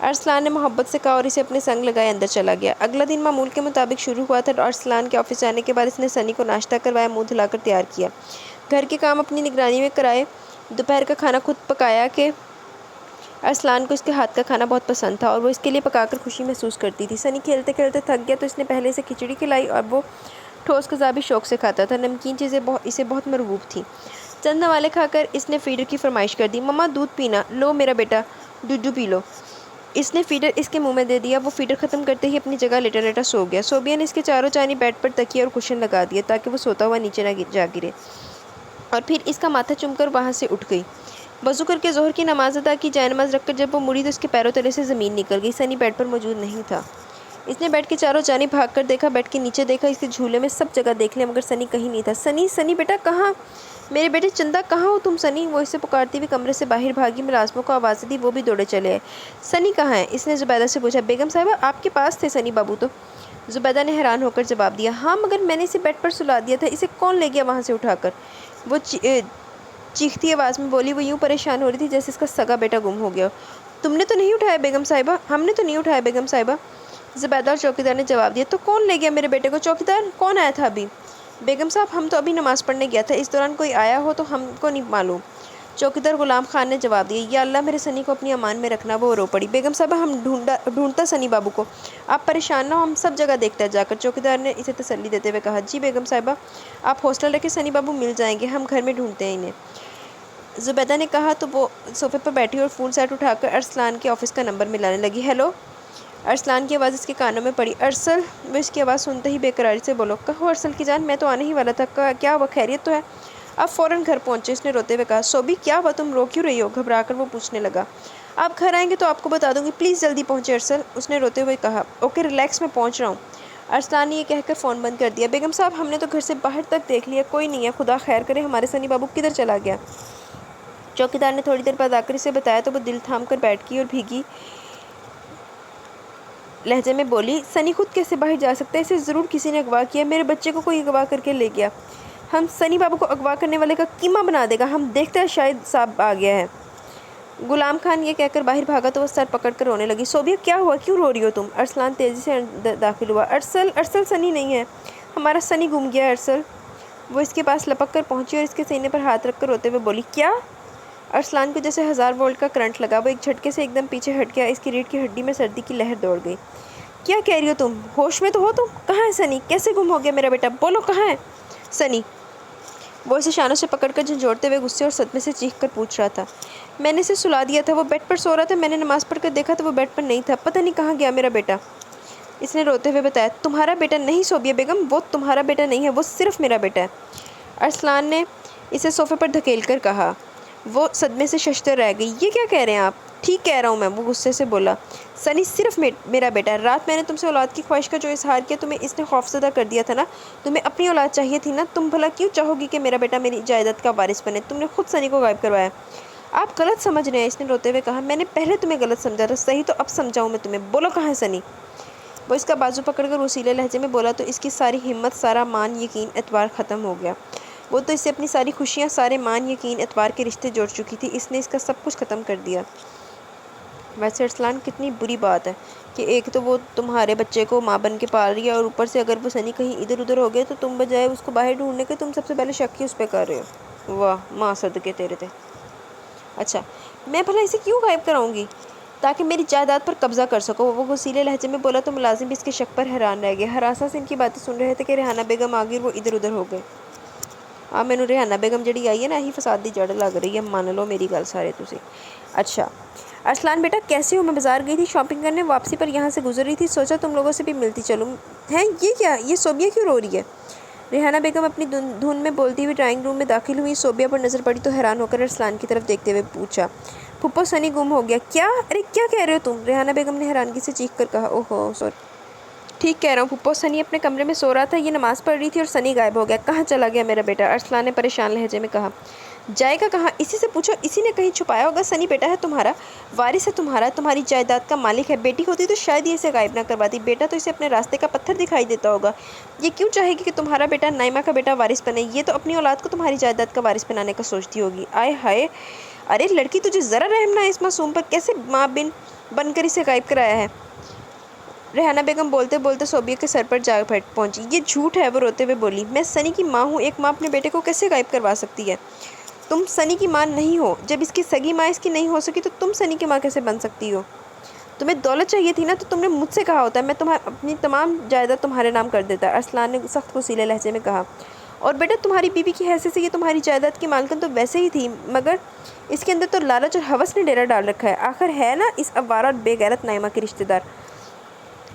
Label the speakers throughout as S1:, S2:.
S1: ارسلان نے محبت سے کہا اور اسے اپنے سنگ لگائے اندر چلا گیا۔ اگلا دن معمول کے مطابق شروع ہوا تھا اور ارسلان کے آفس جانے کے بعد اس نے سنی کو ناشتہ کروایا، منہ دھلا کر تیار کیا، گھر کے کام اپنی نگرانی میں کرائے، دوپہر کا کھانا خود پکایا کہ ارسلان کو اس کے ہاتھ کا کھانا بہت پسند تھا اور وہ اس کے لیے پکا کر خوشی محسوس کرتی تھی۔ سنی کھیلتے کھیلتے تھک گیا تو اس نے پہلے سے کھچڑی کھلائی اور وہ ٹھوس غذا بھی شوق سے کھاتا تھا۔ نمکین چیزیں اسے بہت مرغوب تھیں۔ چند نوالے کھا کر اس نے فیڈر کی فرمائش کر دی، مما دودھ پینا، لو میرا بیٹا دودھ پی لو۔ اس نے فیڈر اس کے منہ میں دے دیا۔ وہ فیڈر ختم کرتے ہی اپنی جگہ لیٹا لیٹا سو گیا۔ صوبیہ نے اس کے چاروں جانب بیڈ پر تکیے اور کشن لگا دیا تاکہ وہ سوتا ہوا نیچے نہ جا گرے، اور پھر اس کا ماتھا چوم کر وہاں سے اٹھ گئی۔ وضو کر کے ظہر کی نماز ادا کی۔ جائے نماز رکھ کر جب وہ مڑی تو اس کے پیروں تلے سے زمین نکل گئی۔ سنی بیڈ پر موجود نہیں تھا۔ اس نے بیڈ کے چاروں جانب بھاگ کر دیکھا، بیڈ کے نیچے دیکھا، اس کے جھولے میں سب جگہ دیکھ لیا، مگر سنی کہیں نہیں تھا۔ سنی، سنی بیٹا کہاں؟ میرے بیٹے چندہ کہاں ہو تم سنی؟ وہ اسے پکارتی ہوئی کمرے سے باہر بھاگی۔ ملازموں کو آوازیں دی، وہ بھی دوڑے چلے آئے۔ سنی کہاں ہے؟ اس نے زبیدہ سے پوچھا۔ بیگم صاحبہ آپ کے پاس تھے سنی بابو تو؟ زبیدہ نے حیران ہو کر جواب دیا، ہاں مگر میں نے اسے بیڈ پر سلا دیا تھا، اسے کون لے گیا وہاں سے اٹھا کر؟ وہ چیختی آواز میں بولی۔ وہ یوں پریشان ہو رہی تھی جیسے اس کا سگا بیٹا گم ہو گیا۔ تم نے تو نہیں اٹھایا بیگم صاحبہ؟ ہم نے تو نہیں اٹھایا بیگم صاحبہ، زبیدہ اور چوکیدار نے جواب دیا۔ تو کون لے گیا میرے بیٹے کو؟ چوکیدار کون آیا تھا ابھی؟ بیگم صاحب ہم تو ابھی نماز پڑھنے گیا تھا، اس دوران کوئی آیا ہو تو ہم کو نہیں معلوم، چوکیدار غلام خان نے جواب دیا۔ یا اللہ میرے سنی کو اپنی امان میں رکھنا۔ وہ رو پڑی۔ بیگم صاحبہ ہم ڈھونڈتا سنی بابو کو، آپ پریشان نہ ہو، ہم سب جگہ دیکھتا ہے جا کر، چوکیدار نے اسے تسلی دیتے ہوئے کہا۔ جی بیگم صاحبہ آپ حوصلہ رکھیں، سنی بابو مل جائیں گے، ہم گھر میں ڈھونڈتے ہیں انہیں، زبیدہ نے کہا تو وہ صوفے پر بیٹھی اور فون سیٹ اٹھا کر ارسلان کے آفس کا نمبر ملانے لگی۔ ہیلو، ارسلان کی آواز اس کے کانوں میں پڑی۔ ارسل، وہ اس کی آواز سنتے ہی بے قراری سے بولو۔ کہو ارسل کی جان، میں تو آنے ہی والا تھا، کیا ہوا خیریت تو ہے؟ آپ فوراً گھر پہنچے، اس نے روتے ہوئے کہا۔ سوبی کیا ہوا، تم رو کیوں رہی ہو؟ گھبرا کر وہ پوچھنے لگا۔ آپ گھر آئیں گے تو آپ کو بتا دوں گی، پلیز جلدی پہنچے ارسل، اس نے روتے ہوئے کہا۔ اوکے ریلیکس، میں پہنچ رہا ہوں۔ ارسلان نے یہ کہہ کر فون بند کر دیا۔ بیگم صاحب ہم نے تو گھر سے باہر تک دیکھ لیا، کوئی نہیں ہے، خدا خیر کرے، ہمارے سنی بابو کدھر چلا گیا؟ چوکیدار نے تھوڑی دیر بعد آ کر اسے بتایا تو وہ دل تھام کر بیٹھ گئی اور بھیگی لہجے میں بولی، سنی خود کیسے باہر جا سکتا ہے؟ اسے ضرور کسی نے اغوا کیا، میرے بچے کو کوئی اغوا کر کے لے گیا، ہم سنی بابو کو اغوا کرنے والے کا قیمہ بنا دے گا، ہم دیکھتے ہیں شاید صاحب آ گیا ہے۔ غلام خان یہ کہہ کر باہر بھاگا تو وہ سر پکڑ کر رونے لگی۔ صوبیہ کیا ہوا، کیوں رو رہی ہو تم؟ ارسلان تیزی سے اندر داخل ہوا۔ ارسل، ارسل سنی نہیں ہے، ہمارا سنی گم گیا ہے ارسل۔ وہ اس کے پاس لپک کر پہنچی اور اس کے سینے پر ہاتھ رکھ کر روتے ہوئے بولی، کیا؟ ارسلان کو جیسے 1000 وولٹ کا کرنٹ لگا، وہ ایک جھٹکے سے ایک دم پیچھے ہٹ گیا، اس کی ریڑھ کی ہڈی میں سردی کی لہر دوڑ گئی۔ کیا کہہ رہی ہو تم؟ ہوش میں تو ہو تم؟ کہاں ہے سنی؟ کیسے گم ہو گیا میرا بیٹا؟ بولو کہاں ہے سنی؟ وہ اسے شانوں سے پکڑ کر جھنجھوڑتے ہوئے غصے اور صدمے سے چیخ کر پوچھ رہا تھا۔ میں نے اسے سلا دیا تھا، وہ بیڈ پر سو رہا تھا، میں نے نماز پڑھ کر دیکھا تو وہ بیڈ پر نہیں تھا، پتہ نہیں کہاں گیا میرا بیٹا، اس نے روتے ہوئے بتایا۔ تمہارا بیٹا نہیں صوبیہ بیگم، وہ تمہارا بیٹا نہیں ہے، وہ صرف میرا بیٹا ہے، ارسلان نے اسے صوفے پر دھکیل کر کہا۔ وہ صدمے سے ششدر رہ گئی۔ یہ کیا کہہ رہے ہیں آپ؟ ٹھیک کہہ رہا ہوں میں، وہ غصے سے بولا۔ سنی صرف میرا بیٹا ہے، رات میں نے تم سے اولاد کی خواہش کا جو اظہار کیا تمہیں اس نے خوفزدہ کر دیا تھا نا، تمہیں اپنی اولاد چاہیے تھی نا، تم بھلا کیوں چاہو گی کہ میرا بیٹا میری جائیداد کا وارث بنے؟ تم نے خود سنی کو غائب کروایا، آپ غلط سمجھ رہے ہیں، اس نے روتے ہوئے کہا۔ میں نے پہلے تمہیں غلط سمجھا تھا، صحیح تو اب سمجھاؤں میں تمہیں، بولو کہاں ہے سنی؟ وہ اس کا بازو پکڑ کر رسیلے لہجے میں بولا تو اس کی ساری ہمت، سارا مان، یقین، اعتبار ختم ہو گیا۔ وہ تو اس سے اپنی ساری خوشیاں، سارے مان، یقین، اعتبار کے رشتے جوڑ چکی تھی، اس نے اس کا سب کچھ ختم کر دیا۔ ویسے ارسلان کتنی بری بات ہے کہ ایک تو وہ تمہارے بچے کو ماں بن کے پال رہی ہے، اور اوپر سے اگر وہ سنی کہیں ادھر ادھر ہو گئے تو تم بجائے اس کو باہر ڈھونڈنے کے تم سب سے پہلے شک ہی اس پہ کر رہے ہو۔ واہ ماں صدقے تیرے تھے۔ اچھا میں بھلا اسے کیوں غائب کراؤں گی؟ تاکہ میری جائیداد پر قبضہ کر سکو، وہ غصیلے لہجے میں بولا تو ملازم بھی اس کے شک پر حیران رہ گئے، ہراساں سے ان کی باتیں سن رہے تھے کہ ریحانہ بیگم آ گئی اور وہ ادھر ادھر ہو گئے۔ میں نے ریحانہ بیگم جڑی آئی ہے نا، یہی فساد دی جڑ لگ رہی ہے، مان لو میری گل سارے تسی۔ اچھا ارسلان بیٹا کیسے ہو؟ میں بازار گئی تھی شاپنگ کرنے، واپسی پر یہاں سے گزر رہی تھی، سوچا تم لوگوں سے بھی ملتی چلوں۔ ہیں یہ کیا؟ یہ صوبیہ کیوں رو رہی ہے؟ ریحانہ بیگم اپنی دھن میں بولتی ہوئی ڈرائنگ روم میں داخل ہوئی، صوبیہ پر نظر پڑی تو حیران ہو کر ارسلان کی طرف دیکھتے ہوئے پوچھا، پھپھو سنی گم ہو گیا کیا؟ ارے کیا کہہ رہے ہو تم؟ ریحانہ بیگم نے حیرانگی سے چیخ کر کہا۔ اوہو سوری، ٹھیک کہہ رہا ہوں پھپھو، سنی اپنے کمرے میں سو رہا تھا، یہ نماز پڑھ رہی تھی اور سنی غائب ہو گیا، کہاں چلا گیا میرا بیٹا؟ ارسلان نے پریشان لہجے میں کہا۔ جائے گا کہاں؟ اسی سے پوچھو، اسی نے کہیں چھپایا ہوگا۔ سنی بیٹا ہے تمہارا، وارث ہے تمہارا، تمہاری جائیداد کا مالک ہے۔ بیٹی ہوتی تو شاید یہ اسے غائب نہ کرواتی، بیٹا تو اسے اپنے راستے کا پتھر دکھائی دیتا ہوگا۔ یہ کیوں چاہے گی کہ تمہارا بیٹا نائمہ کا بیٹا وارث بنے؟ یہ تو اپنی اولاد کو تمہاری جائیداد کا وارث بنانے کا سوچتی ہوگی۔ آئے ہائے، ارے لڑکی تجھے ذرا رحم نہ ہے اس معصوم پر، کیسے ماں بن کر اسے غائب کرایا ہے؟ ریحانہ بیگم بولتے بولتے صوبیہ کے سر پر جا پہنچی۔ یہ جھوٹ ہے، وہ روتے ہوئے بولی۔ میں سنی کی ماں ہوں، ایک ماں اپنے بیٹے کو کیسے غائب کروا سکتی ہے؟ تم سنی کی ماں نہیں ہو، جب اس کی سگی ماں اس کی نہیں ہو سکی تو تم سنی کی ماں کیسے بن سکتی ہو؟ تمہیں دولت چاہیے تھی نا، تو تم نے مجھ سے کہا ہوتا ہے، میں اپنی تمام جائیداد تمہارے نام کر دیتا۔ ارسلان نے سخت غصیلے لہجے میں کہا۔ اور بیٹا تمہاری بیوی کی حیثیت سے یہ تمہاری جائیداد کی مالکن تو ویسے ہی تھی، مگر اس کے اندر تو لالچ اور ہوس نے ڈیرا ڈال رکھا ہے، آخر ہے نا اس اوارہ اور بے غیرت نائمہ کے رشتہ دار۔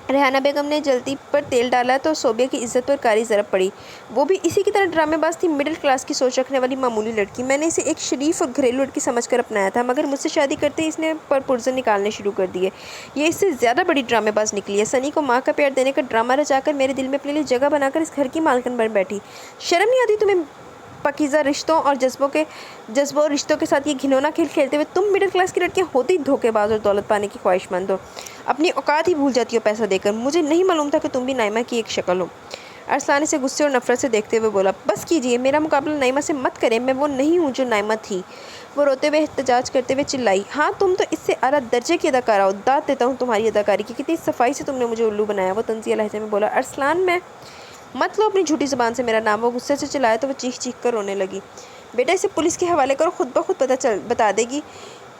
S1: ریحانہ بیگم نے جلتی پر تیل ڈالا تو صوبیہ کی عزت پر کاری ضرب پڑی۔ وہ بھی اسی کی طرح ڈرامے باز تھی، مڈل کلاس کی سوچ رکھنے والی معمولی لڑکی۔ میں نے اسے ایک شریف اور گھریلو لڑکی سمجھ کر اپنایا تھا، مگر مجھ سے شادی کرتے ہی اس نے پرزے نکالنے شروع کر دیے۔ یہ اس سے زیادہ بڑی ڈرامے باز نکلی ہے۔ سنی کو ماں کا پیار دینے کا ڈرامہ رچا کر میرے دل میں اپنے لیے جگہ بنا کر اس گھر کی مالکن بن بیٹھی۔ شرم نہیں آتی تمہیں؟ پاکیزہ رشتوں اور جذبوں اور رشتوں کے ساتھ یہ گھنونا کھیل کھیلتے ہوئے تم مڈل کلاس کی لڑکیاں ہوتی دھوکے باز اور دولت پانے کی خواہش مند ہو، اپنی اوقات ہی بھول جاتی ہو پیسہ دے کر۔ مجھے نہیں معلوم تھا کہ تم بھی نائمہ کی ایک شکل ہو۔ ارسلان اسے غصے اور نفرت سے دیکھتے ہوئے بولا۔ بس کیجیے، میرا مقابلہ نائمہ سے مت کریں، میں وہ نہیں ہوں جو نائمہ تھی۔ وہ روتے ہوئے احتجاج کرتے ہوئے چلائی۔ ہاں تم تو اس سے اعلیٰ درجے کی اداکارہ ہو، داد دیتا ہوں تمہاری اداکاری کی، کتنی صفائی سے تم نے مجھے الو بنایا۔ وہ طنزیہ لہجے میں بولا۔ ارسلان میں مت لو اپنی جھوٹی زبان سے میرا نام۔ وہ غصے سے چلایا تو وہ چیخ چیخ کر رونے لگی۔ بیٹا اسے پولیس کے حوالے کرو، خود بخود بتا دے گی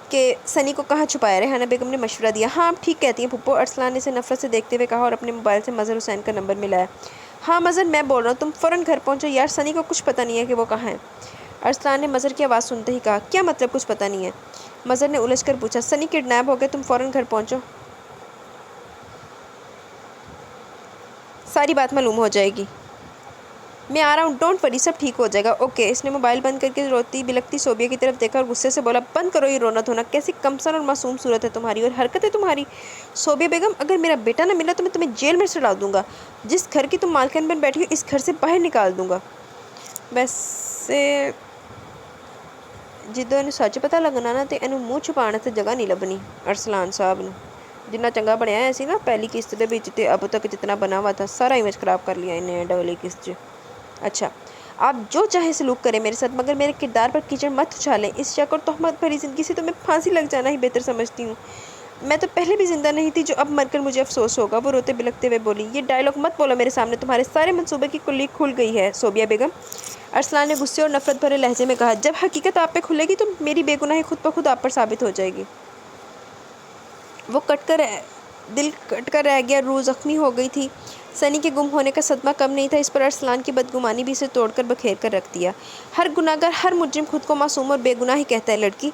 S1: کہ سنی کو کہاں چھپایا۔ ریحانہ بیگم نے مشورہ دیا۔ ہاں آپ ٹھیک کہتی ہیں پھپھو، ارسلان نے اسے نفرت سے دیکھتے ہوئے کہا اور اپنے موبائل سے مظہر حسین کا نمبر ملایا۔ ہاں مظہر میں بول رہا ہوں، تم فوراً گھر پہنچو یار، سنی کو کچھ پتہ نہیں ہے کہ وہ کہاں ہے۔ ارسلان نے مظہر کی آواز سنتے ہی کہا۔ کیا مطلب کچھ پتہ نہیں ہے؟ مظہر نے الجھ کر پوچھا۔ سنی کڈنیپ ہو گیا، تم فوراً گھر پہنچو، ساری بات معلوم ہو جائے گی۔ میں آ رہا ہوں، ڈونٹ وری، سب ٹھیک ہو جائے گا، اوکے۔ اس نے موبائل بند کر کے روتی بلکتی صوبیہ کی طرف دیکھا اور غصے سے بولا۔ بند کرو یہ رونا دھونا، کیسی کمسن اور معصوم صورت ہے تمہاری اور حرکت ہے تمہاری۔ صوبیہ بیگم اگر میرا بیٹا نہ ملا تو میں تمہیں جیل میں چڑھا دوں گا، جس گھر کی تم مالکن بن بیٹھی ہو اس گھر سے باہر نکال دوں گا۔ ویسے جدوں انہوں سچ پتہ لگنا نا تے انہوں منہ چھپانے سے جگہ نہیں لبنی۔ ارسلان صاحب نے جتنا چنگا بنیا ہے سی نا پہلی قسط دے وچ تے اب تک جتنا بنا ہوا تھا سارا امیج خراب کر لیا انہیں ڈبلی قسط۔ اچھا آپ جو چاہیں سلوک کریں میرے ساتھ، مگر میرے کردار پر کیچڑ مت اچھالیں۔ اس شک اور تہمت بھری زندگی سے تو میں پھانسی لگ جانا ہی بہتر سمجھتی ہوں۔ میں تو پہلے بھی زندہ نہیں تھی جو اب مر کر مجھے افسوس ہوگا۔ وہ روتے بلکتے ہوئے بولی۔ یہ ڈائلاگ مت بولو میرے سامنے، تمہارے سارے منصوبے کی کلی کھل گئی ہے صوبیہ بیگم۔ ارسلان نے غصے اور نفرت بھرے لہجے میں کہا۔ جب حقیقت آپ پہ کھلے گی تو میری بے گناہی خود بخود آپ پر ثابت ہو جائے گی۔ وہ دل کٹ کر رہ گیا، روح زخمی ہو گئی تھی۔ سنی کے گم ہونے کا صدمہ کم نہیں تھا، اس پر ارسلان کی بدگمانی بھی اسے توڑ کر بکھیر کر رکھ دیا۔ ہر گناہگار، ہر مجرم خود کو معصوم اور بے گناہ ہی کہتا ہے لڑکی،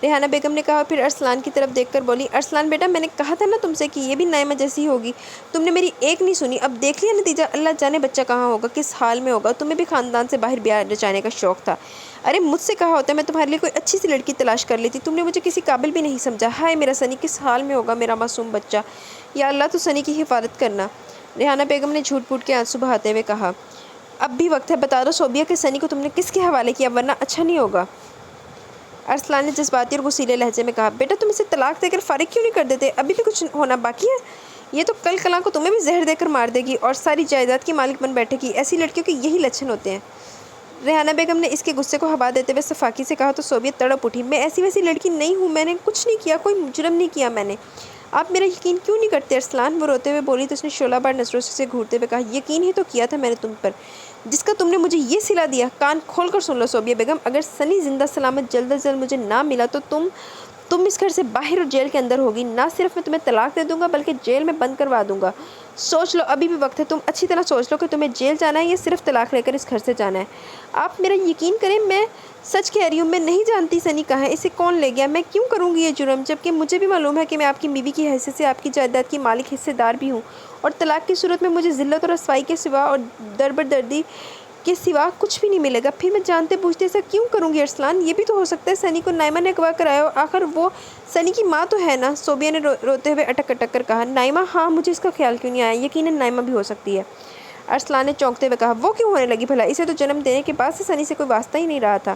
S1: ریحانہ بیگم نے کہا اور پھر ارسلان کی طرف دیکھ کر بولی۔ ارسلان بیٹا میں نے کہا تھا نا تم سے کہ یہ بھی نائمہ جیسی ہوگی، تم نے میری ایک نہیں سنی، اب دیکھ لیا نتیجہ، اللہ جانے بچہ کہاں ہوگا، کس حال میں ہوگا۔ تمہیں بھی خاندان سے باہر بیاہ رچانے کا شوق تھا، ارے مجھ سے کہا ہوتا ہے میں تمہارے لیے کوئی اچھی سی لڑکی تلاش کر لیتی، تم نے مجھے کسی قابل بھی نہیں سمجھا۔ ہائے میرا سنی کس حال میں ہوگا، میرا معصوم بچہ، یا اللہ تو سنی کی حفاظت کرنا۔ ریحانہ بیگم نے جھوٹ پوٹ کے آنسو بہاتے ہوئے کہا۔ اب بھی وقت ہے، بتا دو صوبیہ کہ سنی کو تم نے کس کے حوالے کیا، ورنہ اچھا نہیں ہوگا۔ ارسلان نے جذباتی اور غصیلے لہجے میں کہا۔ بیٹا تم اسے طلاق دے کر فارغ کیوں نہیں کر دیتے، ابھی بھی کچھ ہونا باقی ہے، یہ تو کل کلاں کو تمہیں بھی زہر دے کر مار دے گی اور ساری جائیداد کی مالک بن بیٹھے گی۔ ایسی لڑکیوں کے یہی لچھن ہوتے ہیں۔ ریحانہ بیگم نے اس کے غصے کو ہوا دیتے ہوئے صفاقی سے کہا تو صوبیہ تڑپ اٹھی۔ میں ایسی ویسی لڑکی نہیں ہوں، میں نے کچھ نہیں کیا، کوئی جرم نہیں کیا میں نے، آپ میرا یقین کیوں نہیں کرتے ارسلان؟ وہ روتے ہوئے بولی تو اس نے شعلہ بار نظروں سے گھورتے ہوئے کہا۔ یقین ہی تو کیا تھا میں نے تم پر، جس کا تم نے مجھے یہ صلہ دیا۔ کان کھول کر سن لو صوبیہ بیگم، اگر سنی زندہ سلامت جلد از جلد مجھے نہ ملا تو تم اس گھر سے باہر اور جیل کے اندر ہوگی، نہ صرف میں تمہیں طلاق دے دوں گا بلکہ جیل میں بند کروا دوں گا۔ سوچ لو، ابھی بھی وقت ہے، تم اچھی طرح سوچ لو کہ تمہیں جیل جانا ہے یا صرف طلاق لے کر اس گھر سے جانا ہے۔ آپ میرا یقین کریں، میں سچ کہہ رہی ہوں، میں نہیں جانتی سنی کہاں ہے، اسے کون لے گیا، میں کیوں کروں گی یہ جرم، جبکہ مجھے بھی معلوم ہے کہ میں آپ کی بیوی کی حیثیت سے آپ کی جائیداد کی مالک حصے دار بھی ہوں اور طلاق کی صورت میں مجھے ذلت اور رسوائی کے سوا اور دربدردی کے سوا کچھ بھی نہیں ملے گا، پھر میں جانتے بوجھتے ایسا کیوں کروں گی ارسلان؟ یہ بھی تو ہو سکتا ہے سنی کو نائمہ نے اغوا کرایا ہو، آخر وہ سنی کی ماں تو ہے نا۔ صوبیہ نے روتے ہوئے اٹک اٹک کر کہا۔ نائمہ؟ ہاں، مجھے اس کا خیال کیوں نہیں آیا، یقیناً نائمہ بھی ہو سکتی ہے۔ ارسلان نے چونکتے ہوئے کہا۔ وہ کیوں ہونے لگی بھلا، اسے تو جنم دینے کے بعد سے سنی سے کوئی واسطہ ہی نہیں رہا تھا۔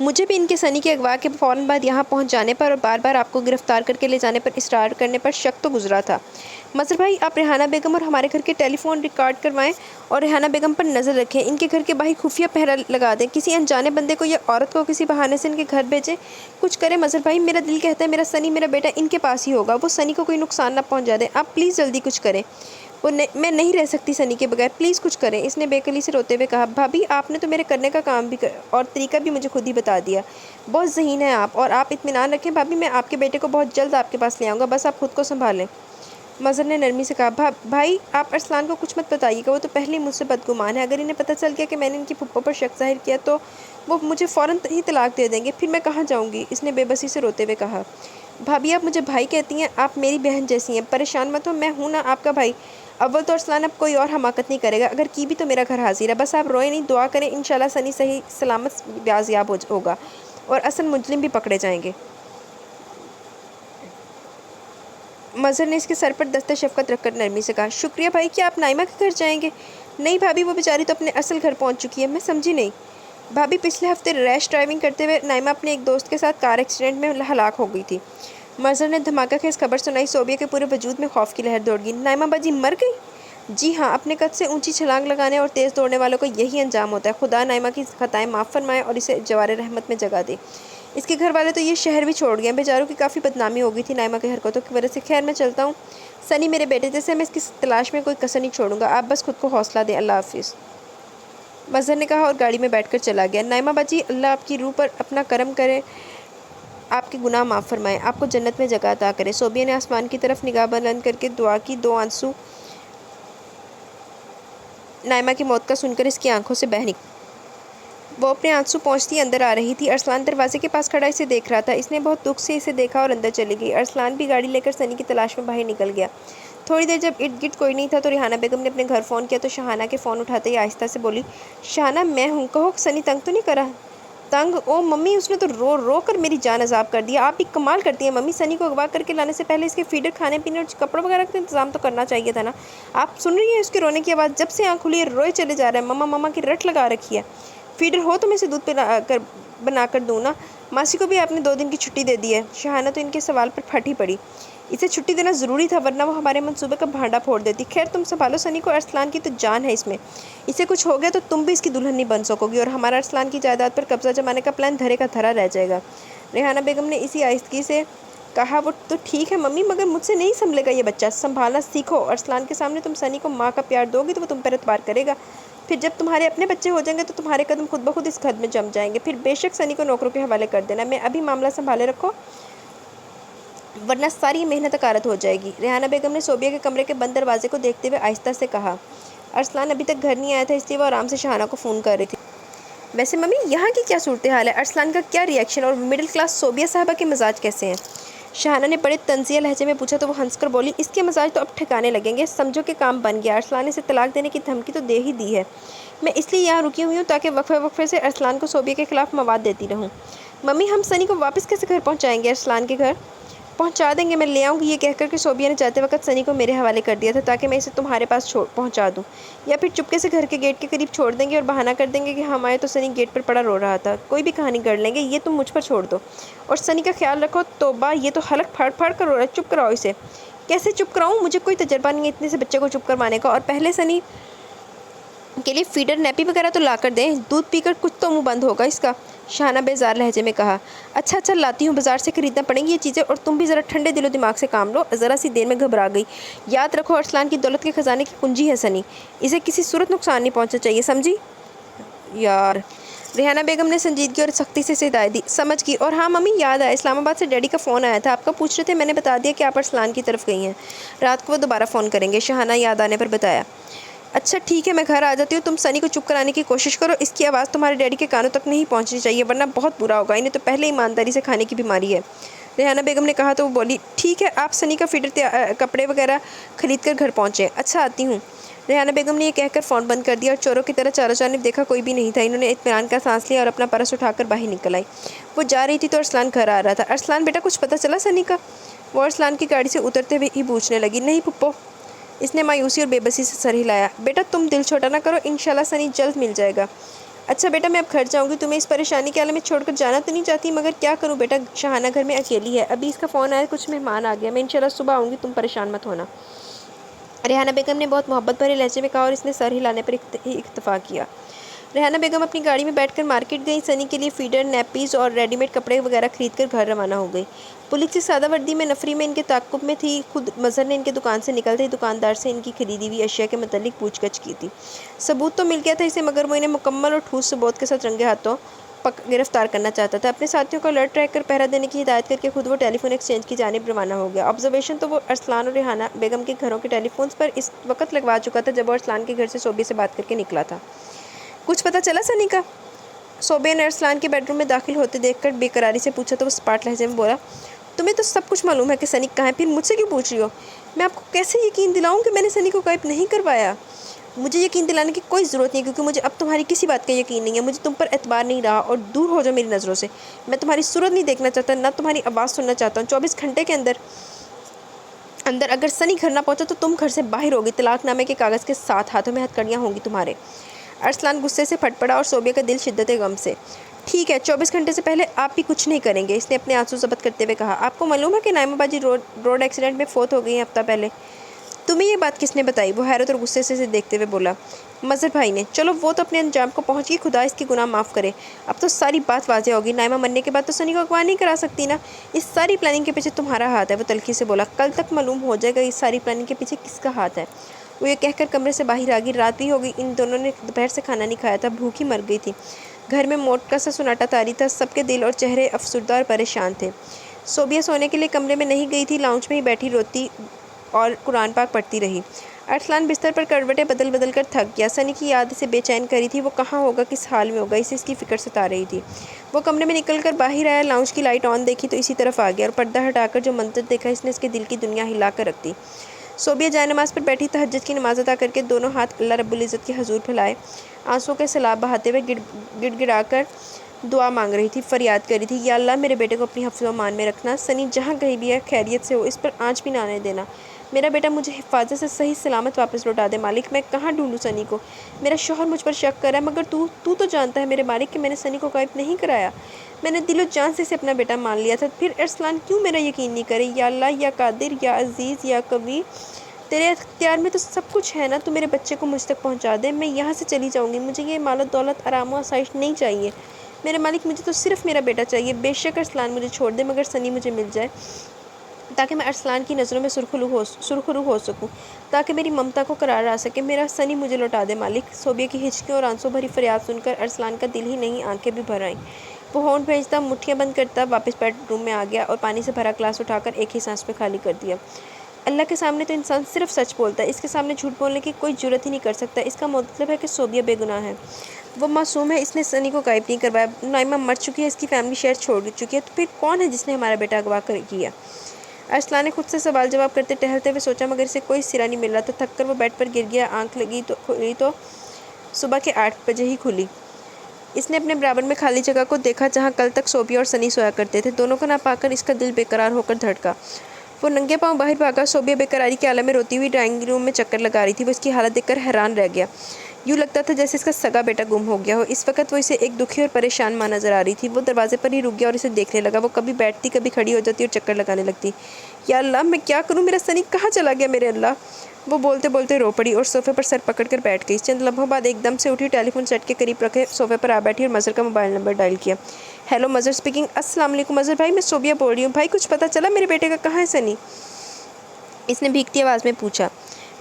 S1: مجھے بھی ان کے سنی کے اغوا کے فوراً بعد یہاں پہنچ جانے پر اور بار بار آپ کو گرفتار کر کے لے جانے پر اصرار کرنے پر شک تو گزرا تھا۔ مظہر بھائی، آپ ریحانہ بیگم اور ہمارے گھر کے ٹیلی فون ریکارڈ کروائیں اور ریحانہ بیگم پر نظر رکھیں، ان کے گھر کے باہر خفیہ پہرا لگا دیں، کسی انجانے بندے کو یا عورت کو کسی بہانے سے ان کے گھر بھیجیں، کچھ کریں مظہر بھائی۔ میرا دل کہتا ہے میرا سنی، میرا بیٹا ان کے پاس ہی ہوگا، وہ سنی کو کوئی نقصان نہ پہنچا دیں، آپ پلیز جلدی کچھ کریں، میں نہیں رہ سکتی سنی کے بغیر، پلیز کچھ کریں، اس نے بے کلی سے روتے ہوئے کہا۔ بھابھی، آپ نے تو میرے کرنے کا کام بھی اور طریقہ بھی مجھے خود ہی بتا دیا، بہت ذہین ہیں آپ، اور آپ اطمینان رکھیں بھابھی، میں آپ کے بیٹے کو بہت جلد آپ کے پاس لے آؤں گا، بس آپ خود کو سنبھالیں۔ مظہر نے نرمی سے کہا، بھائی آپ ارسلان کو کچھ مت بتائیے گا، وہ تو پہلے ہی مجھ سے بدگمان ہے، اگر انہیں پتہ چل گیا کہ میں نے ان کی پھپھو پر شک ظاہر کیا تو وہ مجھے فوراً ہی طلاق دے دیں گے، پھر میں کہاں جاؤں گی، اس نے بے بسی سے روتے ہوئے کہا۔ بھابھی، آپ مجھے بھائی کہتی ہیں، آپ میری بہن جیسی ہیں، پریشان مت ہو، میں ہوں نا آپ کا بھائی، اول تو ارسلان اب کوئی اور حماقت نہیں کرے گا، اگر کی بھی تو میرا گھر حاضر ہے، بس آپ روئیں نہیں، دعا کریں، انشاءاللہ سنی صحیح سلامت بازیاب ہوگا اور اصل مجرم بھی پکڑے جائیں گے۔ مظہر نے اس کے سر پر دستِ شفقت رکھ کر نرمی سے کہا، شکریہ بھائی، کیا آپ نائمہ کے گھر جائیں گے؟ نہیں بھابھی، وہ بیچاری تو اپنے اصل گھر پہنچ چکی ہے، میں سمجھی نہیں۔ بھابھی، پچھلے ہفتے ریش ڈرائیونگ کرتے ہوئے نائمہ اپنے ایک دوست کے ساتھ کار ایکسیڈنٹ میں ہلاک ہو گئی تھی۔ مظہر نے دھماکہ خیز خبر سنائی، صوبیہ کے پورے وجود میں خوف کی لہر دوڑ گئی۔ نائمہ باجی مر گئی؟ جی ہاں، اپنے قد سے اونچی چھلانگ لگانے اور تیز دوڑنے والوں کا یہی انجام ہوتا ہے، خدا نائمہ کی خطائیں معاف فرمائے اور اسے جوار رحمت میں جگہ دے۔ اس کے گھر والے تو یہ شہر بھی چھوڑ گئے ہیں، بیچاروں کی کافی بدنامی ہو گئی تھی نائمہ کی حرکتوں کی وجہ سے۔ خیر میں چلتا ہوں، سنی میرے بیٹے جیسے، میں اس کی تلاش میں کوئی کسر نہیں چھوڑوں گا، آپ بس خود کو حوصلہ دیں، اللہ حافظ، مظہر نے کہا اور گاڑی میں بیٹھ کر چلا گیا۔ نائمہ باجی، اللہ آپ کی روح پر اپنا کرم کرے، آپ کے گناہ معاف فرمائے، آپ کو جنت میں جگہ عطا کرے۔ صوبیہ نے آسمان کی طرف نگاہ بلند کر کے دعا کی، دو آنسو نائمہ کی موت کا سن کر اس کی آنکھوں سے بہہ نکلے۔ وہ اپنے آنسو پہنچتی اندر آ رہی تھی۔ ارسلان دروازے کے پاس کھڑا اسے دیکھ رہا تھا، اس نے بہت دکھ سے اسے دیکھا اور اندر چلی گئی۔ ارسلان بھی گاڑی لے کر سنی کی تلاش میں باہر نکل گیا۔ تھوڑی دیر جب ارد گرد کوئی نہیں تھا تو ریحانہ بیگم نے اپنے گھر فون کیا تو شاہانہ کے فون اٹھاتے ہی آہستہ سے بولی، شاہانہ میں ہوں، کہو سنی تنگ تو نہیں کرا؟ تنگ؟ او ممی، اس نے تو رو رو کر میری جان عذاب کر دیا، آپ بھی کمال کرتی ہیں ممی، سنی کو اغوا کر کے لانے سے پہلے اس کے فیڈر، کھانے پینے اور کپڑوں وغیرہ کا انتظام تو کرنا چاہیے تھا نا۔ آپ سن رہی ہیں اس کے رونے کی آواز؟ جب سے آنکھ کھلی ہے روئے چلے جا رہا ہے، مما مما کی رٹ لگا رکھی ہے۔ فیڈر ہو تو میں اسے دودھ بنا کر دوں نا، ماسی کو بھی آپ نے 2 دن کی چھٹی دے دی ہے۔ شاہانہ تو ان کے سوال پر پھٹ ہی پڑی، اسے چھٹی دینا ضروری تھا ورنہ وہ ہمارے منصوبے کا بھانڈا پھوڑ دیتی۔ خیر تم سنبھالو سنی کو، ارسلان کی تو جان ہے اس میں، اسے کچھ ہو گیا تو تم بھی اس کی دلہن نہیں بن سکو گی اور ہمارا ارسلان کی جائیداد پر قبضہ جمانے کا پلان دھرے کا دھرا رہ جائے گا۔ ریحانہ بیگم نے اسی آہستگی سے کہا، وہ تو ٹھیک ہے ممی، مگر مجھ سے نہیں سنبھلے گا یہ بچہ، سنبھالنا سیکھو، ارسلان کے سامنے تم سنی کو ماں کا پیار دو گی تو وہ تم پر اعتبار کرے گا، پھر جب تمہارے اپنے بچے ہو جائیں گے تو تمہارے قدم خود بخود اس گھر میں جم جائیں گے، پھر بے شک سنی کو نوکروں کے حوالے کر دینا، میں ابھی معاملہ سنبھالے رکھو ورنہ ساری محنت اکارت ہو جائے گی۔ ریحانہ بیگم نے صوبیہ کے کمرے کے بند دروازے کو دیکھتے ہوئے آہستہ سے کہا۔ ارسلان ابھی تک گھر نہیں آیا تھا، اس لیے وہ آرام سے شاہانہ کو فون کر رہی تھی۔ ویسے ممی، یہاں کی کیا صورتحال ہے؟ ارسلان کا کیا ری ایکشن اور مڈل کلاس صوبیہ صاحبہ کے مزاج کیسے ہیں؟ شاہانہ نے بڑے طنزیہ لہجے میں پوچھا تو وہ ہنس کر بولی، اس کے مزاج تو اب ٹھکانے لگیں گے، سمجھو کہ کام بن گیا، ارسلان نے اسے طلاق دینے کی دھمکی تو دے ہی دی ہے، میں اس لیے یہاں رکی ہوئی ہوں تاکہ وقفے وقفے سے ارسلان کو صوبیہ کے خلاف مواد دیتی رہوں۔ ممی، ہم سنی کو واپس کیسے گھر پہنچائیں گے؟ ارسلان کے گھر پہنچا دیں گے، میں لے آؤں گی، یہ کہہ کر کہ صوبیہ نے جاتے وقت سنی کو میرے حوالے کر دیا تھا تاکہ میں اسے تمہارے پاس پہنچا دوں، یا پھر چپکے سے گھر کے گیٹ کے قریب چھوڑ دیں گے اور بہانہ کر دیں گے کہ ہم آئے تو سنی گیٹ پر پڑا رو رہا تھا، کوئی بھی کہانی گڑھ لیں گے، یہ تم مجھ پر چھوڑ دو، اور سنی کا خیال رکھو۔ توبہ، یہ تو حلق پھاڑ پھاڑ کر رو رہا ہے، چپ کراؤ اسے۔ کیسے چپ کراؤں؟ مجھے کوئی تجربہ نہیں ہے اتنے سے بچے کو چپ کروانے کا، اور پہلے سنی کے لیے فیڈر، نیپی وغیرہ تو لا کر دیں، دودھ پی کر کچھ تو منہ بند ہوگا اس کا، شاہانہ بیزار لہجے میں کہا۔ اچھا اچھا، لاتی ہوں، بازار سے خریدنا پڑیں گی یہ چیزیں، اور تم بھی ذرا ٹھنڈے دل و دماغ سے کام لو، ذرا سی دیر میں گھبرا گئی، یاد رکھو ارسلان کی دولت کے خزانے کی کنجی ہے سنی، اسے کسی صورت نقصان نہیں پہنچنا چاہیے، سمجھی؟ یار، ریحانہ بیگم نے سنجیدگی اور سختی سے ہدایت دی۔ سمجھ گئی، اور ہاں ممی، یاد آیا، اسلام آباد سے ڈیڈی کا فون آیا تھا، آپ کا پوچھ رہے تھے، میں نے بتا دیا کہ آپ ارسلان کی طرف گئی ہیں، رات کو وہ دوبارہ فون کریں گے، شاہانہ یاد آنے پر بتایا۔ اچھا ٹھیک ہے، میں گھر آ جاتی ہوں، تم سنی کو چپ کرانے کی کوشش کرو، اس کی آواز تمہارے ڈیڈی کے کانوں تک نہیں پہنچنی چاہیے ورنہ بہت برا ہوگا، انہیں تو پہلے ایمانداری سے کھانے کی بیماری ہے۔ ریحانہ بیگم نے کہا تو وہ بولی، ٹھیک ہے، آپ سنی کا فیڈر کپڑے وغیرہ خرید کر گھر پہنچیں، اچھا آتی ہوں۔ ریحانہ بیگم نے یہ کہہ کر فون بند کر دیا اور چوروں کی طرح چاروں جانب دیکھا، کوئی بھی نہیں تھا، انہوں نے اطمینان کا سانس لیا اور اپنا پرس اٹھا کر باہر نکل آئی۔ وہ جا رہی تھی تو ارسلان گھر آ رہا تھا۔ ارسلان بیٹا، کچھ پتہ چلا سنی کا؟ وہ ارسلان کی گاڑی سے اترتے ہوئے ہی پوچھنے لگی۔ نہیں پھپھو، اس نے مایوسی اور بے بسی سے سر ہلایا۔ بیٹا تم دل چھوٹا نہ کرو، انشاءاللہ سنی جلد مل جائے گا۔ اچھا بیٹا میں اب گھر جاؤں گی، تمہیں اس پریشانی کے عالم میں چھوڑ کر جانا تو نہیں چاہتی، مگر کیا کروں بیٹا، شاہانہ گھر میں اکیلی ہے، ابھی اس کا فون آیا، کچھ مہمان آ گیا، میں انشاءاللہ صبح آؤں گی، تم پریشان مت ہونا، ریحانہ بیگم نے بہت محبت بھرے لہجے میں کہا اور اس نے سر ہلانے پر اکتفا کیا۔ ریحانہ بیگم اپنی گاڑی میں بیٹھ کر مارکیٹ گئی، سنی کے لیے فیڈر، نیپیز اور ریڈی میڈ کپڑے وغیرہ خرید کر گھر روانہ ہو گئی۔ پولیس کی سادہ وردی میں نفری میں ان کے تعاقب میں تھی، خود مظہر نے ان کے دکان سے نکلتے ہی دکاندار سے ان کی خریدی ہوئی اشیاء کے متعلق پوچھ گچھ کی تھی۔ ثبوت تو مل گیا تھا اسے، مگر وہ انہیں مکمل اور ٹھوس ثبوت کے ساتھ رنگے ہاتھوں گرفتار کرنا چاہتا تھا۔ اپنے ساتھیوں کو الرٹ رہ کر پہرا دینے کی ہدایت کر کے خود وہ ٹیلی فون ایکسچینج کی جانب روانہ ہو گیا۔ آبزرویشن تو وہ ارسلان اور ریحانہ بیگم کے گھروں کے ٹیلی فونز پر اس وقت لگوا چکا تھا جب وہ ارسلان کے گھر سے صوبیہ سے بات کر کے نکلا تھا۔ کچھ پتہ چلا سنی کا؟ صوبیہ نے ارسلان کے بیڈ روم میں داخل ہوتے دیکھ کر بے قراری سے پوچھا تو وہ سپاٹ لہجے میں بولا، تمہیں تو سب کچھ معلوم ہے کہ سنی کہاں ہے، پھر مجھ سے کیوں پوچھ رہی ہو؟ میں آپ کو کیسے یقین دلاؤں کہ میں نے سنی کو غائب نہیں کروایا؟ مجھے یقین دلانے کی کوئی ضرورت نہیں ہے، کیونکہ مجھے اب تمہاری کسی بات کا یقین نہیں ہے، مجھے تم پر اعتبار نہیں رہا، اور دور ہو جاؤ میری نظروں سے، میں تمہاری صورت نہیں دیکھنا چاہتا، نہ تمہاری آواز سننا چاہتا ہوں۔ 24 گھنٹے کے اندر اگر سنی گھر نہ پہنچا تو تم گھر سے باہر ہوگی، طلاق نامے کے کاغذ کے ساتھ، ہاتھوں میں ہتھکڑیاں ہوں گی تمہارے۔ ارسلان غصے سے پھٹ پڑا اور صوبیہ کا دل شدت غم سے۔ ٹھیک ہے، 24 گھنٹے سے پہلے آپ بھی کچھ نہیں کریں گے، اس نے اپنے آنسو ضبط کرتے ہوئے کہا۔ آپ کو معلوم ہے کہ نائمہ باجی روڈ ایکسیڈنٹ میں فوت ہو گئی ہیں ہفتہ پہلے؟ تمہیں یہ بات کس نے بتائی؟ وہ حیرت اور غصے سے دیکھتے ہوئے بولا۔ مظہر بھائی نے۔ چلو وہ تو اپنے انجام کو پہنچ گئی، خدا اس کی گناہ معاف کرے، اب تو ساری بات واضح ہوگی، نائمہ مرنے کے بعد تو سنی کو اغوا نہیں کرا سکتی نا، اس ساری پلاننگ کے پیچھے تمہارا ہاتھ ہے، وہ تلخی سے بولا۔ کل تک معلوم ہو جائے گا اس ساری پلاننگ کے پیچھے کس کا ہاتھ ہے۔ وہ یہ کہہ کر کمرے سے باہر آ گئی۔ رات بھی ہو گئی، ان دونوں نے دوپہر سے کھانا نہیں کھایا تھا، بھوک ہی مر گئی تھی۔ گھر میں موٹا سا سناٹا طاری تھا، سب کے دل اور چہرے افسردہ اور پریشان تھے۔ صوبیہ سونے کے لیے کمرے میں نہیں گئی تھی، لاؤنج میں ہی بیٹھی روتی اور قرآن پاک پڑھتی رہی۔ ارسلان بستر پر کروٹیں بدل بدل کر تھک گیا، سنی کی یاد اسے بے چین کری تھی، وہ کہاں ہوگا، کس حال میں ہوگا، اسے اس کی فکر ستا رہی تھی۔ وہ کمرے میں نکل کر باہر آیا، لاؤنج کی لائٹ آن دیکھی تو اسی طرف آ گیا، اور پردہ ہٹا کر جو منظر دیکھا اس نے اس کے دل کی دنیا ہلا کر رکھ دی۔ صوبیہ جائے نماز پر بیٹھی، تہجد کی نماز ادا کر کے دونوں ہاتھ اللہ رب العزت کے حضور پھیلائے آنسوؤں کے سیلاب بہاتے ہوئے گڑ گڑا کر دعا مانگ رہی تھی، فریاد کر رہی تھی، یا اللہ میرے بیٹے کو اپنی حفظ و امان میں رکھنا، سنی جہاں کہیں بھی ہے خیریت سے ہو، اس پر آنچ بھی نہ آنے دینا، میرا بیٹا مجھے حفاظت سے صحیح سلامت واپس لوٹا دے مالک، میں کہاں ڈھونڈوں سنی کو، میرا شوہر مجھ پر شک کر رہا ہے، مگر تو جانتا ہے میرے مالک کہ میں نے سنی کو غائب نہیں کرایا، میں نے دل و جان سے اسے اپنا بیٹا مان لیا تھا، پھر ارسلان کیوں میرا یقین نہیں کرے؟ یا اللہ، یا قادر، یا عزیز، یا قوی، تیرے اختیار میں تو سب کچھ ہے نا، تو میرے بچے کو مجھ تک پہنچا دے، میں یہاں سے چلی جاؤں گی، مجھے یہ مال و دولت، آرام و آسائش نہیں چاہیے، میرے مالک مجھے تو صرف میرا بیٹا چاہیے، بے شک ارسلان مجھے چھوڑ دے مگر سنی مجھے مل جائے، تاکہ میں ارسلان کی نظروں میں سرخرو ہو سکوں، تاکہ میری ممتا کو قرار آ سکے، میرا سنی مجھے لوٹا دے مالک۔ صوبیہ کی ہچکیوں اور آنسوں بھری فریاد سن کر ارسلان کا دل ہی نہیں آنکھیں بھی بھر آئیں۔ وہ ہونٹ بھیجتا، مٹھیاں بند کرتا واپس بیڈ روم میں آ گیا اور پانی سے بھرا گلاس اٹھا کر ایک ہی سانس میں خالی کر دیا۔ اللہ کے سامنے تو انسان صرف سچ بولتا ہے، اس کے سامنے جھوٹ بولنے کی کوئی جرات ہی نہیں کر سکتا، اس کا مطلب ہے کہ صوبیہ بے گناہ ہے، وہ معصوم ہے، اس نے سنی کو غائب نہیں کروایا، نائمہ مر چکی ہے، اس کی فیملی شہر چھوڑ چکی ہے، تو پھر کون ہے جس نے ہمارا بیٹا اغوا کیا؟ ارسلان نے خود سے سوال جواب کرتے ٹہلتے ہوئے سوچا، مگر اسے کوئی سرا نہیں مل رہا تھا، تھک کر وہ بیڈ پر گر گیا، آنکھ کھلی تو صبح کے 8 بجے ہی کھلی۔ اس نے اپنے برابر میں خالی جگہ کو دیکھا جہاں کل تک صوبیہ اور سنی سویا کرتے تھے، دونوں کو نہ پا کر اس کا دل بے قرار ہو کر دھڑکا۔ وہ ننگے پاؤں باہر بھاگا، صوبیہ بے قراری کے عالم میں روتی ہوئی ڈرائنگ روم میں چکر لگا رہی تھی، وہ اس کی حالت دیکھ کر حیران رہ گیا، یوں لگتا تھا جیسے اس کا سگا بیٹا گم ہو گیا ہو، اس وقت وہ اسے ایک دکھی اور پریشان ماں نظر آ رہی تھی۔ وہ دروازے پر ہی رک گیا اور اسے دیکھنے لگا، وہ کبھی بیٹھتی کبھی کھڑی ہو جاتی اور چکر لگانے لگتی۔ یا اللہ، میں کیا کروں، میرا سنی کہاں چلا گیا میرے اللہ؟ وہ بولتے بولتے رو پڑی اور صوفے پر سر پکڑ کر بیٹھ گئی۔ چند لمحوں بعد ایک دم سے اٹھی، ٹیلی فون سیٹ کے قریب رکھے صوفے پر آ بیٹھی اور مظہر کا موبائل نمبر ڈائل کیا۔ ہیلو، مظہر اسپیکنگ۔ السلام علیکم مظہر بھائی، میں صوبیہ بول رہی ہوں، بھائی کچھ پتہ چلا میرے بیٹے کا کہاں ہے سنی؟ اس نے بھیگتی آواز میں پوچھا۔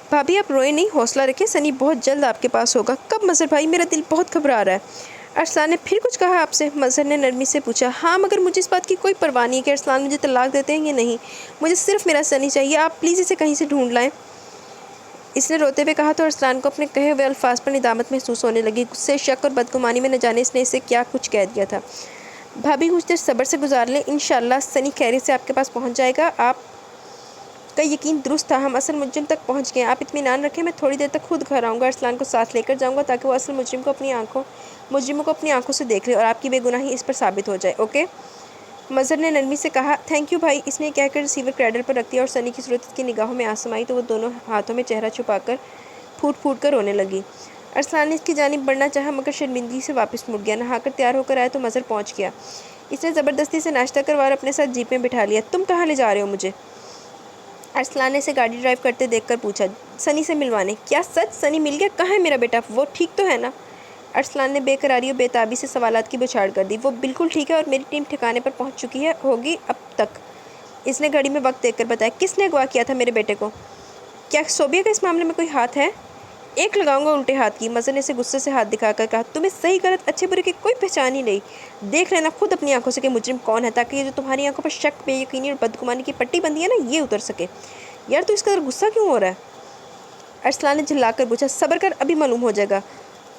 S1: بھابھی آپ روئیں نہیں، حوصلہ رکھیں، سنی بہت جلد آپ کے پاس ہوگا۔ کب مظہر بھائی؟ میرا دل بہت گھبرا رہا ہے۔ ارسلان نے پھر کچھ کہا آپ سے؟ مظہر نے نرمی سے پوچھا۔ ہاں، مگر مجھے اس بات کی کوئی پرواہ نہیں ہے کہ ارسلان مجھے طلاق دیتے ہیں یا نہیں، مجھے صرف میرا سنی چاہیے، آپ پلیز اسے کہیں سے ڈھونڈ لائیں، اس نے روتے ہوئے کہا تو ارسلان کو اپنے کہے ہوئے الفاظ پر ندامت محسوس ہونے لگی، غصے، شک اور بدگمانی میں نہ جانے اس نے اسے کیا کچھ کہہ دیا تھا۔ بھابھی کچھ دیر صبر سے گزار لیں، انشاءاللہ سنی خیریت سے آپ کے پاس پہنچ جائے گا، آپ کا یقین درست تھا، ہم اصل مجرم تک پہنچ گئے ہیں، آپ اطمینان رکھیں، میں تھوڑی دیر تک خود گھر آؤں گا، ارسلان کو ساتھ لے کر جاؤں گا تاکہ وہ اصل مجرموں کو اپنی آنکھوں سے دیکھ لے اور آپ کی بے گناہی اس پر ثابت ہو جائے، اوکے؟ مظہر نے نرمی سے کہا۔ تھینک یو بھائی، اس نے کہہ کر ریسیور کریڈل پر رکھ دیا اور سنی کی صورت کی نگاہوں میں آنسو آئی تو وہ دونوں ہاتھوں میں چہرہ چھپا کر پھوٹ پھوٹ کر رونے لگی۔ ارسلان نے اس کی جانب بڑھنا چاہا مگر شرمندگی سے واپس مڑ گیا۔ نہا کر تیار ہو کر آیا تو مظہر پہنچ گیا۔ اس نے زبردستی سے ناشتہ کروا اور اپنے ساتھ جیپ میں بٹھا لیا۔ تم کہاں لے جا رہے ہو مجھے؟ ارسلان نے اسے گاڑی ڈرائیو کرتے دیکھ کر پوچھا۔ سنی سے ملوانے۔ کیا سچ؟ سنی مل گیا؟ کہاں ہے میرا بیٹا؟ وہ ٹھیک تو ہے نا؟ ارسلان نے بے قراری اور بے تابی سے سوالات کی بچھاڑ کر دی۔ وہ بالکل ٹھیک ہے اور میری ٹیم ٹھکانے پر پہنچ چکی ہوگی اب تک، اس نے گھڑی میں وقت دیکھ کر بتایا۔ کس نے اغوا کیا تھا میرے بیٹے کو؟ کیا صوبیہ کا اس معاملے میں کوئی ہاتھ ہے؟ ایک لگاؤں گا الٹے ہاتھ کی، مظہر نے اسے غصے سے ہاتھ دکھا کر کہا۔ تمہیں صحیح غلط اچھے برے کی کوئی پہچان ہی نہیں۔ دیکھ لینا خود اپنی آنکھوں سے کہ مجرم کون ہے، تاکہ یہ جو تمہاری آنکھوں پر شک، بے یقینی اور بدگمانی کی پٹی بندھی ہے نا، یہ اتر سکے۔ یار تو اس قدر غصہ کیوں ہو رہا ہے؟ ارسلان نے جھلا کر پوچھا۔ صبر کر، ابھی معلوم ہو جائے گا،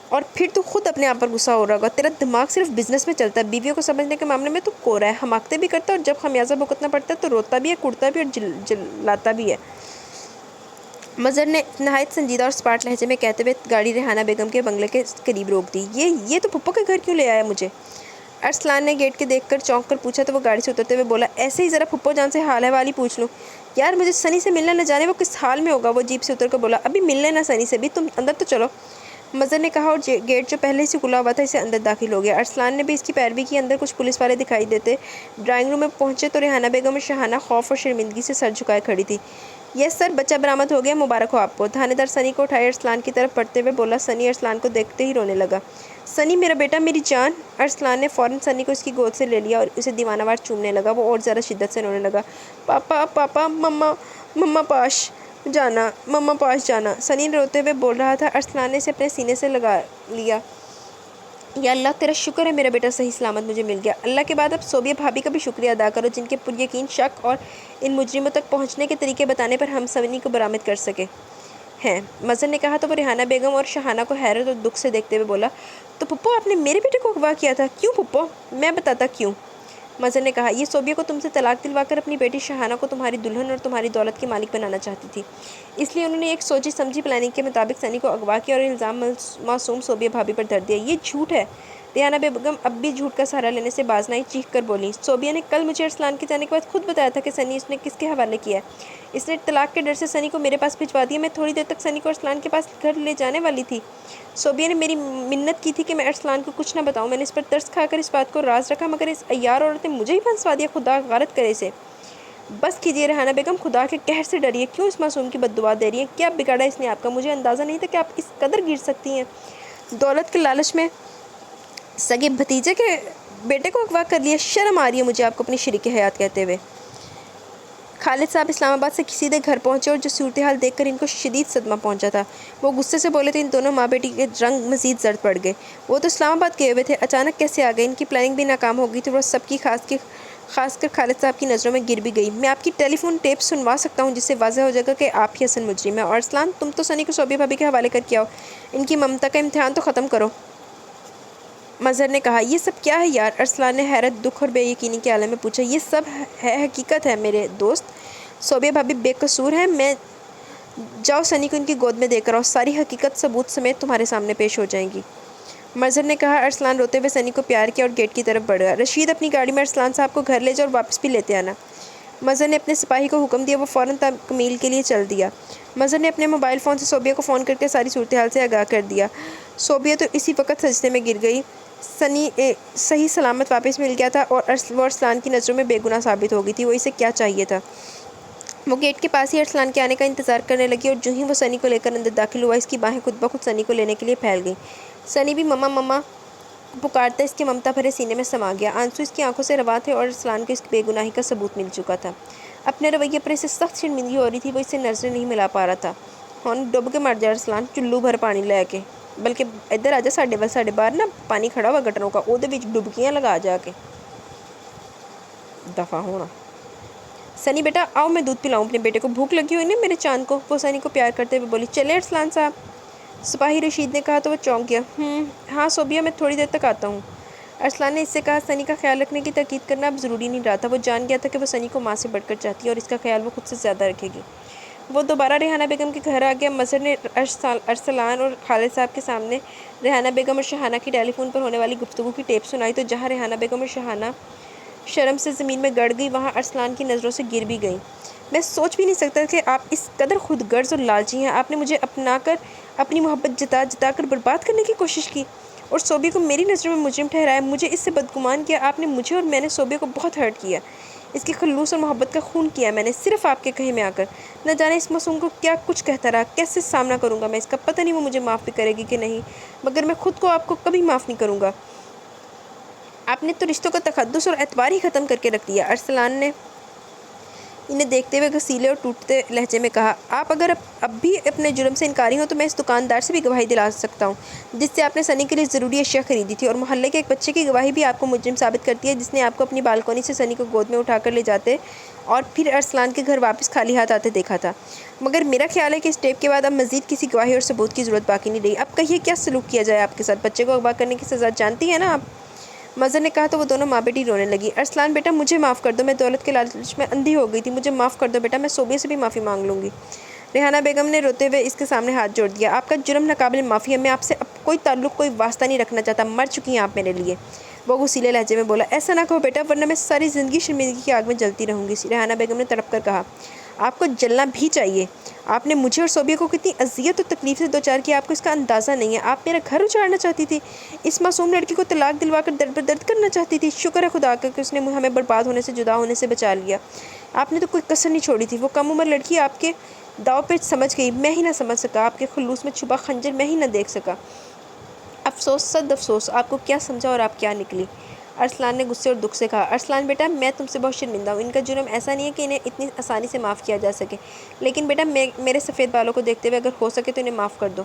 S1: اور پھر تو خود اپنے آپ پر غصہ ہو رہا ہوگا۔ تیرا دماغ صرف بزنس میں چلتا ہے، بیویوں کو سمجھنے کے معاملے میں تو کورا ہے، حماقتیں بھی کرتا ہے اور جب خمیازہ بھگتنا پڑتا ہے تو روتا بھی ہے، کڑتا بھی اور جلاتا بھی ہے، مظہر نے نہایت سنجیدہ اور سپاٹ لہجے میں کہتے ہوئے گاڑی ریحانہ بیگم کے بنگلے کے قریب روک دی۔ یہ تو پھپھو کے گھر کیوں لے آیا مجھے؟ ارسلان نے گیٹ کے دیکھ کر چونک کر پوچھا تو وہ گاڑی سے اترتے ہوئے بولا۔ ایسے ہی ذرا پھپھو جان سے حال احوال ہی پوچھ لوں۔ یار مجھے سنی سے ملنا، نہ جانے وہ کس حال میں ہوگا۔ وہ جیپ سے اتر کر بولا۔ ابھی ملنے نہ سنی سے بھی، تم اندر تو چلو، مظہر نے کہا، اور گیٹ جو پہلے سے کھلا ہوا تھا اسے اندر داخل ہو گیا۔ ارسلان نے بھی اس کی پیروی کی۔ اندر کچھ پولیس والے دکھائی دیتے ڈرائنگ روم میں پہنچے تو ریحانہ بیگم اور شاہانہ خوف اور شرمندگی سے سر جھکائے کھڑی تھی۔ یس سر، بچہ برآمد ہو گیا، مبارک ہو آپ کو۔ تھانے دار سنی کو اٹھائے ارسلان کی طرف بڑھتے ہوئے بولا۔ سنی ارسلان کو دیکھتے ہی رونے لگا۔ سنی میرا بیٹا، میری جان۔ ارسلان نے فوراً سنی کو اس کی گود سے لے لیا اور اسے دیوانہ وار چومنے لگا۔ وہ اور زیادہ شدت سے رونے لگا۔ پاپا پاپا، مما مما پاش جانا، مما پاش جانا، سنی روتے ہوئے بول رہا تھا۔ ارسلان نے اسے اپنے سینے سے لگا لیا۔ یا اللہ تیرا شکر ہے میرا بیٹا صحیح سلامت مجھے مل گیا۔ اللہ کے بعد اب صوبیہ بھابھی کا بھی شکریہ ادا کرو جن کے پر یقین شک اور ان مجرموں تک پہنچنے کے طریقے بتانے پر ہم سنی کو برآمد کر سکے ہیں، مظہر نے کہا تو وہ ریحانہ بیگم اور شاہانہ کو حیرت اور دکھ سے دیکھتے ہوئے بولا۔ تو پھپھو آپ نے میرے بیٹے کو اغوا کیا تھا؟ کیوں پھپھو؟ میں بتاتا کیوں، مظہر نے کہا۔ یہ صوبیہ کو تم سے طلاق دلوا کر اپنی بیٹی شاہانہ کو تمہاری دلہن اور تمہاری دولت کی مالک بنانا چاہتی تھی، اس لیے انہوں نے ایک سوچی سمجھی پلاننگ کے مطابق سنی کو اغوا کیا اور الزام معصوم صوبیہ بھابھی پر دھر دیا۔ یہ جھوٹ ہے۔ ریحانہ بیگم اب بھی جھوٹ کا سہارا لینے سے باز نہ آئی، چیخ کر بولی۔ صوبیہ نے کل مجھے ارسلان کے جانے کے بعد خود بتایا تھا کہ سنی اس نے کس کے حوالے کیا ہے، اس نے طلاق کے ڈر سے سنی کو میرے پاس بھجوا دیا۔ میں تھوڑی دیر تک سنی کو ارسلان کے پاس گھر لے جانے والی تھی، صوبیہ نے میری منت کی تھی کہ میں ارسلان کو کچھ نہ بتاؤں، میں نے اس پر ترس کھا کر اس بات کو راز رکھا، مگر اس عیار عورت نے مجھے ہی پھنسوا دیا۔ خدا غارت کرے اسے۔ بس کیجیے ریحانہ بیگم، خدا کے قہر سے ڈریے، کیوں اس معصوم کی بد دعا دے رہی ہیں؟ کیا بگاڑا اس نے آپ کا؟ مجھے اندازہ نہیں تھا کہ آپ اس قدر گر سکتی ہیں۔ دولت کے لالچ میں سگے بھتیجے کے بیٹے کو اغوا کر لیا، شرم آ رہی ہے مجھے آپ کو اپنی شریک حیات کہتے ہوئے۔ خالد صاحب اسلام آباد سے سیدھے گھر پہنچے اور جو صورتحال دیکھ کر ان کو شدید صدمہ پہنچا تھا، وہ غصے سے بولے تھے۔ ان دونوں ماں بیٹی کے رنگ مزید زرد پڑ گئے۔ وہ تو اسلام آباد گئے ہوئے تھے، اچانک کیسے آ گئے؟ ان کی پلاننگ بھی ناکام ہو گئی تھی، وہ سب کی خاص کر خالد صاحب کی نظروں میں گر بھی گئی۔ میں آپ کی ٹیلی فون ٹیپ سنوا سکتا ہوں جس سے واضح ہو جائے گا کہ آپ ہی اصل مجرم ہیں۔ اور ارسلان، تم تو سنی کو صوبیہ بھابھی کے حوالے کر کے آؤ، ان کی ممتا کا امتحان تو ختم کرو، مظہر نے کہا۔ یہ سب کیا ہے یار؟ ارسلان نے حیرت، دکھ اور بے یقینی کے عالم میں پوچھا۔ یہ سب ہے حقیقت ہے میرے دوست، صوبیہ بھابھی بے قصور ہیں، میں جاؤ سنی کو ان کی گود میں دے کر آؤ، ساری حقیقت ثبوت سمیت تمہارے سامنے پیش ہو جائیں گی، مظہر نے کہا۔ ارسلان روتے ہوئے سنی کو پیار کیا اور گیٹ کی طرف بڑھ گیا۔ رشید، اپنی گاڑی میں ارسلان صاحب کو گھر لے جاؤ اور واپس بھی لیتے آنا، مظہر نے اپنے سپاہی کو حکم دیا۔ وہ فوراً تکمیل کے لیے چل دیا۔ مظہر نے اپنے موبائل فون سے صوبیہ کو فون کر کے ساری صورتحال سے آگاہ کر دیا۔ صوبیہ تو اسی وقت سجدے میں گر گئی۔ سنی صحیح سلامت واپس مل گیا تھا اور وہ ارسلان کی نظروں میں بے گناہ ثابت ہو گئی تھی۔ وہ اسے کیا چاہیے تھا؟ وہ گیٹ کے پاس ہی ارسلان کے آنے کا انتظار کرنے لگی اور جو ہی وہ سنی کو لے کر اندر داخل ہوا، اس کی باہیں خود بخود سنی کو لینے کے لیے پھیل گئیں۔ سنی بھی مما مما پکارتا اس کے ممتا بھرے سینے میں سما گیا۔ آنسو اس کی آنکھوں سے رواں تھے اور ارسلان کو اس کی بے گناہی کا ثبوت مل چکا تھا۔ اپنے رویے پر اسے سخت شرمندگی ہو رہی تھی، وہ اس سے نظریں نہیں ملا پا رہا تھا۔ ہن ڈب کے مر جا ارسلان، چلو بھر پانی لے کے، بلکہ ادھر آ جا ساڈے باہر نا پانی کھڑا ہوا گٹروں کا، وہ ڈبکیاں لگا جا کے دفع ہونا۔ سنی بیٹا آؤ، میں دودھ پلاؤں اپنے بیٹے کو، بھوک لگی ہوئی نا میرے چاند کو، وہ سنی کو پیار کرتے ہوئے بولی۔ چلے ارسلان صاحب، سپاہی رشید نے کہا تو وہ چونک گیا۔ ہاں صوبیہ، میں تھوڑی دیر تک آتا ہوں، ارسلان نے اس سے کہا۔ سنی کا خیال رکھنے کی تاکید کرنا اب ضروری نہیں رہا تھا، وہ جان گیا تھا کہ وہ سنی کو ماں سے بڑھ کر چاہتی ہے اور اس کا خیال وہ خود سے زیادہ رکھے گی۔ وہ دوبارہ ریحانہ بیگم کے گھر آ گیا۔ مظہر نے ارسلان اور خالد صاحب کے سامنے ریحانہ بیگم اور شاہانہ کی ٹیلی فون پر ہونے والی گفتگو کی ٹیپ سنائی تو جہاں ریحانہ بیگم اور شاہانہ شرم سے زمین میں گڑ گئی، وہاں ارسلان کی نظروں سے گر بھی گئیں۔ میں سوچ بھی نہیں سکتا کہ آپ اس قدر خود غرض اور لالچی ہیں۔ آپ نے مجھے اپنا کر اپنی محبت جتا کر برباد کرنے کی کوشش کی اور صوبیہ کو میری نظروں میں مجرم ٹھہرایا، مجھے اس سے بدگمان کیا۔ آپ نے مجھے اور میں نے صوبیہ کو بہت ہرٹ کیا، اس کی خلوص اور محبت کا خون کیا میں نے، صرف آپ کے کہے میں آ کر۔ نہ جانے اس معصوم کو کیا کچھ کہتا رہا، کیسے سامنا کروں گا میں اس کا، پتہ نہیں وہ مجھے معاف بھی کرے گی کہ نہیں، مگر میں خود کو آپ کو کبھی معاف نہیں کروں گا۔ آپ نے تو رشتوں کا تقدس اور اعتبار ہی ختم کر کے رکھ دیا۔ ارسلان نے انہیں دیکھتے ہوئے غصیلے اور ٹوٹتے لہجے میں کہا، آپ اگر اب بھی اپنے جرم سے انکاری ہوں تو میں اس دکاندار سے بھی گواہی دلا سکتا ہوں جس سے آپ نے سنی کے لیے ضروری اشیاء خریدی تھی، اور محلے کے ایک بچے کی گواہی بھی آپ کو مجرم ثابت کرتی ہے جس نے آپ کو اپنی بالکونی سے سنی کو گود میں اٹھا کر لے جاتے اور پھر ارسلان کے گھر واپس خالی ہاتھ آتے دیکھا تھا۔ مگر میرا خیال ہے کہ اس ٹیپ کے بعد اب مزید کسی گواہی اور ثبوت کی ضرورت باقی نہیں رہی۔ اب کہیے کیا سلوک کیا جائے آپ کے ساتھ؟ بچے کو اغوا کرنے کی سزا جانتی ہیں نا آپ؟ مظہر نے کہا تو وہ دونوں ماں بیٹی رونے لگی۔ ارسلان بیٹا مجھے معاف کر دو، میں دولت کے لالچ میں اندھی ہو گئی تھی، مجھے معاف کر دو بیٹا، میں صوبیہ سے بھی معافی مانگ لوں گی۔ ریحانہ بیگم نے روتے ہوئے اس کے سامنے ہاتھ جوڑ دیا، آپ کا جرم ناقابل معافی ہے، میں آپ سے اب کوئی تعلق کوئی واسطہ نہیں رکھنا چاہتا، مر چکی ہیں آپ میرے لیے۔ وہ غصیلے لہجے میں بولا، ایسا نہ کہو بیٹا ورنہ میں ساری زندگی شرمندگی کی آگ میں جلتی رہوں گی۔ ریحانہ بیگم نے تڑپ کر کہا، آپ کو جلنا بھی چاہیے، آپ نے مجھے اور صوبیہ کو کتنی اذیت اور تکلیف سے دوچار کیا آپ کو اس کا اندازہ نہیں ہے۔ آپ میرا گھر اجاڑنا چاہتی تھی، اس معصوم لڑکی کو طلاق دلوا کر درد بدرد کرنا چاہتی تھی، شکر ہے خدا کا کہ اس نے ہمیں برباد ہونے سے جدا ہونے سے بچا لیا۔ آپ نے تو کوئی کسر نہیں چھوڑی تھی، وہ کم عمر لڑکی آپ کے داؤ پہ سمجھ گئی، میں ہی نہ سمجھ سکا، آپ کے خلوص میں چھپا خنجر میں ہی نہ دیکھ سکا، افسوس صد افسوس، آپ کو کیا سمجھا اور آپ کیا نکلی۔ ارسلان نے غصے اور دکھ سے کہا، ارسلان بیٹا میں تم سے بہت شرمندہ ہوں، ان کا جرم ایسا نہیں ہے کہ انہیں اتنی آسانی سے معاف کیا جا سکے، لیکن بیٹا میرے سفید بالوں کو دیکھتے ہوئے اگر ہو سکے تو انہیں معاف کر دو۔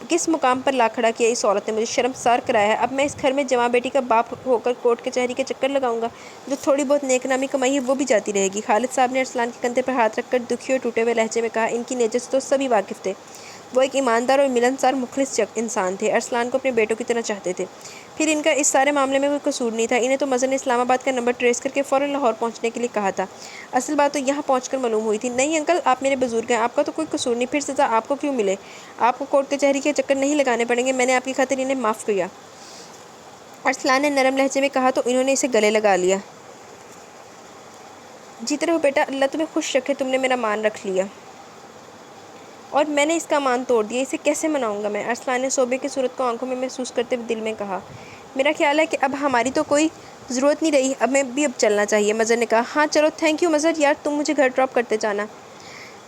S1: کس مقام پر لا کھڑا کیا اس عورت نے مجھے، شرمسار کرایا ہے۔ اب میں اس گھر میں جوان بیٹی کا باپ ہو کر کورٹ کچہری کے چکر لگاؤں گا، جو تھوڑی بہت نیک نامی کمائی ہے وہ بھی جاتی رہے گی۔ خالد صاحب نے ارسلان کے کندھے پر ہاتھ رکھ کر دکھی اور ٹوٹے ہوئے لہجے میں کہا، ان کی نیچر سے تو سبھی واقف تھے، وہ ایک ایماندار اور ملنسار مخلص انسان تھے، ارسلان کو اپنے بیٹوں کی طرح چاہتے تھے، پھر ان کا اس سارے معاملے میں کوئی قصور نہیں تھا، انہیں تو مظہر نے اسلام آباد کا نمبر ٹریس کر کے فوراً لاہور پہنچنے کے لیے کہا تھا، اصل بات تو یہاں پہنچ کر معلوم ہوئی تھی۔ نہیں انکل آپ میرے بزرگ ہیں، آپ کا تو کوئی قصور نہیں، پھر سزا آپ کو کیوں ملے، آپ کو کورٹ کچہری کے چکر نہیں لگانے پڑیں گے، میں نے آپ کی خاطر انہیں معاف کیا۔ ارسلان نے نرم لہجے میں کہا تو انہوں نے اسے گلے لگا لیا۔ جیتے رہو بیٹا، اللہ تمہیں خوش رکھے، تم نے میرا مان رکھ لیا اور میں نے اس کا مان توڑ دیا، اسے کیسے مناؤں گا میں؟ ارسلان نے صوبیہ کی صورت کو آنکھوں میں محسوس کرتے ہوئے دل میں کہا، میرا خیال ہے کہ اب ہماری تو کوئی ضرورت نہیں رہی، اب چلنا چاہیے۔ مظہر نے کہا، ہاں چلو، تھینک یو مظہر، یار تم مجھے گھر ڈراپ کرتے جانا۔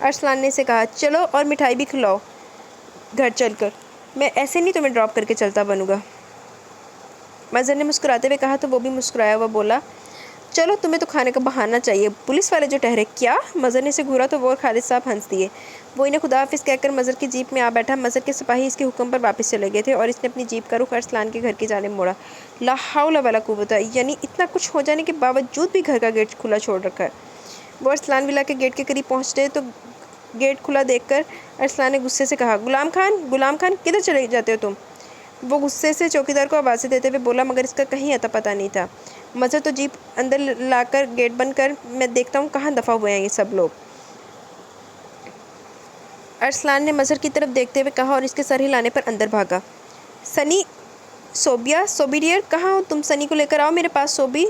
S1: ارسلان نے اسے کہا، چلو اور مٹھائی بھی کھلاؤ گھر چل کر، میں ایسے نہیں تمہیں ڈراپ کر کے چلتا بنوں گا۔ مظہر نے مسکراتے ہوئے کہا تو وہ بھی مسکرایا ہوا بولا، چلو تمہیں تو کھانے کا بہانہ چاہیے، پولیس والے جو ٹھہرے۔ کیا؟ مظہر نے اسے گھورا تو وہ اور خالد صاحب ہنس دیے۔ وہ انہیں خدا حافظ کہہ کر مظہر کی جیپ میں آ بیٹھا۔ مظہر کے سپاہی اس کے حکم پر واپس چلے گئے تھے اور اس نے اپنی جیپ کا رخ ارسلان کے گھر کی جانب موڑا۔ لا حول ولا قوت، یعنی اتنا کچھ ہو جانے کے باوجود بھی گھر کا گیٹ کھلا چھوڑ رکھا ہے۔ وہ ارسلان ولا کے گیٹ کے قریب پہنچے تو گیٹ کھلا دیکھ کر ارسلان نے غصے سے کہا، غلام خان کدھر چلے جاتے ہو تم؟ وہ غصے سے چوکیدار کو آوازیں دیتے ہوئے بولا، مگر اس کا کہیں اتا پتہ نہیں تھا۔ مظہر تو جیپ اندر لا کر گیٹ بند کر، میں دیکھتا ہوں کہاں دفع ہوئے ہیں یہ سب لوگ۔ ارسلان نے مظہر کی طرف دیکھتے ہوئے کہا اور اس کے سر ہلانے پر اندر بھاگا۔ سنی، صوبی ڈیئر کہاں ہو تم؟ سنی کو لے کر آؤ میرے پاس، صوبی۔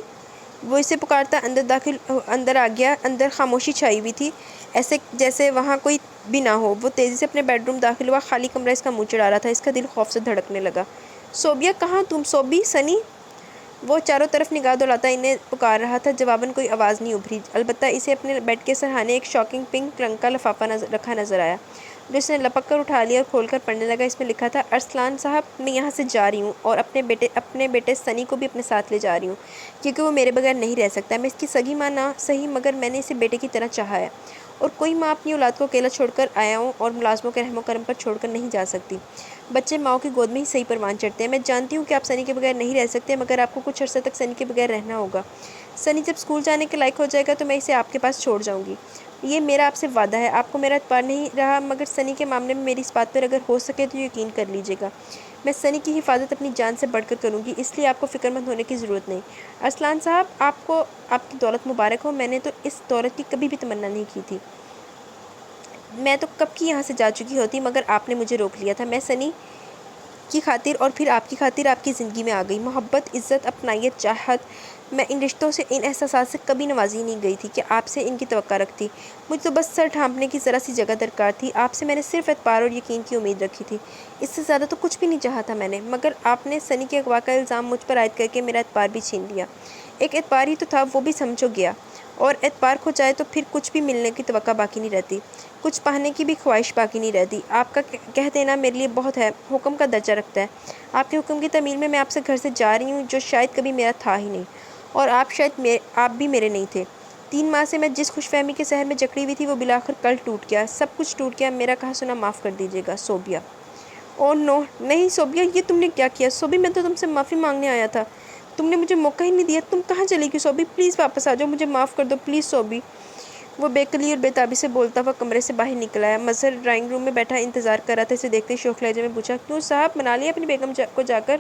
S1: وہ اسے پکارتا اندر آ گیا۔ اندر خاموشی چھائی ہوئی تھی، ایسے جیسے وہاں کوئی بھی نہ ہو۔ وہ تیزی سے اپنے بیڈ روم داخل ہوا، خالی کمرہ اس کا منہ چڑھا رہا تھا، اس کا دل خوف سے دھڑکنے لگا۔ صوبیہ کہاں تم؟ صوبی، سنی۔ وہ چاروں طرف نگاہ دوڑاتا انہیں پکار رہا تھا، جواباً کوئی آواز نہیں ابھری، البتہ اسے اپنے بیڈ کے سرہانے ایک شاکنگ پنک رنگ کا لفافہ رکھا نظر آیا، جو اس نے لپک کر اٹھا لیا اور کھول کر پڑھنے لگا۔ اس میں لکھا تھا، ارسلان صاحب میں یہاں سے جا رہی ہوں اور اپنے بیٹے سنی کو بھی اپنے ساتھ لے جا رہی ہوں، کیونکہ وہ میرے بغیر نہیں رہ سکتا۔ میں اس کی سگی ماں نہ صحیح مگر میں نے اسے بیٹے کی طرح چاہا ہے، اور کوئی ماں اپنی اولاد کو اکیلا چھوڑ کر آیاؤں اور ملازموں کے رحم و کرم پر چھوڑ کر نہیں جا سکتی۔ بچے ماؤں کی گود میں ہی صحیح پروان چڑھتے ہیں۔ میں جانتی ہوں کہ آپ سنی کے بغیر نہیں رہ سکتے، مگر آپ کو کچھ عرصے تک سنی کے بغیر رہنا ہوگا۔ سنی جب اسکول جانے کے لائق ہو جائے گا تو میں اسے آپ کے پاس چھوڑ جاؤں گی، یہ میرا آپ سے وعدہ ہے۔ آپ کو میرا اعتبار نہیں رہا مگر سنی کے معاملے میں میری اس بات پر اگر ہو سکے تو یقین کر لیجیے گا، میں سنی کی حفاظت اپنی جان سے بڑھ کر کروں گی، اس لیے آپ کو فکر مند ہونے کی ضرورت نہیں۔ ارسلان صاحب آپ کو آپ کی دولت مبارک ہو، میں نے تو اس دولت کی کبھی بھی تمنا نہیں کی تھی، میں تو کب کی یہاں سے جا چکی ہوتی، مگر آپ نے مجھے روک لیا تھا۔ میں سنی کی خاطر اور پھر آپ کی خاطر آپ کی زندگی میں آ گئی۔ محبت، عزت، اپنائیت، چاہت، میں ان رشتوں سے، ان احساسات سے کبھی نوازی نہیں گئی تھی کہ آپ سے ان کی توقع رکھتی۔ مجھے تو بس سر ڈھانپنے کی ذرا سی جگہ درکار تھی۔ آپ سے میں نے صرف اعتبار اور یقین کی امید رکھی تھی، اس سے زیادہ تو کچھ بھی نہیں چاہا تھا میں نے، مگر آپ نے سنی کے اغوا کا الزام مجھ پر عائد کر کے میرا اعتبار بھی چھین لیا۔ ایک اعتبار ہی تو تھا، وہ بھی سمجھو گیا، اور اعتبار کھو جائے تو پھر کچھ بھی ملنے کی توقع باقی نہیں رہتی، کچھ پانے کی بھی خواہش باقی نہیں رہتی۔ آپ کا کہہ دینا میرے لیے بہت ہے، حکم کا درجہ رکھتا ہے۔ آپ کے حکم کی تعمیل میں آپ سے گھر سے جا رہی ہوں، جو شاید کبھی میرا تھا ہی نہیں، اور آپ بھی میرے نہیں تھے۔ 3 ماہ سے میں جس خوش فہمی کے سحر میں جکڑی ہوئی تھی وہ بالآخر کل ٹوٹ گیا، سب کچھ ٹوٹ گیا۔ میرا کہا سنا معاف کر دیجیے گا صوبیہ۔ اوہ نو، نہیں صوبیہ، یہ تم نے کیا کیا؟ صوبی، میں تو تم سے معافی مانگنے آیا تھا، تم نے مجھے موقع ہی نہیں دیا۔ تم کہاں چلی گئی صوبی؟ پلیز واپس آ جاؤ، مجھے معاف کر دو پلیز صوبی۔ وہ بے کلی اور بے تابی سے بولتا ہوا کمرے سے باہر نکل آیا۔ مظہر ڈرائنگ روم میں بیٹھا انتظار کر رہا تھا، اسے دیکھتے شوخ لہجے میں پوچھا، کیوں صاحب، منا لیا اپنی بیگم کو جا کر؟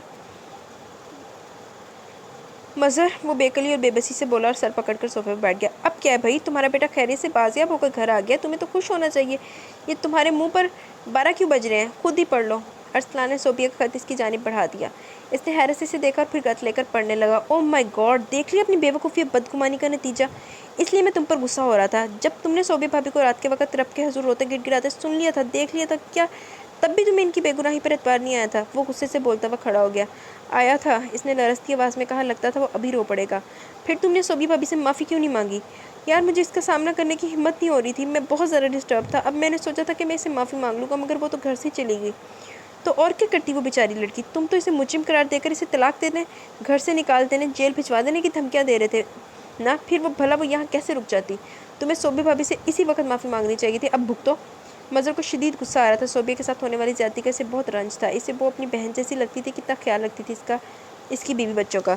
S1: مظہر، وہ بے کلی اور بے بسی سے بولا اور سر پکڑ کر صوفے پر بیٹھ گیا۔ اب کیا ہے بھائی، تمہارا بیٹا خیریت سے بازیاب ہو کر گھر آ گیا، تمہیں تو خوش ہونا چاہیے، یہ تمہارے منہ پر 12 کیوں بج رہے ہیں؟ خود ہی پڑھ لو۔ ارسلان نے صوبیہ کا خط اس کی جانب بڑھا دیا۔ اس نے حیرت سے اسے دیکھا اور پھر خط لے کر پڑھنے لگا۔ اوہ مائی گاڈ، دیکھ لیا اپنی بے وقوفی اور بدگمانی کا نتیجہ؟ اس لیے میں تم پر غصہ ہو رہا تھا جب تم نے صوبیہ بھابی کو رات کے وقت رب کے حضور روتے گڑ گڑاتے سن لیا تھا، دیکھ لیا تھا کیا؟ تب بھی تمہیں ان کی بے گناہی پر اعتبار نہیں آیا تھا؟ وہ غصے سے بولتا ہوا کھڑا ہو گیا۔ آیا تھا، اس نے لرزتی آواز میں کہا، لگتا تھا وہ ابھی رو پڑے گا۔ پھر تم نے صوبیہ بھابی سے معافی کیوں نہیں مانگی؟ یار مجھے اس کا سامنا کرنے کی ہمت نہیں ہو رہی تھی، میں بہت زیادہ ڈسٹرب تھا۔ اب میں نے سوچا تھا کہ میں اسے معافی مانگ لوں گا، مگر وہ تو گھر سے چلی گئی۔ تو اور کیا کرتی وہ بیچاری لڑکی؟ تم تو اسے مجرم قرار دے کر اسے طلاق دینے، گھر سے نکال دینے، جیل بھجوا دینے کی دھمکیاں دے رہے تھے نا؟ پھر وہ یہاں کیسے رک جاتی؟ تمہیں صوبیہ بھابی سے اسی وقت معافی مانگنی چاہیے تھی، اب بھگتو۔ مظہر کو شدید غصہ آ رہا تھا، صوبیہ کے ساتھ ہونے والی زیادتی کا اسے بہت رنج تھا، اسے وہ اپنی بہن جیسی لگتی تھی، کتنا خیال رکھتی تھی اس کی بیوی بچوں کا۔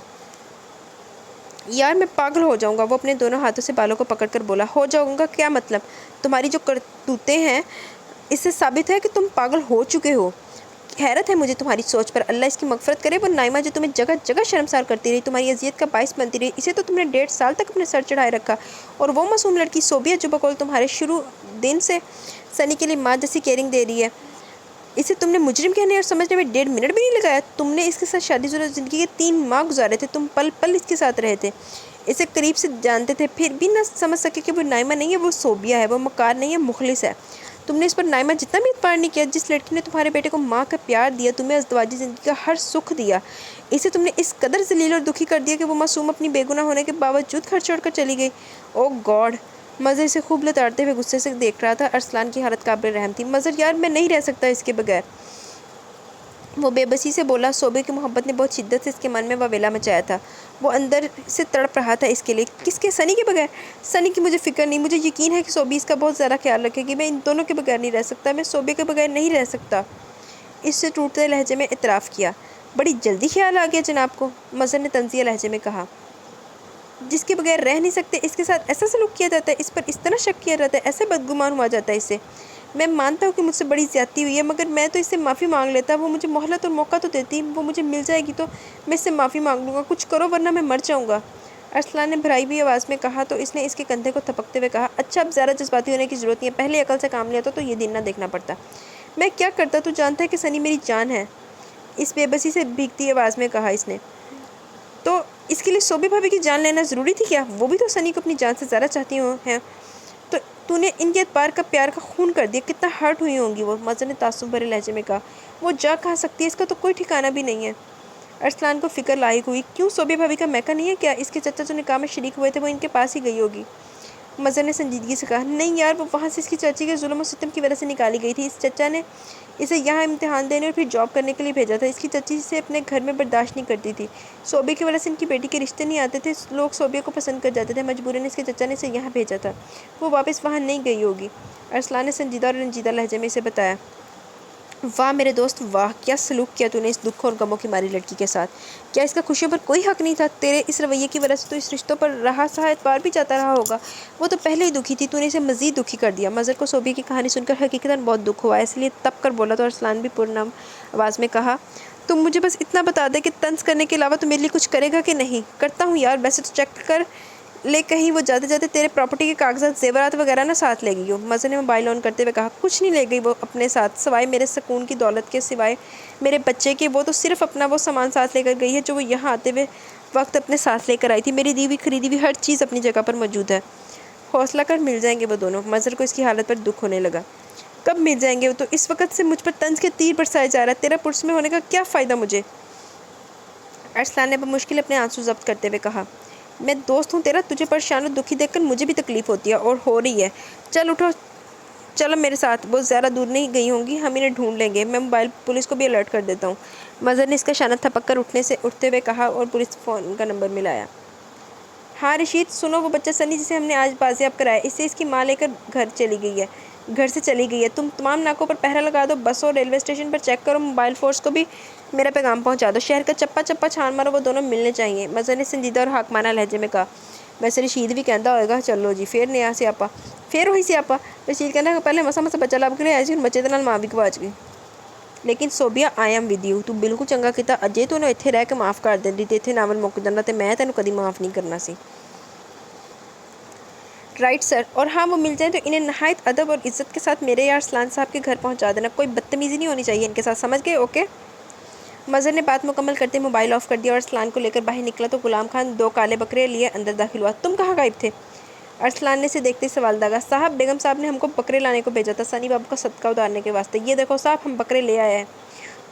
S1: یار میں پاگل ہو جاؤں گا، وہ اپنے دونوں ہاتھوں سے بالوں کو پکڑ کر بولا۔ ہو جاؤں گا کیا مطلب؟ تمہاری جو کرتوتیں ہیں اس سے ثابت ہے کہ تم پاگل ہو چکے ہو۔ حیرت ہے مجھے تمہاری سوچ پر، اللہ اس کی مغفرت کرے۔ وہ نائمہ جو تمہیں جگہ جگہ شرمسار کرتی رہی، تمہاری اذیت کا باعث بنتی رہی، اسے تو تم نے 1.5 سال تک اپنے سر چڑھائے رکھا، اور وہ معصوم لڑکی صوبیہ جو بقول تمہارے شروع دن سے سنی کے لیے ماں جیسی کیئرنگ دے رہی ہے، اسے تم نے مجرم کہنے اور سمجھنے میں 1.5 منٹ بھی نہیں لگایا۔ تم نے اس کے ساتھ شادی شدہ زندگی کے 3 ماہ گزارے تھے، تم پل پل اس کے ساتھ رہے تھے، اسے قریب سے جانتے تھے، پھر بھی نہ سمجھ سکے کہ وہ نائمہ نہیں ہے، وہ صوبیہ ہے، وہ مکار نہیں ہے، مخلص ہے۔ تم نے اس پر نائمہ جتنا بھی اعتبار نہیں کیا، جس لڑکی نے تمہارے بیٹے کو ماں کا پیار دیا، تمہیں ازدواجی زندگی کا ہر سکھ دیا، اسے تم نے اس قدر ذلیل اور دکھی کر دیا کہ وہ معصوم اپنی بے گناہ ہونے کے باوجود گھر چھوڑ کر چلی گئی۔ او گاڈ! مظہر اسے خوب لتاڑتے ہوئے غصے سے دیکھ رہا تھا۔ ارسلان کی حالت قابل رحم تھی۔ مظہر یار میں نہیں رہ سکتا اس کے بغیر، وہ بے بسی سے بولا۔ صوبیہ کی محبت نے بہت شدت سے اس کے من میں واویلا مچایا تھا، وہ اندر سے تڑپ رہا تھا اس کے لیے۔ کس کے؟ سنی کے بغیر؟ سنی کی مجھے فکر نہیں، مجھے یقین ہے کہ صوبیہ اس کا بہت زیادہ خیال رکھے گی، میں ان دونوں کے بغیر نہیں رہ سکتا، میں صوبیہ کے بغیر نہیں رہ سکتا۔ اس سے ٹوٹتے لہجے میں اعتراف کیا۔ بڑی جلدی خیال آ گیا جناب کو، مظہر نے طنزیہ لہجے میں کہا۔ جس کے بغیر رہ نہیں سکتے اس کے ساتھ ایسا سلوک کیا جاتا ہے، اس پر اس طرح شک کیا جاتا ہے، ایسے بدگمان ہوا جاتا ہے اس سے۔ میں مانتا ہوں کہ مجھ سے بڑی زیادتی ہوئی ہے، مگر میں تو اس سے معافی مانگ لیتا، وہ مجھے مہلت اور موقع تو دیتی، وہ مجھے مل جائے گی تو میں اس سے معافی مانگ لوں گا، کچھ کرو ورنہ میں مر جاؤں گا۔ ارسلان نے بھرائی ہوئی آواز میں کہا تو اس نے اس کے کندھے کو تھپکتے ہوئے کہا، اچھا اب زیادہ جذباتی ہونے کی ضرورت نہیں ہے، پہلے عقل سے کام لیا تو یہ دن نہ دیکھنا پڑتا۔ میں کیا کرتا؟ تو جانتا ہے کہ سنی میری جان ہے، اس بے بسی سے بھیگتی آواز میں کہا اس نے۔ تو اس کے لیے صوبیہ بھابی کی جان لینا ضروری تھی کیا؟ وہ بھی تو سنی کو اپنی جان سے زیادہ چاہتی ہیں، تو نے ان کے اعتبار کا پیار کا خون کر دیا، کتنا ہرٹ ہوئی ہوں گی وہ، مظہر نے تعصب بھرے لہجے میں کہا۔ وہ جا کہاں سکتی ہے، اس کا تو کوئی ٹھکانہ بھی نہیں ہے۔ ارسلان کو فکر لاحق ہوئی، کیوں صوبیہ بھابی کا میکا نہیں ہے کیا؟ اس کے چچا جو نکاح میں شریک ہوئے تھے وہ ان کے پاس ہی گئی ہوگی۔ مظہر نے سنجیدگی سے کہا، نہیں یار، وہ وہاں سے اس کی چاچی کے ظلم و ستم کی وجہ سے نکالی گئی تھی، اس چچا نے اسے یہاں امتحان دینے اور پھر جاب کرنے کے لیے بھیجا تھا، اس کی چچی اسے اپنے گھر میں برداشت نہیں کرتی تھی، صوبیہ کی وجہ سے ان کی بیٹی کے رشتے نہیں آتے تھے، لوگ صوبیہ کو پسند کر جاتے تھے، مجبوراً اس کے چچا نے اسے یہاں بھیجا تھا، وہ واپس وہاں نہیں گئی ہوگی۔ ارسلان نے سنجیدہ اور رنجیدہ لہجے میں اسے بتایا۔ واہ میرے دوست واہ، کیا سلوک کیا تو نے اس دکھ اور غموں کی ماری لڑکی کے ساتھ، کیا اس کا خوشیوں پر کوئی حق نہیں تھا؟ تیرے اس رویے کی وجہ سے تو اس رشتوں پر رہا سہا اعتبار بھی جاتا رہا ہوگا، وہ تو پہلے ہی دکھی تھی، تو نے اسے مزید دکھی کر دیا۔ مظہر کو صوبیہ کی کہانی سن کر حقیقتاً بہت دکھ ہوا، اس لیے تپ کر بولا تو ارسلان بھی پرنم آواز میں کہا، تم مجھے بس اتنا بتا دے کہ طنز کرنے کے علاوہ تو میرے لیے کچھ کرے گا کہ نہیں؟ کرتا ہوں یار، ویسے تو چیک کر لے کہیں وہ جاتے جاتے تیرے پراپرٹی کے کاغذات زیورات وغیرہ نہ ساتھ لے گئی ہو۔ مظہر نے موبائل آن کرتے ہوئے کہا، کچھ نہیں لے گئی وہ اپنے ساتھ سوائے میرے سکون کی دولت کے، سوائے میرے بچے کے۔ وہ تو صرف اپنا وہ سامان ساتھ لے کر گئی ہے جو وہ یہاں آتے ہوئے وقت اپنے ساتھ لے کر آئی تھی۔ میری دی ہوئی خریدی ہوئی ہر چیز اپنی جگہ پر موجود ہے۔ حوصلہ کر، مل جائیں گے وہ دونوں۔ مظہر کو اس کی حالت پر دکھ ہونے لگا۔ کب مل جائیں گے وہ؟ تو اس وقت سے مجھ پر طنز کے تیر برسائے جا رہا ہے۔ تیرا پرس میں ہونے کا کیا فائدہ مجھے؟ ارسلان نے بمشکل اپنے آنسو ضبط کرتے ہوئے کہا، میں دوست ہوں تیرا، تجھے پریشان و دکھی دیکھ کر مجھے بھی تکلیف ہوتی ہے اور ہو رہی ہے۔ چل اٹھو، چلو میرے ساتھ، وہ زیادہ دور نہیں گئی ہوں گی، ہم انہیں ڈھونڈ لیں گے۔ میں موبائل پولیس کو بھی الرٹ کر دیتا ہوں۔ مظہر نے اس کا شانہ تھپک کر اٹھتے ہوئے کہا اور پولیس فون کا نمبر ملایا۔ ہاں رشید، سنو، وہ بچہ سنی جسے ہم نے آج بازیاب کرایا، اسے اس کی ماں لے کر گھر سے چلی گئی ہے۔ تم تمام ناکوں پر پہرا لگا دو، بسوں اور ریلوے اسٹیشن پر چیک کرو، موبائل فورس کو بھی میرا پیغام پہنچا دو، شہر کا چپا چپا چھان مارو، وہ دونوں ملنے چاہیے۔ مظہر نے سنجیدہ اور حاکمانہ لہجے میں کہا، ویسے رشید بھی کہندا ہوئے گا، چلو جی پھر نیا سیاپا، پھر وہی سیاپا۔ رشید کہندا پہلے مسا بچہ لب کے لے آئی سی، ہن بچے دے نال ماں بھی گواچ گئی۔ لیکن Sobia, I am with you, تو بالکل چنگا کیتا اجے تو اتھے رہ کے معاف کر دیندی تے اتھے ناول مک جاندا تے میں تینوں کدی معاف نہیں کرنا سی۔ رائٹ سر، اور ہاں وہ مل جائیں تو انہیں نہایت ادب اور عزت کے ساتھ میرے یا ارسلان صاحب کے گھر پہنچا دینا، کوئی بدتمیزی نہیں ہونی چاہیے ان کے ساتھ، سمجھ گئے؟ اوکے؟ مظہر نے بات مکمل کرتے موبائل آف کر دیا اور ارسلان کو لے کر باہر نکلا تو غلام خان 2 کالے بکرے لیے اندر داخل ہوا۔ تم کہاں غائب تھے؟ ارسلان نے اسے دیکھتے سوال داغا۔ صاحب، بیگم صاحب نے ہم کو بکرے لانے کو بھیجا تھا سنی بابو کا صدقہ اتارنے کے واسطے، یہ دیکھو صاحب، ہم بکرے لے آئے ہیں۔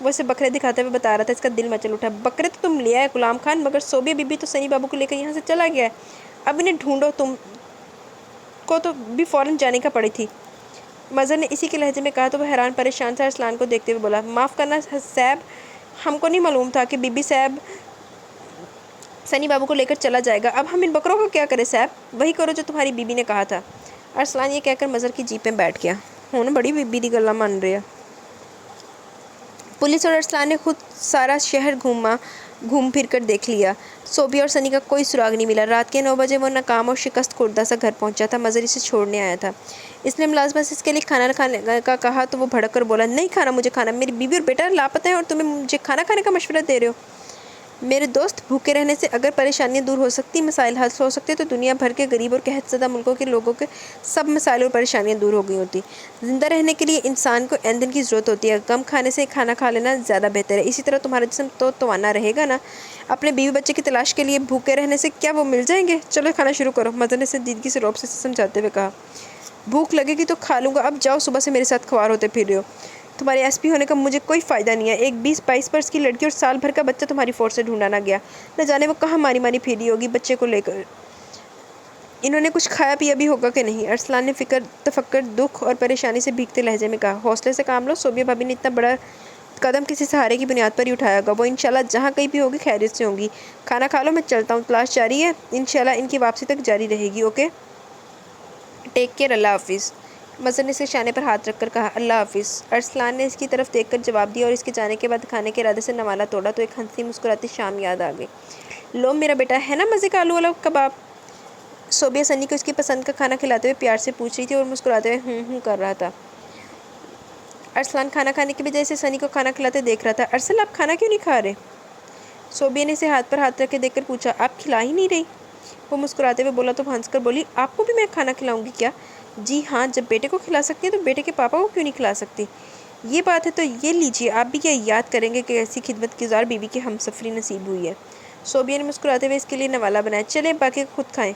S1: وہ اسے بکرے دکھاتے ہوئے بتا رہا تھا، اس کا دل مچل اٹھا۔ بکرے تو تم لے آئے غلام خان، مگر صوبیہ بی بی تو سنی بابو کو لے کر یہاں سے چلا گیا ہے، اب انہیں ڈھونڈو، تم کو تو بھی فوراً جانے کا پڑی تھی۔ مظہر نے اسی کے لہجے میں کہا تو وہ حیران پریشان سے ارسلان کو دیکھتے ہوئے بولا، معاف کرنا صاحب، ہم کو نہیں معلوم تھا کہ بی بی صاحب سنی بابو کو لے کر چلا جائے گا، اب ہم ان بکروں کو کیا کریں صاحب؟ وہی کرو جو تمہاری بی بی نے کہا تھا۔ ارسلان یہ کہہ کر مظہر کی جیپ میں بیٹھ گیا۔ ہن بڑی بی بی دی گلاں من رہا۔ پولیس اور ارسلان نے خود سارا شہر گھوم پھر کر دیکھ لیا، صوبیہ اور سنی کا کوئی سراغ نہیں ملا۔ رات کے 9 بجے وہ ناکام اور شکست خوردہ سا گھر پہنچا تھا۔ مظہر اسے چھوڑنے آیا تھا۔ اس نے ملازمت سے اس کے لیے کھانا کھانے کا کہا تو وہ بھڑک کر بولا، نہیں کھانا مجھے کھانا، میری بیوی اور بیٹا لاپتہ ہیں اور تمہیں مجھے کھانا کھانے کا مشورہ دے رہے ہو؟ میرے دوست، بھوکے رہنے سے اگر پریشانیاں دور ہو سکتی، مسائل حل ہو سکتے تو دنیا بھر کے غریب اور قحط زدہ ملکوں کے لوگوں کے سب مسائل اور پریشانیاں دور ہو گئی ہوتی۔ زندہ رہنے کے لیے انسان کو ایندھن کی ضرورت ہوتی ہے، کم کھانے سے کھانا کھا لینا زیادہ بہتر ہے۔ اسی طرح تمہارا جسم تو توانا رہے گا نا۔ اپنے بیوی بچے کی تلاش کے لیے بھوکے رہنے سے کیا وہ مل جائیں گے؟ چلو کھانا شروع کرو، مظہر نے سنجیدگی سے روب سے سمجھاتے ہوئے کہا۔ بھوک لگے گی تو کھا لوں گا، اب جاؤ، صبح سے میرے ساتھ خوار ہوتے پھر رہے ہو۔ تمہارے ایس پی ہونے کا مجھے کوئی فائدہ نہیں ہے۔ ایک 20-22 برس کی لڑکی اور سال بھر کا بچہ تمہاری فورس سے ڈھونڈا نہ گیا، نہ جانے وہ کہاں ماری ماری پھری ہوگی بچے کو لے کر۔ انہوں نے کچھ کھایا پیا بھی ہوگا کہ نہیں؟ ارسلان نے فکر تفکر، دکھ اور پریشانی سے بھیگتے لہجے میں کہا۔ حوصلے سے کام لو، صوبیہ بھابی نے اتنا بڑا قدم کسی سہارے کی بنیاد پر ہی اٹھایا ہوگا، وہ انشاءاللہ جہاں کہیں بھی ہوگی خیریت سے ہوں گی۔ کھانا کھا لو، میں چلتا ہوں، تلاش جاری ہے، انشاءاللہ ان کی واپسی تک جاری رہے گی۔ اوکے؟ ٹیک کیئر، اللہ حافظ۔ مظہر نے اس کے شانے پر ہاتھ رکھ کر کہا، اللہ حافظ۔ ارسلان نے اس کی طرف دیکھ کر جواب دیا اور اس کے جانے کے بعد کھانے کے ارادے سے نوالا توڑا تو ایک ہنستی مسکراتی شام یاد آ گئی۔ لو میرا بیٹا، ہے نا مزے کا آلو والا کباب؟ صوبیہ سنی کو اس کی پسند کا کھانا کھلاتے ہوئے پیار سے پوچھ رہی تھی اور مسکراتے ہوئے ہوں کر رہا تھا۔ ارسلان کھانا کھانے کی بجائے سے سنی کو کھانا کھلاتے دیکھ رہا تھا۔ ارسل، آپ کھانا کیوں نہیں کھا رہے؟ صوبیہ نے اسے ہاتھ پر ہاتھ رکھ کے دیکھ کر پوچھا، آپ کھلا ہی نہیں رہی؟ وہ مسکراتے ہوئے بولا تو ہنس کر بولی، آپ کو بھی میں کھانا کھلاؤں گی کیا؟ جی ہاں، جب بیٹے کو کھلا سکتی ہیں تو بیٹے کے پاپا کو کیوں نہیں کھلا سکتی؟ یہ بات ہے تو یہ لیجیے، آپ بھی کیا یاد کریں گے کہ ایسی خدمت گزار بیوی کی ہمسفری نصیب ہوئی ہے۔ صوبیہ نے مسکراتے ہوئے اس کے لیے نوالا بنایا۔ چلیں باقی خود کھائیں۔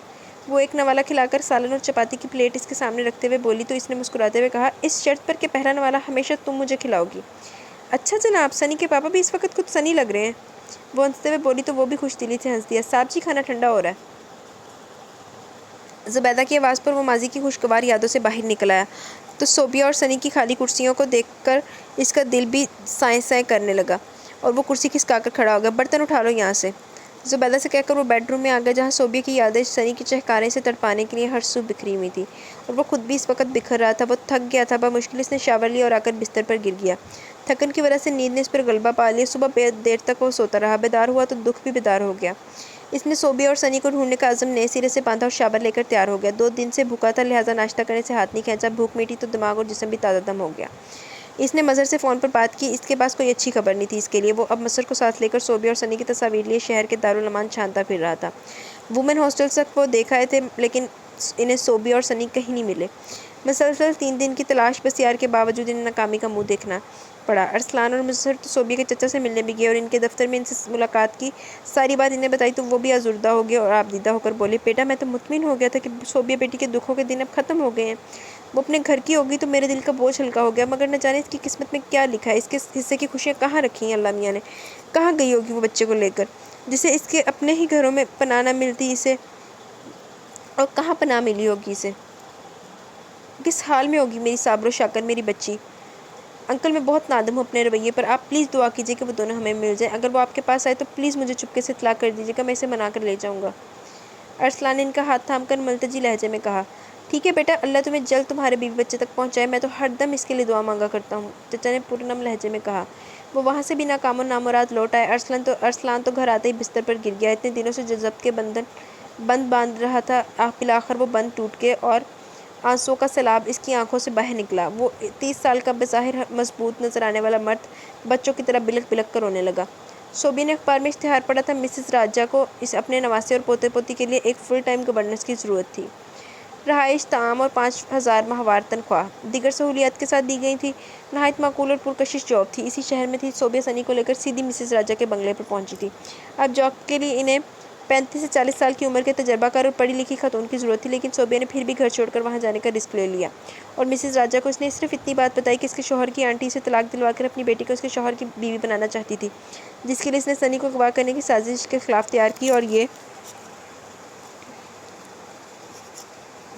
S1: وہ ایک نوالا کھلا کر سالن اور چپاتی کی پلیٹ اس کے سامنے رکھتے ہوئے بولی تو اس نے مسکراتے ہوئے کہا، اس شرط پر کہ پہلا نوالا ہمیشہ تم مجھے کھلاؤ گی۔ اچھا جناب، سنی کے پاپا بھی اس وقت خود سنی لگ رہے ہیں۔ وہ ہنستے ہوئے بولی تو وہ بھی خوش دلی سے ہنس دیا۔ صاحب جی، کھانا ٹھنڈا ہو رہا ہے۔ زبیدہ کی آواز پر وہ ماضی کی خوشگوار یادوں سے باہر نکل آیا تو صوبیہ اور سنی کی خالی کرسیوں کو دیکھ کر اس کا دل بھی سائیں سائیں کرنے لگا اور وہ کرسی کھسکا کر کھڑا ہو گیا۔ برتن اٹھا لو یہاں سے، زبیدہ سے کہہ کر وہ بیڈ روم میں آ گیا جہاں صوبیہ کی یادیں سنی کی چہکانے سے تڑپانے کے لیے ہر سو بکھری ہوئی تھی اور وہ خود بھی اس وقت بکھر رہا تھا۔ وہ تھک گیا تھا، بمشکل اس نے شاور لیا اور آ کر بستر پر گر گیا۔ تھکن کی وجہ سے نیند نے اس پر غلبہ پا لیا۔ صبح دیر تک وہ سوتا رہا، بیدار ہوا تو دکھ بھی بیدار ہو گیا۔ اس نے صوبیہ اور سنی کو ڈھونڈنے کا عزم نئے سرے سے باندھا اور شاور لے کر تیار ہو گیا۔ 2 دن سے بھوکا تھا، لہٰذا ناشتہ کرنے سے ہاتھ نہیں کھینچا۔ بھوک میٹھی تو دماغ اور جسم بھی تازہ دم ہو گیا۔ اس نے مظہر سے فون پر بات کی، اس کے پاس کوئی اچھی خبر نہیں تھی اس کے لیے۔ وہ اب مظہر کو ساتھ لے کر صوبیہ اور سنی کی تصاویر لیے شہر کے دارالامان چھانتا پھر رہا تھا۔ وومن ہاسٹل تک وہ دیکھ آئے تھے لیکن انہیں صوبیہ اور سنی کہیں نہیں ملے۔ مسلسل 3 دن کی تلاش بسیار کے باوجود انہیں ناکامی کا منہ دیکھنا پڑا۔ ارسلان اور مظہر تو صوبیہ کے چچا سے ملنے بھی گئے اور ان کے دفتر میں ان سے ملاقات کی ساری بات انہیں بتائی تو وہ بھی آزردہ ہو گئے اور آبدیدہ ہو کر بولے، بیٹا میں تو مطمئن ہو گیا تھا کہ صوبیہ بیٹی کے دکھوں کے دن اب ختم ہو گئے ہیں، وہ اپنے گھر کی ہوگی تو میرے دل کا بوجھ ہلکا ہو گیا، مگر نہ جانے اس کی قسمت میں کیا لکھا ہے، اس کے حصے کی خوشیاں کہاں رکھی ہیں اللہ میاں نے، کہاں گئی ہوگی وہ بچے کو لے کر، جسے اس کے اپنے ہی گھروں میں پناہ نہ ملتی اسے، اور کہاں پناہ ملی ہوگی اسے، کس حال میں ہوگی میری صابر و شاکر میری بچی۔ انکل میں بہت نادم ہوں اپنے رویے پر، آپ پلیز دعا کیجیے کہ وہ دونوں ہمیں مل جائیں، اگر وہ آپ کے پاس آئے تو پلیز مجھے چپکے سے اطلاع کر دیجیے گا، میں اسے منا کر لے جاؤں گا۔ ارسلان نے ان کا ہاتھ تھام کر ملتجی لہجے میں کہا، ٹھیک ہے بیٹا، اللہ تمہیں جلد تمہارے بیوی بچے تک پہنچائے، میں تو ہر دم اس کے لیے دعا مانگا کرتا ہوں، چچا نے پرنم لہجے میں کہا۔ وہ وہاں سے بھی ناکام و نامراد لوٹ آئے۔ ارسلان تو گھر آتے ہی بستر پر گر گیا، اتنے دنوں سے جو ضبط کے بند باندھ رہا تھا بالآخر وہ بند ٹوٹ کے اور آنسوؤں کا سیلاب اس کی آنکھوں سے بہہ نکلا۔ وہ 30 سال کا بظاہر مضبوط نظر آنے والا مرد بچوں کی طرح بلک بلک کر رونے لگا۔ صوبیہ نے اخبار میں اشتہار پڑھا تھا، مسز راجہ کو اپنے نواسے اور پوتے پوتی کے لیے ایک فل ٹائم گورننس کی ضرورت تھی۔ رہائش، طعام اور 5,000 ماہوار تنخواہ دیگر سہولیات کے ساتھ دی گئی تھی۔ نہایت معقول اور پرکشش جاب تھی۔ اسی شہر میں تھی۔ صوبیہ سنی کو لے کر سیدھی مسز راجہ کے بنگلے پر پہنچی تھی۔ اب جاب کے لیے انہیں 35 سے 40 سال کی عمر کے تجربہ کار اور پڑھی لکھی خاتون کی ضرورت تھی، لیکن صوبیہ نے پھر بھی گھر چھوڑ کر وہاں جانے کا رسک لے لیا، اور مسز راجہ کو اس نے صرف اتنی بات بتائی کہ اس کے شوہر کی آنٹی اسے طلاق دلوا کر اپنی بیٹی کو اس کے شوہر کی بیوی بنانا چاہتی تھی، جس کے لیے اس نے سنی کو اغوا کرنے کی سازش کے خلاف تیار کی، اور یہ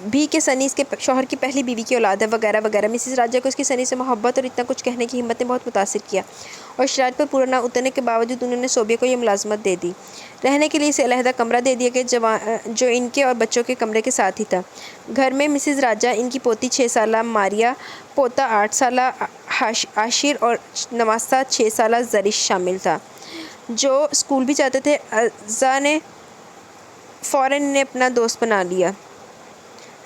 S1: بھی کہ سنی اس کے شوہر کی پہلی بیوی کی اولاد ہے، وغیرہ وغیرہ۔ مسز راجہ کو اس کی سنی سے محبت اور اتنا کچھ کہنے کی ہمت نے بہت متاثر کیا، اور شرائط پر پورا نہ اترنے کے باوجود انہوں نے صوبیہ کو یہ ملازمت دے دی۔ رہنے کے لیے اسے علیحدہ کمرہ دے دیا گیا جو ان کے اور بچوں کے کمرے کے ساتھ ہی تھا۔ گھر میں مسز راجہ، ان کی پوتی 6 سالہ ماریا، پوتا 8 سالہ عاشر اور نواسہ 6 سالہ زرش شامل تھا، جو اسکول بھی جاتے تھے۔ اعضاء نے فوراً انہیں اپنا دوست بنا لیا۔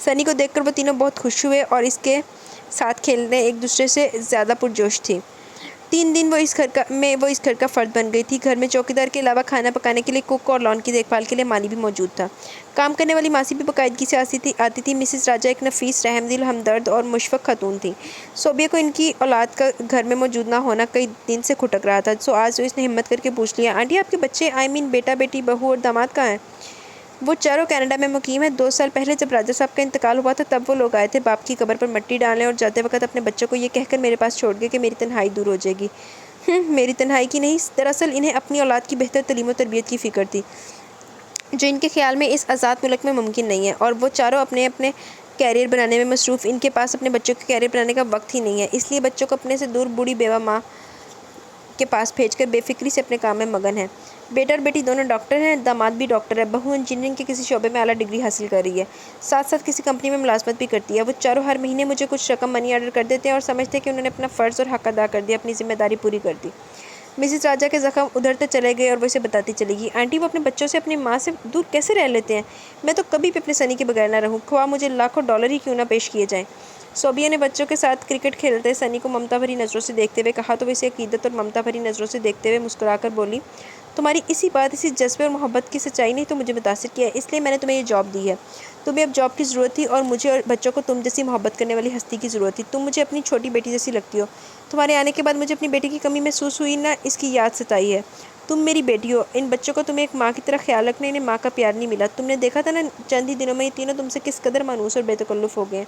S1: سنی کو دیکھ کر وہ تینوں بہت خوش ہوئے اور اس کے ساتھ کھیلنے ایک دوسرے سے زیادہ پرجوش تھی۔ 3 دن وہ اس گھر کا فرد بن گئی تھی۔ گھر میں چوکیدار کے علاوہ کھانا پکانے کے لیے کک اور لان کی دیکھ بھال کے لیے مالی بھی موجود تھا۔ کام کرنے والی ماسی بھی باقاعدگی سے آتی تھی۔ مسز راجہ ایک نفیس، رحم دل، ہمدرد اور مشفق خاتون تھیں۔ صوبیہ کو ان کی اولاد کا گھر میں موجود نہ ہونا کئی دن سے کھٹک رہا تھا، سو آج اس نے ہمت کر کے پوچھ لیا، آنٹی آپ کے بچے بیٹا بیٹی، بہو اور داماد کہاں ہیں؟ وہ چاروں کینیڈا میں مقیم ہیں۔ 2 سال پہلے جب راجہ صاحب کا انتقال ہوا تھا تب وہ لوگ آئے تھے باپ کی قبر پر مٹی ڈالنے، اور جاتے وقت اپنے بچوں کو یہ کہہ کر میرے پاس چھوڑ گئے کہ میری تنہائی دور ہو جائے گی۔ میری تنہائی کی نہیں، دراصل انہیں اپنی اولاد کی بہتر تعلیم و تربیت کی فکر تھی، جو ان کے خیال میں اس آزاد ملک میں ممکن نہیں ہے، اور وہ چاروں اپنے اپنے کیریئر بنانے میں مصروف۔ ان کے پاس اپنے بچوں کے کیریئر بنانے کا وقت ہی نہیں ہے، اس لیے بچوں کو اپنے سے دور بوڑھی بیوہ ماں کے پاس بھیج کر بے فکری سے اپنے کام میں مگن ہیں۔ بیٹا اور بیٹی دونوں ڈاکٹر ہیں، داماد بھی ڈاکٹر ہے، بہو انجینئرنگ کے کسی شعبے میں اعلیٰ ڈگری حاصل کر رہی ہے، ساتھ ساتھ کسی کمپنی میں ملازمت بھی کرتی ہے۔ وہ چاروں ہر مہینے مجھے کچھ رقم منی آرڈر کر دیتے ہیں اور سمجھتے ہیں کہ انہوں نے اپنا فرض اور حق ادا کر دیا، اپنی ذمہ داری پوری کر دی۔ مسز راجہ کے زخم ادھرتے چلے گئے اور وہ اسے بتاتی چلی گئی، آنٹی وہ اپنے بچوں سے اپنی ماں سے دور کیسے رہ لیتے ہیں؟ میں تو کبھی بھی اپنے سنی کے بغیر نہ رہوں، خواہ مجھے لاکھوں ڈالر ہی کیوں نہ پیش کیے جائیں۔ صوبیہ نے بچوں کے ساتھ کرکٹ کھیلتے سنی کو ممتا بھری نظروں سے دیکھتے ہوئے کہا تو وہ اسے عقیدت اور ممتا بھری نظروں سے دیکھتے ہوئے مسکرا کر بولی، تمہاری اسی بات، اسی جذبے اور محبت کی سچائی نے تو مجھے متاثر کیا ہے، اس لیے میں نے تمہیں یہ جاب دی ہے۔ تمہیں اب جاب کی ضرورت تھی اور مجھے اور بچوں کو تم جیسی محبت کرنے والی ہستی کی ضرورت تھی۔ تم مجھے اپنی چھوٹی بیٹی جیسی لگتی ہو۔ تمہارے آنے کے بعد مجھے اپنی بیٹی کی کمی محسوس ہوئی، نہ اس کی یاد ستائی ہے۔ تم میری بیٹی ہو، ان بچوں کو تمہیں ایک ماں کی طرح خیال رکھنا، انہیں ماں کا پیار نہیں ملا۔ تم نے دیکھا تھا نا چند ہی دنوں میں یہ تینوں تم سے کس قدر مانوس اور بے تکلف ہو گئے ہیں۔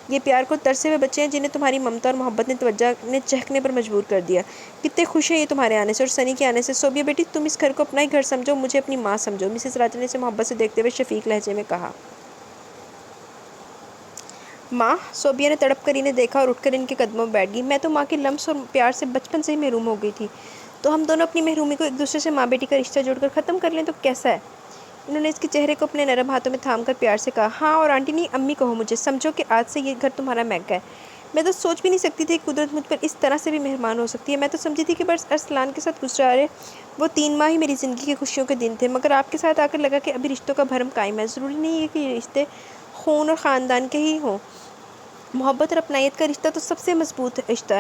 S1: یہ پیار کو ترسے ہوئے بچے ہیں جنہیں تمہاری ممتا اور محبت نے توجہ نے چہکنے پر مجبور کر دیا۔ کتنے خوش ہیں یہ تمہارے آنے سے اور سنی کے آنے سے۔ صوبیہ بیٹی تم اس گھر کو اپنا ہی گھر سمجھو، مجھے اپنی ماں سمجھو، مسز راجہ نے اسے محبت سے دیکھتے ہوئے شفیق لہجے میں کہا۔ ماں؟ صوبیہ نے تڑپ کر انہیں دیکھا اور اٹھ کر ان کے قدموں میں بیٹھ گئی۔ میں تو ماں کے لمس اور پیار سے بچپن سے ہی محروم ہو گئی تھی، تو ہم دونوں اپنی محرومی کو ایک دوسرے سے ماں بیٹی کا رشتہ جوڑ کر ختم کر لیں تو کیسا ہے؟ انہوں نے اس کے چہرے کو اپنے نرم ہاتھوں میں تھام کر پیار سے کہا۔ ہاں، اور آنٹی نہیں امی کہو مجھے، سمجھو کہ آج سے یہ گھر تمہارا میکہ ہے۔ میں تو سوچ بھی نہیں سکتی تھی کہ قدرت مجھ پر اس طرح سے بھی مہربان ہو سکتی ہے۔ میں تو سمجھی تھی کہ بس ارسلان کے ساتھ گزارے وہ 3 ماہ ہی میری زندگی کی خوشیوں کے دن تھے، مگر آپ کے ساتھ آ کر لگا کہ ابھی رشتوں کا بھرم قائم ہے۔ ضروری نہیں ہے کہ یہ رشتے خون اور خاندان کے ہی ہوں، محبت اور اپنائیت کا رشتہ تو سب سے مضبوط رشتہ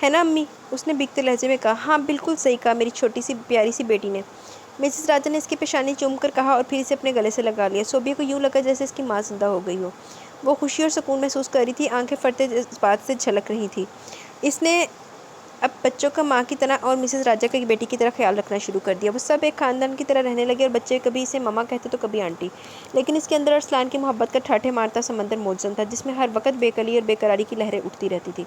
S1: ہے نا امی؟ اس نے بھیگتے لہجے میں کہا۔ ہاں بالکل صحیح کہا میری چھوٹی سی پیاری سی بیٹی نے، مسز راجہ نے اس کی پیشانی چوم کر کہا اور پھر اسے اپنے گلے سے لگا لیا۔ صوبیہ کو یوں لگا جیسے اس کی ماں زندہ ہو گئی ہو۔ وہ خوشی اور سکون محسوس کر رہی تھی، آنکھیں فرتے جذبات سے جھلک رہی تھی۔ اس نے اب بچوں کا ماں کی طرح اور مسز راجہ کی بیٹی کی طرح خیال رکھنا شروع کر دیا۔ وہ سب ایک خاندان کی طرح رہنے لگے اور بچے کبھی اسے ماما کہتے تو کبھی آنٹی، لیکن اس کے اندر ارسلان کی محبت کا ٹھاٹھے مارتا سمندر موجود تھا، جس میں ہر وقت بے قلی اور بے قراری کی لہریں اٹھتی رہتی تھی۔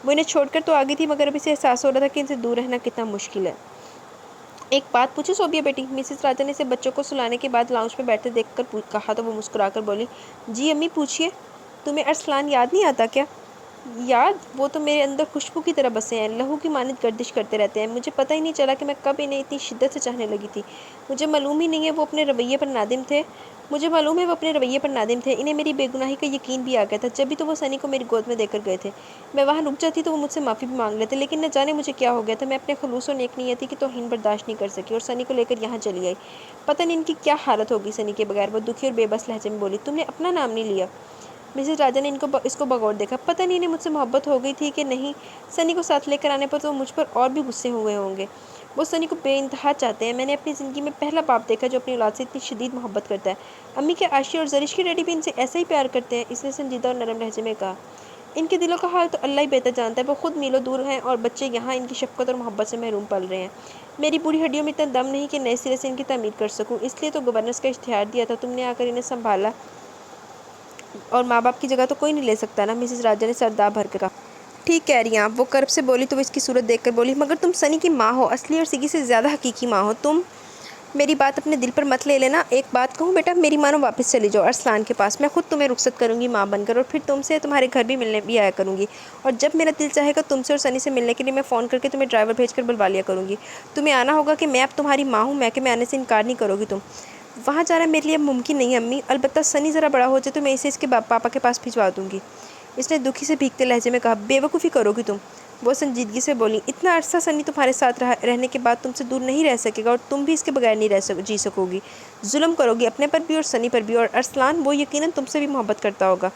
S1: وہ انہیں چھوڑ کر تو آگئی تھی، مگر اب اسے احساس ہو رہا تھا کہ ان سے دور رہنا کتنا مشکل ہے۔ ایک بات پوچھوں صوبیہ بیٹی؟ مسز راجہ نے اسے بچوں کو سلانے کے بعد لاؤنج میں بیٹھتے دیکھ کر کہا تو وہ مسکرا کر بولی، جی امی پوچھئے۔ تمہیں ارسلان یاد نہیں آتا کیا؟ یاد؟ وہ تو میرے اندر خوشبو کی طرح بسے ہیں، لہو کی مانند گردش کرتے رہتے ہیں۔ مجھے پتہ ہی نہیں چلا کہ میں کب انہیں اتنی شدت سے چاہنے لگی تھی۔ مجھے معلوم ہی نہیں ہے وہ اپنے رویے پر نادم تھے۔ انہیں میری بے گناہی کا یقین بھی آ گیا تھا، جبھی تو وہ سنی کو میری گود میں دے کر گئے تھے۔ میں وہاں رک جاتی تو وہ مجھ سے معافی بھی مانگ لیتے، لیکن نہ جانے مجھے کیا ہو گیا تھا۔ میں اپنے خلوص اور نیک نیتی کی توہین برداشت نہیں کر سکی اور سنی کو لے کر یہاں چلی آئی۔ پتہ نہیں ان کی کیا حالت ہوگی سنی کے بغیر۔ وہ دکھی اور بے بس لہجے میں بولی، تم نے اپنا نام نہیں لیا۔ مسز راجہ نے اس کو بغور دیکھا۔ پتہ نہیں انہیں مجھ سے محبت ہو گئی تھی کہ نہیں۔ سنی کو ساتھ لے کر آنے پر تو وہ مجھ پر اور بھی غصے ہوئے ہوں گے۔ وہ سنی کو بے انتہا چاہتے ہیں۔ میں نے اپنی زندگی میں پہلا باپ دیکھا جو اپنی اولاد سے اتنی شدید محبت کرتا ہے۔ امی، کیا عائشہ اور زرش کے ڈیڈی بھی ان سے ایسا ہی پیار کرتے ہیں؟ اس نے سنجیدہ اور نرم لہجے میں کہا۔ ان کے دلوں کا حال تو اللہ ہی بہتر جانتا ہے۔ وہ خود میلوں دور ہیں اور بچے یہاں ان کی شفقت اور محبت سے محروم پل رہے ہیں۔ میری بوڑھی ہڈیوں میں اتنا دم نہیں کہ نئے سرے سے ان کی تعمیر کر سکوں، اس لیے تو گورننس کا اشتہار دیا تھا۔ تم نے آ کر انہیں سنبھالا اور ماں باپ کی جگہ تو کوئی نہیں لے سکتا نا؟ مسز راجہ نے سر داب بھر کے کہا۔ ٹھیک کہہ رہی ہیں آپ، وہ کرب سے بولی تو وہ اس کی صورت دیکھ کر بولی، مگر تم سنی کی ماں ہو، اصلی اور سگی سے زیادہ حقیقی ماں ہو۔ تم میری بات اپنے دل پر مت لے لینا۔ ایک بات کہوں بیٹا، میری مانو واپس چلی جاؤ ارسلان کے پاس۔ میں خود تمہیں رخصت کروں گی ماں بن کر، اور پھر تم سے تمہارے گھر بھی ملنے بھی آیا کروں گی، اور جب میرا دل چاہے گا تم سے اور سنی سے ملنے کے لیے میں فون کر کے تمہیں ڈرائیور بھیج کر بلوا لیا کروں گی۔ تمہیں آنا ہوگا کہ میں اب تمہاری ماں ہوں، میں کہ میں آنے سے انکار نہیں کرو گی تم۔ وہاں جانا میرے لیے اب ممکن نہیں امی، البتہ سنی ذرا بڑا ہو جائے تو میں اسے اس کے پاپا کے پاس بھجوا دوں گی۔ اس نے دکھی سے بھیگتے لہجے میں کہا۔ بے وقوفی کرو گی تم، وہ سنجیدگی سے بولی۔ اتنا عرصہ سنی تمہارے ساتھ رہنے کے بعد تم سے دور نہیں رہ سکے گا، اور تم بھی اس کے بغیر نہیں جی سکو گی۔ ظلم کرو گی اپنے پر بھی اور سنی پر بھی، اور ارسلان وہ یقیناً تم سے بھی محبت کرتا ہوگا۔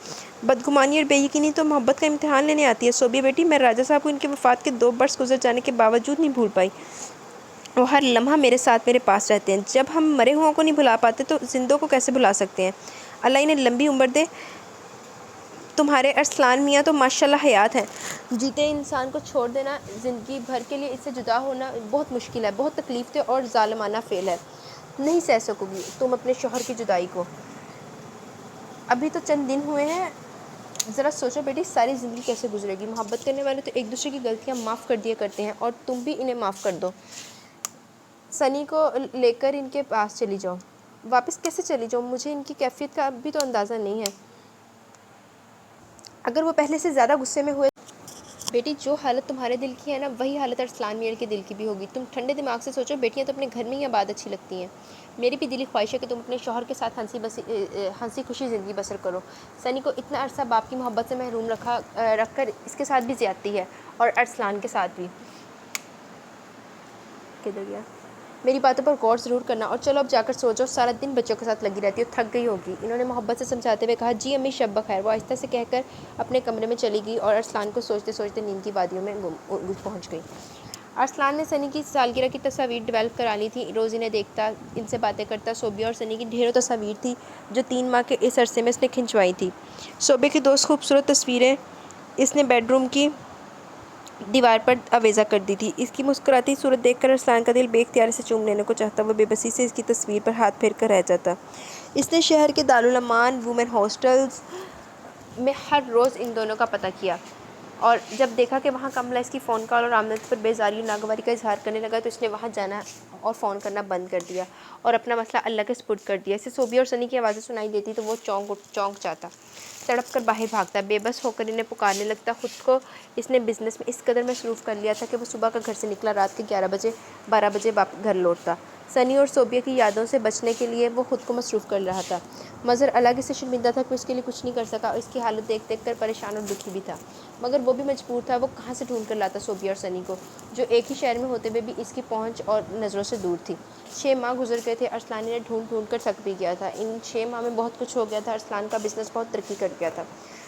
S1: بدگمانی اور بے یقینی تو محبت کا امتحان لینے آتی ہے صوبیہ بیٹی۔ میں راجہ صاحب کو ان کی وفات کے 2 برس گزر جانے کے باوجود نہیں بھول پائی۔ وہ ہر لمحہ میرے ساتھ میرے پاس رہتے ہیں۔ جب ہم مرے ہوں کو نہیں بھلا پاتے تو زندوں کو کیسے بھلا سکتے ہیں؟ اللہ انہیں لمبی عمر دے۔ تمہارے ارسلان میاں تو ماشاءاللہ حیات ہیں۔ جیتے انسان کو چھوڑ دینا زندگی بھر کے لیے، اس سے جدا ہونا بہت مشکل ہے، بہت تکلیف دہ اور ظالمانہ فعل ہے۔ نہیں سہ سکو گی تم اپنے شوہر کی جدائی کو۔ ابھی تو چند دن ہوئے ہیں، ذرا سوچو بیٹی ساری زندگی کیسے گزرے گی۔ محبت کرنے والے تو ایک دوسرے کی غلطیاں معاف کر دیا کرتے ہیں، اور تم بھی انہیں معاف کر دو۔ سنی کو لے کر ان کے پاس چلی جاؤ۔ واپس کیسے چلی جاؤ؟ مجھے ان کی کیفیت کا اب بھی تو اندازہ نہیں ہے۔ اگر وہ پہلے سے زیادہ غصے میں ہوئے بیٹی، جو حالت تمہارے دل کی ہے نا، وہی حالت ارسلان میاں کے دل کی بھی ہوگی۔ تم ٹھنڈے دماغ سے سوچو، بیٹیاں تو اپنے گھر میں ہی آباد اچھی لگتی ہیں۔ میری بھی دلی خواہش ہے کہ تم اپنے شوہر کے ساتھ ہنسی خوشی زندگی بسر کرو۔ سنی کو اتنا عرصہ باپ کی محبت سے محروم رکھ کر اس کے ساتھ بھی زیادتی ہے، اور ارسلان کے ساتھ بھی۔ کدھر گیا؟ میری باتوں پر غور ضرور کرنا، اور چلو اب جا کر سو جاؤ، سارا دن بچوں کے ساتھ لگی رہتی ہو، تھک گئی ہوگی۔ انہوں نے محبت سے سمجھاتے ہوئے کہا۔ جی امی، شب بخیر، وہ آہستہ سے کہہ کر اپنے کمرے میں چلی گئی اور ارسلان کو سوچتے سوچتے نیند کی وادیوں میں پہنچ گئی۔ ارسلان نے سنی کی سالگرہ کی تصاویر ڈیولپ کرا لی تھیں، روز انہیں دیکھتا، ان سے باتیں کرتا۔ صوبیہ اور سنی کی ڈھیروں تصاویر تھیں جو 3 ماہ کے اس عرصے میں اس نے کھنچوائی تھیں۔ صوبیہ کی 2 خوبصورت تصویریں اس نے بیڈ روم کی دیوار پر آویزاں کر دی تھی۔ اس کی مسکراتی صورت دیکھ کر ارسلان کا دل بے اختیار اسے چوم لینے کو چاہتا۔ وہ بے بسی سے اس کی تصویر پر ہاتھ پھیر کر رہ جاتا۔ اس نے شہر کے دارالامان وومن ہاسٹلز میں ہر روز ان دونوں کا پتہ کیا، اور جب دیکھا کہ وہاں کملا اس کی فون کال اور آمدن پر بیزاری اور ناگواری کا اظہار کرنے لگا تو اس نے وہاں جانا اور فون کرنا بند کر دیا اور اپنا مسئلہ اللہ کے سپرد کر دیا۔ اسے صوبیہ اور سنی کی آوازیں سنائی دیتی تو وہ چونک جاتا، تڑپ کر باہر بھاگتا، بے بس ہو کر انہیں پکارنے لگتا۔ خود کو اس نے بزنس میں اس قدر مصروف کر لیا تھا کہ وہ صبح کا گھر سے نکلا، رات کے 12 بجے گھر لوٹتا۔ سنی اور صوبیہ کی یادوں سے بچنے کے لیے وہ خود کو مصروف کر رہا تھا، مظہر الگ اس سے شرمندہ تھا کہ اس کے لیے کچھ نہیں کر سکا، اور اس کی حالت دیکھ دیکھ کر پریشان اور دکھی بھی تھا، مگر وہ بھی مجبور تھا۔ وہ کہاں سے ڈھونڈ کر لاتا صوبیہ اور سنی کو، جو ایک ہی شہر میں ہوتے ہوئے بھی اس کی پہنچ اور نظروں سے دور تھی۔ 6 ماہ گزر گئے تھے، ارسلان انہیں ڈھونڈ کر تھک بھی گیا تھا۔ ان 6 ماہ میں بہت کچھ ہو گیا تھا۔ ارسلان کا بزنس بہت ترقی کر گیا تھا۔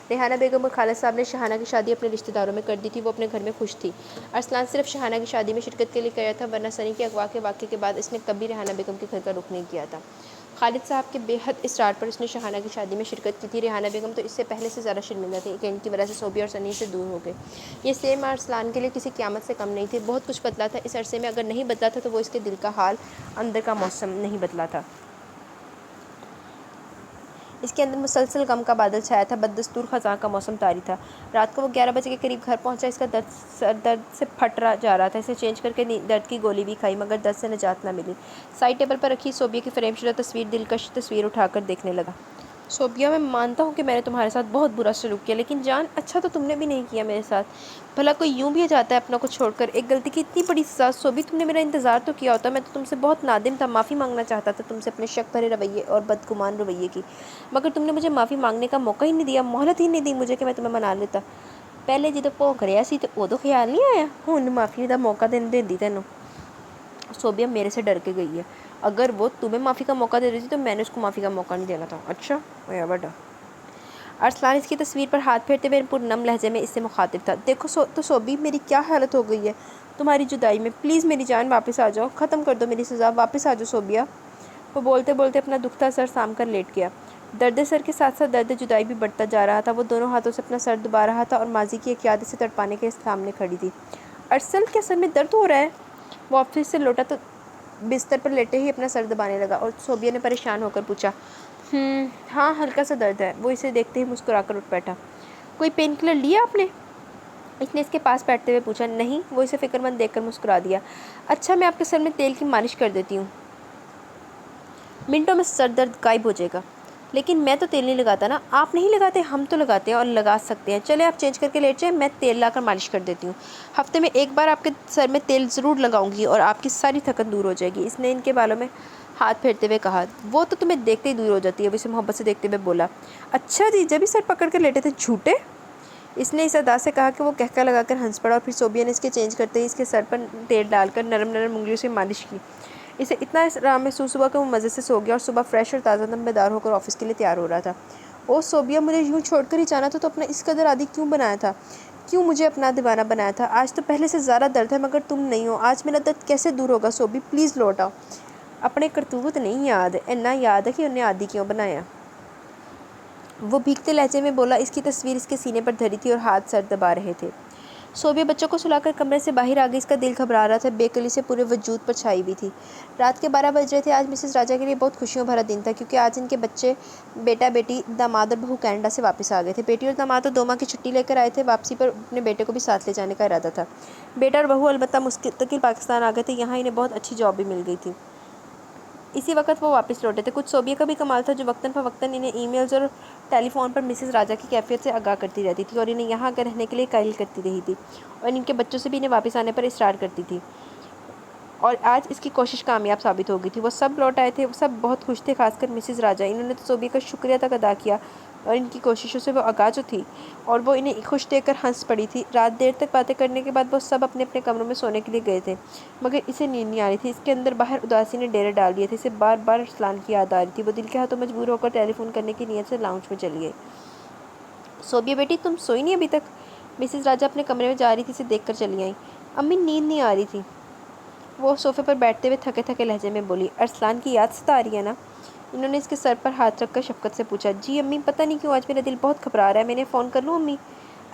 S1: ریحانہ بیگم اور خالد صاحب نے شاہانہ کی شادی اپنے رشتہ داروں میں کر دی تھی، وہ اپنے گھر میں خوش تھی۔ ارسلان صرف شاہانہ کی شادی میں شرکت کے لیے گیا تھا، ورنہ سنی کے اغوا کے واقعے کے بعد اس نے کبھی ریحانہ بیگم کے گھر کا رخ نہیں کیا تھا۔ خالد صاحب کے بے حد اصرار پر اس نے شاہانہ کی شادی میں شرکت کی تھی۔ ریحانہ بیگم تو اس سے پہلے سے زیادہ شرمندہ تھی کہ ان کی وجہ سے صوبیہ اور سنی سے دور ہو گئے۔ یہ سیم ارسلان کے لیے کسی قیامت سے کم نہیں تھی۔ بہت کچھ بدلا تھا اس عرصے میں، اگر نہیں بدلا تھا تو وہ اس کے دل کا حال، اندر کا موسم نہیں بدلا تھا۔ اس کے اندر مسلسل غم کا بادل چھایا تھا، بددستور خزاں کا موسم طاری تھا۔ رات کو وہ 11 بجے کے قریب گھر پہنچا۔ اس کا سر درد سے پھٹ جا رہا تھا۔ اسے چینج کر کے درد کی گولی بھی کھائی مگر درد سے نجات نہ ملی۔ سائڈ ٹیبل پر رکھی صوبیہ کی فریم شدہ تصویر، دلکش تصویر اٹھا کر دیکھنے لگا۔ صوبیہ، میں مانتا ہوں کہ میں نے تمہارے ساتھ بہت برا سلوک کیا، لیکن جان اچھا تو تم نے بھی نہیں کیا میرے ساتھ۔ بھلا کوئی یوں بھی جاتا ہے اپنا کو چھوڑ کر؟ ایک غلطی کی اتنی بڑی سزا! صوبی، تم نے میرا انتظار تو کیا ہوتا، میں تو تم سے بہت نادم تھا، معافی مانگنا چاہتا تھا تم سے اپنے شک بھرے رویے اور بدگمان رویے کی، مگر تم نے مجھے معافی مانگنے کا موقع ہی نہیں دیا، مہلت ہی نہیں دی مجھے کہ میں تمہیں منا لیتا۔ پہلے جدوں بھونک رہیا سی تے ادوں خیال نہیں آیا، ہن معافی دا موقع دیندی تینوں۔ صوبیہ میرے سے ڈر کے گئی ہے، اگر وہ تمہیں معافی کا موقع دے رہی تھی تو میں نے اس کو معافی کا موقع نہیں دینا تھا۔ اچھا ہویا بڑا۔ ارسلان اس کی تصویر پر ہاتھ پھیرتے ہوئے پرنم لہجے میں اس سے مخاطب تھا۔ دیکھو تو صوبی، میری کیا حالت ہو گئی ہے تمہاری جدائی میں، پلیز میری جان واپس آ جاؤ، ختم کر دو میری سزا، واپس آ جاؤ صوبیہ۔ وہ بولتے بولتے اپنا دکھتا سر سام کر لیٹ گیا۔ درد سر کے ساتھ ساتھ درد جدائی بھی بڑھتا جا رہا تھا۔ وہ دونوں ہاتھوں سے اپنا سر دبا رہا تھا اور ماضی کی ایک یاد اسے تڑپانے کے سامنے کھڑی تھی۔ ارسل، کیا سر میں درد ہو رہا ہے؟ وہ آفس سے لوٹا تو بستر پر لیٹے ہی اپنا سر دبانے لگا اور صوبیہ نے پریشان ہو کر پوچھا، ہاں ہلکا سا درد ہے۔ وہ اسے دیکھتے ہی مسکرا کر اٹھ بیٹھا۔ کوئی پین کلر لیا آپ نے؟ اس نے اس کے پاس بیٹھتے ہوئے پوچھا۔ نہیں۔ وہ اسے فکر مند دیکھ کر مسکرا دیا۔ اچھا، میں آپ کے سر میں تیل کی مالش کر دیتی ہوں، منٹوں میں سر درد غائب ہو جائے گا۔ لیکن میں تو تیل نہیں لگاتا نا۔ آپ نہیں لگاتے، ہم تو لگاتے ہیں اور لگا سکتے ہیں۔ چلے آپ چینج کر کے لیٹ جائیں، میں تیل لا کر مالش کر دیتی ہوں۔ ہفتے میں ایک بار آپ کے سر میں تیل ضرور لگاؤں گی اور آپ کی ساری تھکن دور ہو جائے گی۔ اس نے ان کے بالوں میں ہاتھ پھیرتے ہوئے کہا۔ وہ تو تمہیں دیکھتے ہی دور ہو جاتی ہے، وہ اسے محبت سے دیکھتے ہوئے بولا۔ اچھا جی، جب ہی سر پکڑ کر لیٹے تھے جھوٹے؟ اس نے اس ادا سے کہا کہ وہ کہکا لگا کر ہنس پڑا اور پھر صوبیہ نے اس کے چینج کرتے ہی اس کے سر پر تیل ڈال کر نرم نرم انگلیوں سے مالش کی۔ اسے اتنا آرام محسوس ہوا کہ وہ مزے سے سو گیا اور صبح فریش اور تازہ دم بیدار ہو کر آفس کے لیے تیار ہو رہا تھا۔ او صوبیہ، مجھے یوں چھوڑ کر ہی جانا تھا تو اپنا اس قدر عادی کیوں بنایا تھا؟ کیوں مجھے اپنا دیوانہ بنایا تھا؟ آج تو پہلے سے زیادہ درد ہے مگر تم نہیں ہو۔ آج میرا درد کیسے دور ہوگا؟ صوبی، پلیز لوٹ آؤ۔ اپنے کرتوت نہیں یاد، اینا یاد ہے کہ انہیں عادی کیوں بنایا۔ وہ بھیگتے لہجے میں بولا۔ اس کی تصویر اس کے سینے پر دھری تھی اور ہاتھ سر دبا رہے تھے۔ صوبیہ بچوں کو سلا کر کمرے سے باہر آ گئی۔ اس کا دل گھبرا رہا تھا، بے کلی سے پورے وجود پر چھائی ہوئی تھی۔ رات کے 12 بج رہے تھے۔ آج مسز راجہ کے لیے بہت خوشیوں بھرا دن تھا کیونکہ آج ان کے بچے، بیٹا بیٹی، داماد اور بہو کینیڈا سے واپس آ گئے تھے۔ بیٹی اور داماد تو 2 ماہ کی چھٹی لے کر آئے تھے۔ واپسی پر اپنے بیٹے کو بھی ساتھ لے جانے کا ارادہ تھا۔ بیٹا اور بہو البتہ مستقل پاکستان آ گئے تھے، یہاں انہیں بہت اچھی جاب بھی مل گئی تھی۔ اسی وقت وہ واپس لوٹے تھے۔ کچھ صوبیہ کا بھی کمال تھا جو وقتاً فوقتاً انہیں ای میلز اور ٹیلی فون پر مسز راجہ کی کیفیت سے آگاہ کرتی رہتی تھی اور انہیں یہاں آ کر رہنے کے لیے قائل کرتی رہی تھی اور ان کے بچوں سے بھی انہیں واپس آنے پر اصرار کرتی تھی، اور آج اس کی کوشش کامیاب ثابت ہو گئی تھی۔ وہ سب لوٹ آئے تھے، وہ سب بہت خوش تھے، خاص کر مسز راجہ۔ انہوں نے تو صوبیہ کا شکریہ تک ادا کیا اور ان کی کوششوں سے وہ آگاہ جو تھی اور وہ انہیں خوش دیکھ کر ہنس پڑی تھی۔ رات دیر تک باتیں کرنے کے بعد وہ سب اپنے اپنے کمروں میں سونے کے لیے گئے تھے مگر اسے نیند نہیں آ رہی تھی۔ اس کے اندر باہر اداسی نے ڈیرے ڈال دیے تھے۔ اسے بار بار ارسلان کی یاد آ رہی تھی۔ وہ دل کے ہاتھوں مجبور ہو کر ٹیلی فون کرنے کی نیت سے لاؤنج میں چلی گئی۔ صوبیہ بیٹی، تم سوئی نہیں ابھی تک؟ مسز راجہ اپنے کمرے میں جا رہی تھی، اسے دیکھ کر چلی آئیں۔ امی، نیند نہیں آ رہی تھی، وہ صوفے پر بیٹھتے ہوئے تھکے تھکے لہجے میں بولی۔ ارسلان کی یاد ستا رہی ہے نا؟ انہوں نے اس کے سر پر ہاتھ رکھ کر شفقت سے پوچھا۔ جی امی، پتہ نہیں کیوں آج میرا دل بہت گھبرا رہا ہے، میں انہیں فون کر لوں امی؟